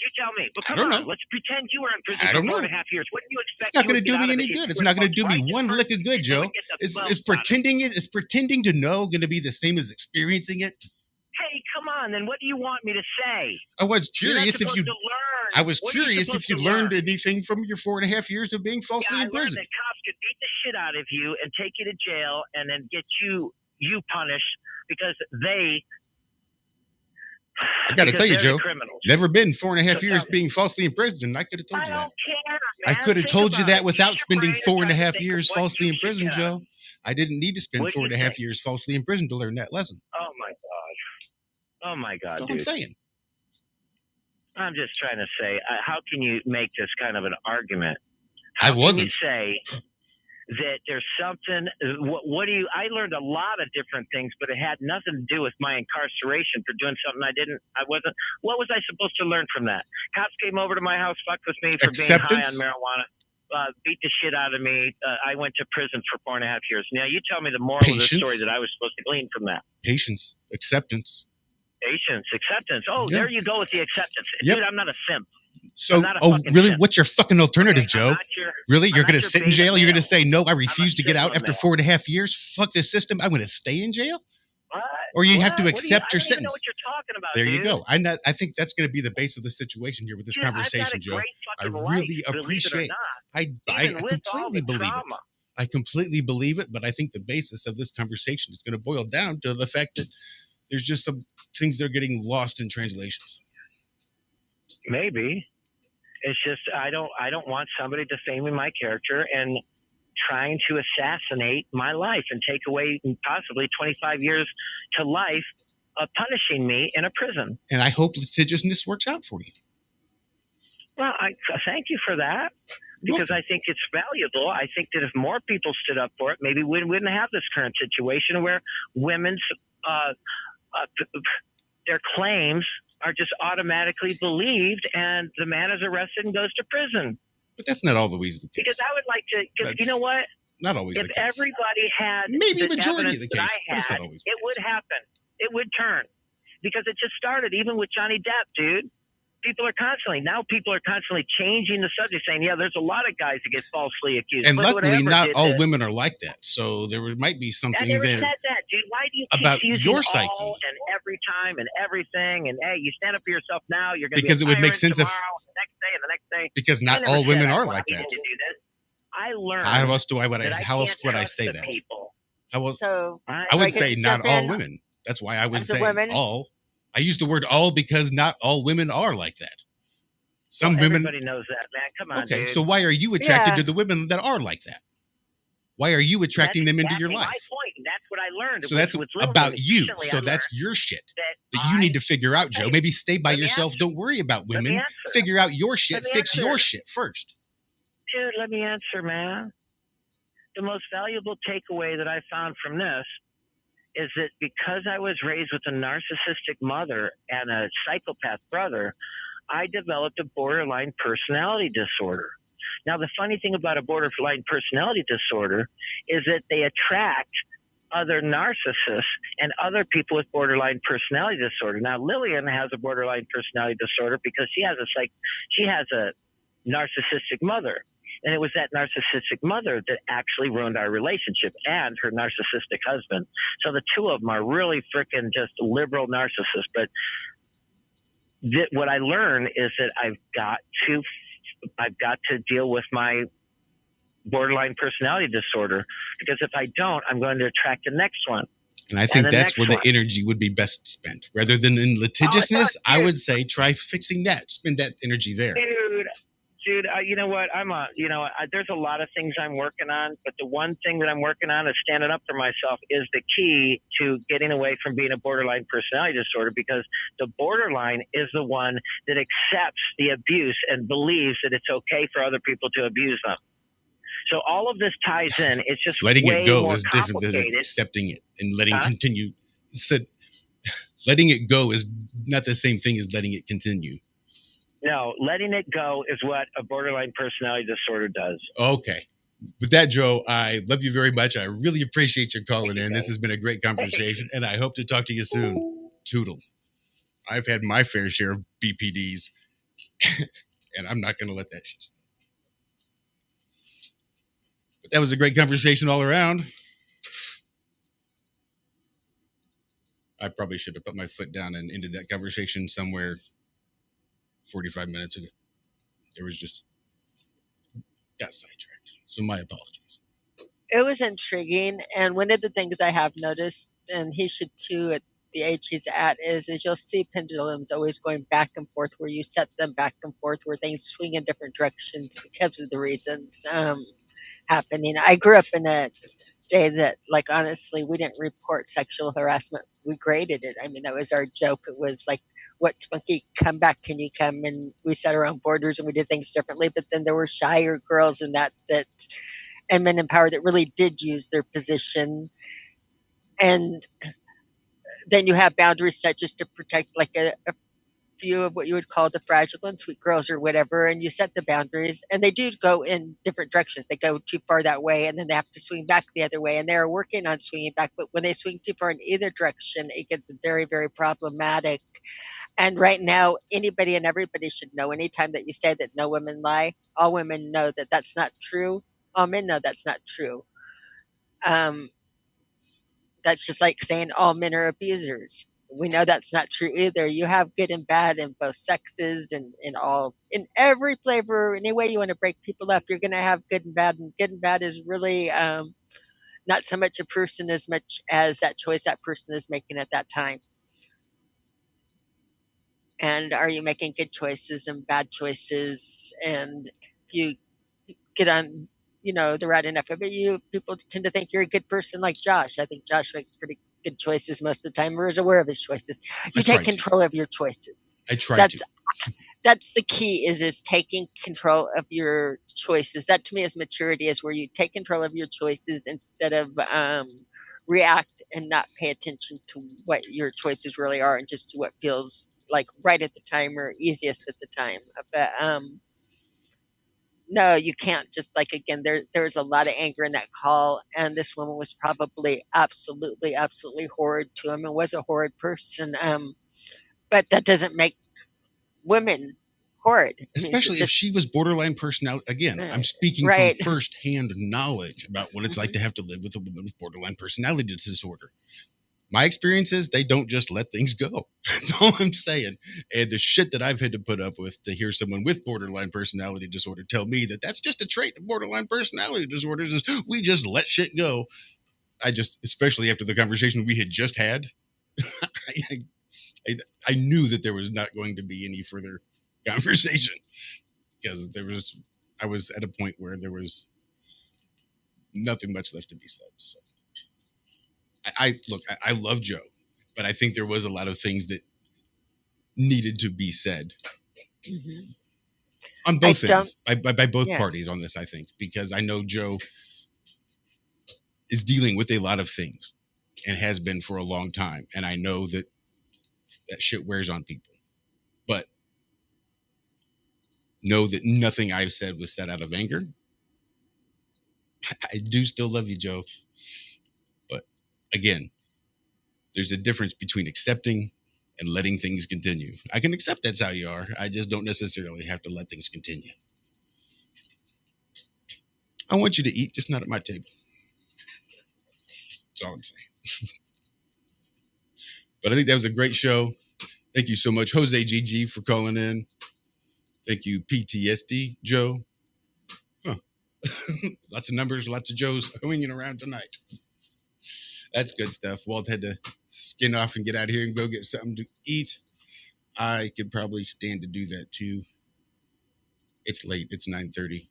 You tell me. But I come don't on, know. let's pretend you were in prison I for don't know. 4.5 years. What do you expect? It's not you going to would do get me out of any it if good. you It's were not going to the do most me one righteous lick of good, person? You Joe. would get the Is bump out of it. pretending to know going to be the same as experiencing it? Hey, come on. Then what do you want me to say? I was You're not curious if supposed you. to learn. I was What are you curious if supposed you to learned learn? anything from your 4.5 years of being falsely I in learned prison. that cops could beat the shit out of you and take you to jail and then get you punished because they. I got to tell you, they're the Joe. criminals. Never been 4.5 So years tell me. being falsely imprisoned. I could have told I you that. don't care, I man. could have Think told you about that it. without Use your spending brain and try to 4.5 think of years what falsely you in should prison, get out of Joe. I didn't need to spend What do you 4.5 think? years falsely in prison to learn that lesson. Oh my god. Oh my god, That's what I'm dude. saying. I'm just trying to say, how can you make this kind of an argument? I How can wasn't. you say that there's something? What do you? I learned a lot of different things, but it had nothing to do with my incarceration for doing something I wasn't. What was I supposed to learn from that? Cops came over to my house, fucked with me for Acceptance? being high on marijuana. Beat the shit out of me. I went to prison for 4.5 years. Now you tell me the moral of the Patience. story that I was supposed to glean from that. Patience, acceptance. Patience, acceptance. Oh, Yeah. there you go with the acceptance. Yep. Dude, I'm not a simp. So, I'm not a oh, fucking really? simp. What's your fucking alternative, Okay? I'm Joe? not your- Really? I'm You're not going to your sit in beta jail? You're going to male. say, no, I refuse to get out sigma after male. 4.5 years? Fuck this system. I'm going to stay in jail? What? Or you have What? to What do you- accept your I don't even know sentence. what you're talking about, There you dude. go. I think that's going to be the base of the situation here with this Dude, conversation, I've got a Joe. great I fucking really life, appreciate. believe it or I not. Even with all completely the believe it. trauma. I completely believe it, but I think the basis of this conversation is going to boil down to the fact that there's just some things that are getting lost in translations. Maybe. It's just I don't want somebody defaming my character and trying to assassinate my life and take away possibly 25 years to life of punishing me in a prison. And I hope litigiousness works out for you. Well, I thank you for that because I think it's valuable. I think that if more people stood up for it, maybe we wouldn't have this current situation where women's their claims are just automatically believed, and the man is arrested and goes to prison. But that's not always the case. Because I would like to, because you know what? Not always If the case. everybody had Maybe the majority of evidence the case, that but I it's had, not always the it would happen. It would turn. Because it just started even with Johnny Depp, dude. People are constantly changing the subject, saying, yeah, there's a lot of guys that get falsely accused. And But luckily, whatever not did all this. women are like that. So there might be I something never there. said that, dude. Why do you keep About using your all psyche. and every time and everything? And hey, you stand up for yourself now. You're going to Because be it would make sense if- tomorrow, and the next day, and the next day. Because I not never all said women I are wanted like you that. to do this. I learned. How else do I? that How else can't would I trust say the that? People. How else? So Right? I would I say could not jump all in women. That's why I would as a say woman? all. I use the word all because not all women are like that. Some Well, women. everybody knows that, man. Come on, Okay, dude. so why are you attracted Yeah. to the women that are like that? Why are you attracting That's them into your exactly life? My point, and that's what I learned. So that's With Lillian. about you. Recently, So I that's learned your shit that that you I- need to figure out, Joe. Hey, Maybe stay by let me yourself. answer. Don't worry about Let me women. answer. Figure out your shit. Let me Fix answer. your shit first. Dude, let me answer, man. The most valuable takeaway that I found from this is that because I was raised with a narcissistic mother and a psychopath brother, I developed a borderline personality disorder. Now, the funny thing about a borderline personality disorder is that they attract other narcissists and other people with borderline personality disorder. Now, Lillian has a borderline personality disorder because she has narcissistic mother. And it was that narcissistic mother that actually ruined our relationship, and her narcissistic husband. So the two of them are really freaking just liberal narcissists. But what I learned is that I've got to deal with my borderline personality disorder, because if I don't, I'm going to attract the next one. And I think that's where the energy would be best spent. Rather than in litigiousness, I would say try fixing that. Spend that energy there. Dude, you know what? There's a lot of things I'm working on, but the one thing that I'm working on is standing up for myself is the key to getting away from being a borderline personality disorder, because the borderline is the one that accepts the abuse and believes that it's okay for other people to abuse them. So all of this ties in. It's just letting way it go more is different than complicated. accepting it and letting it continue. Said letting it go is not the same thing as letting it continue. No, letting it go is what a borderline personality disorder does. Okay. With that, Joe, I love you very much. I really appreciate your calling in. This has been a great conversation, and I hope to talk to you soon. Toodles. I've had my fair share of BPDs, and I'm not going to let that shit stop. But that was a great conversation all around. I probably should have put my foot down and ended that conversation somewhere 45 minutes ago. There was just got sidetracked. So my apologies. It was intriguing, and one of the things I have noticed, and he should too at the age he's at, is you'll see pendulums always going back and forth, where you set them back and forth, where things swing in different directions because of the reasons happening. I grew up in a day that, like, honestly, we didn't report sexual harassment. We graded it. I mean, that was our joke. It was like, what spunky comeback can you come? And we sat around borders and we did things differently. But then there were shyer girls in that and men in power that really did use their position. And then you have boundaries set just to protect like a few of what you would call the fragile and sweet girls or whatever, and you set the boundaries, and they do go in different directions. They go too far that way, and then they have to swing back the other way, and they're working on swinging back. But when they swing too far in either direction, it gets very, very problematic. And right now, anybody and everybody should know, anytime that you say that no women lie, all women know that that's not true. All men know that's not true. That's just like saying all men are abusers. We know that's not true either. You have good and bad in both sexes, and in every flavor, any way you want to break people up, you're going to have good and bad. And good and bad is really not so much a person as much as that choice that person is making at that time. And are you making good choices and bad choices? And if you get on, the right enough of it, people tend to think you're a good person, like Josh. I think Josh makes pretty good choices most of the time, or is aware of his choices. You take control of your choices. I try to. That's the key, is taking control of your choices. That to me is maturity, is where you take control of your choices instead of react and not pay attention to what your choices really are, and just to what feels like right at the time or easiest at the time. But no, you can't just, like, again, there's a lot of anger in that call, and this woman was probably absolutely, absolutely horrid to him and was a horrid person. But that doesn't make women horrid. Especially if she was borderline personality. Again, I'm speaking from firsthand knowledge about what it's like to have to live with a woman with borderline personality disorder. My experience is they don't just let things go. That's all I'm saying. And the shit that I've had to put up with to hear someone with borderline personality disorder tell me that that's just a trait of borderline personality disorders, is we just let shit go. Especially after the conversation we had just had, I knew that there was not going to be any further conversation, because I was at a point where there was nothing much left to be said. So. I love Joe, but I think there was a lot of things that needed to be said on both ends, by both parties on this, I think, because I know Joe is dealing with a lot of things and has been for a long time. And I know that shit wears on people, but know that nothing I've said was said out of anger. I do still love you, Joe. But again, there's a difference between accepting and letting things continue. I can accept that's how you are. I just don't necessarily have to let things continue. I want you to eat, just not at my table. That's all I'm saying. But I think that was a great show. Thank you so much, Jose GG, for calling in. Thank you, PTSD Joe. Huh. Lots of numbers, lots of Joes hanging around tonight. That's good stuff. Walt had to skin off and get out of here and go get something to eat. I could probably stand to do that too. It's late. It's 9:30.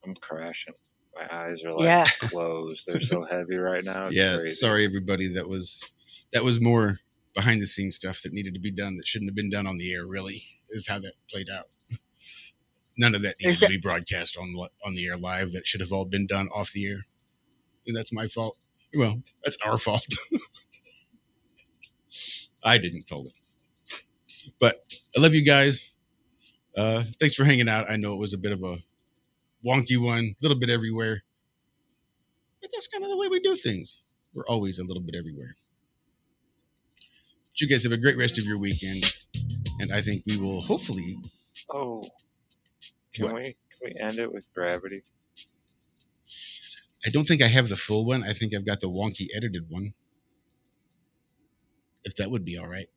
I'm crashing. My eyes are Yeah. closed. They're so heavy right now. It's Yeah, crazy. sorry everybody. That was more behind the scenes stuff that needed to be done that shouldn't have been done on the air. Really, is how that played out. None of that needed to be broadcast on the air live. That should have all been done off the air, and that's my fault. Well, that's our fault. I didn't call it, but I love you guys. Thanks for hanging out. I know it was a bit of a wonky one, a little bit everywhere, but that's kind of the way we do things. We're always a little bit everywhere. But you guys have a great rest of your weekend, and I think we will hopefully. Oh, can we end it with gravity? I don't think I have the full one. I think I've got the wonky edited one. If that would be all right.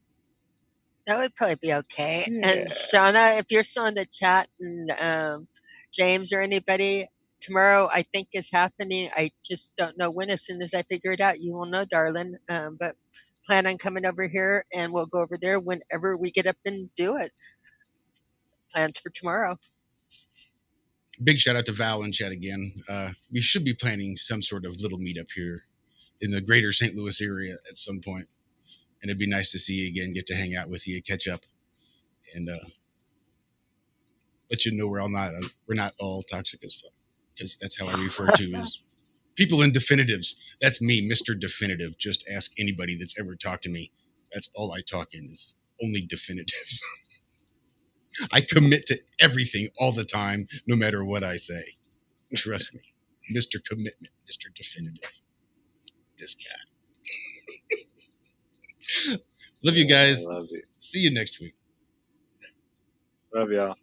That would probably be okay. Yeah. And Shauna, if you're still in the chat, and James or anybody, tomorrow I think is happening. I just don't know when. As soon as I figure it out, you will know, darling. But plan on coming over here, and we'll go over there whenever we get up and do it. Plans for tomorrow. Big shout out to Val in chat again. We should be planning some sort of little meetup here in the greater St. Louis area at some point. And it'd be nice to see you again, get to hang out with you, catch up, and let you know we're not all toxic as fuck. Because that's how I refer to as people in definitives. That's me, Mr. Definitive. Just ask anybody that's ever talked to me. That's all I talk in is only definitives. I commit to everything all the time, no matter what I say. Trust me. Mr. Commitment, Mr. Definitive. This guy. Love you guys. I love you. See you next week. Love y'all.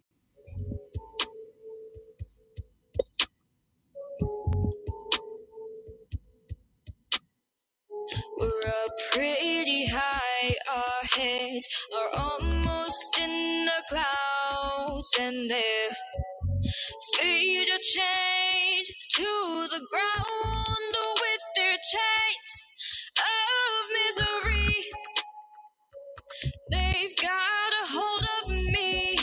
We're up pretty high, our heads are almost in the clouds, and their feet are chained to the ground with their chains of misery. They've got a hold of me,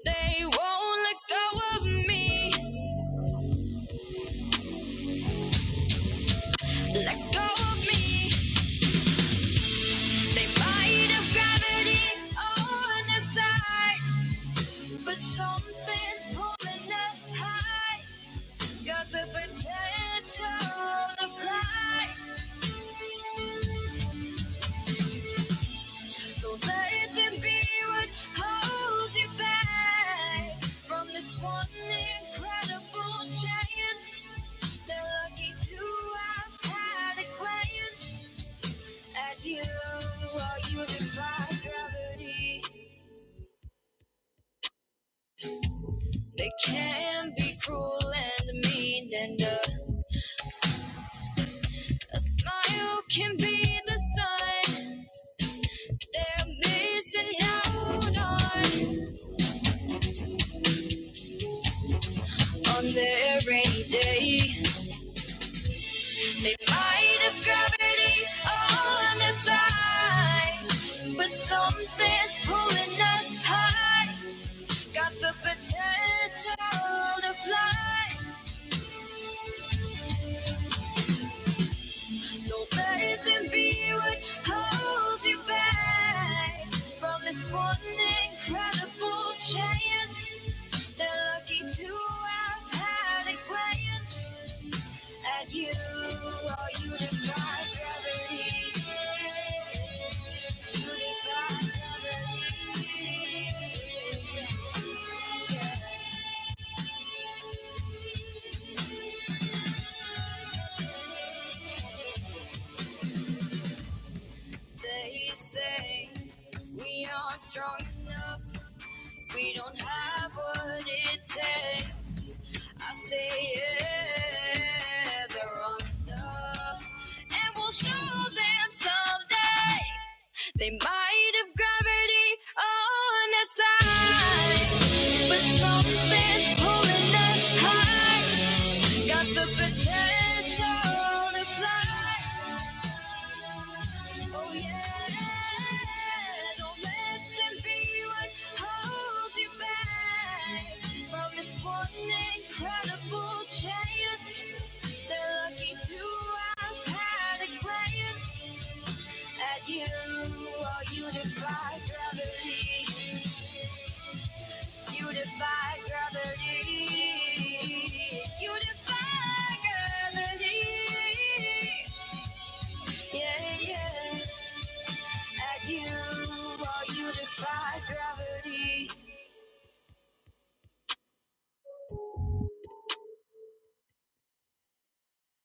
they won't let go of me. Let go of me. They might have gravity on their side, but something's pulling us high. Got the potential to fly. Don't let them be what holds you back from this one incredible chance. They're lucky to have had a glance at you while you defy gravity. They can be cruel and mean, and a smile can be the sign they're missing out on their rainy day. They might have gravity on their side, but something's pulling us high. Got the potential to fly. Don't let them be what holds you back from this one incredible chance. They're lucky to have had a glance at you while you defy gravity. You defy gravity. Yeah. They say we aren't strong enough. We don't have what it takes. I say show them someday. They might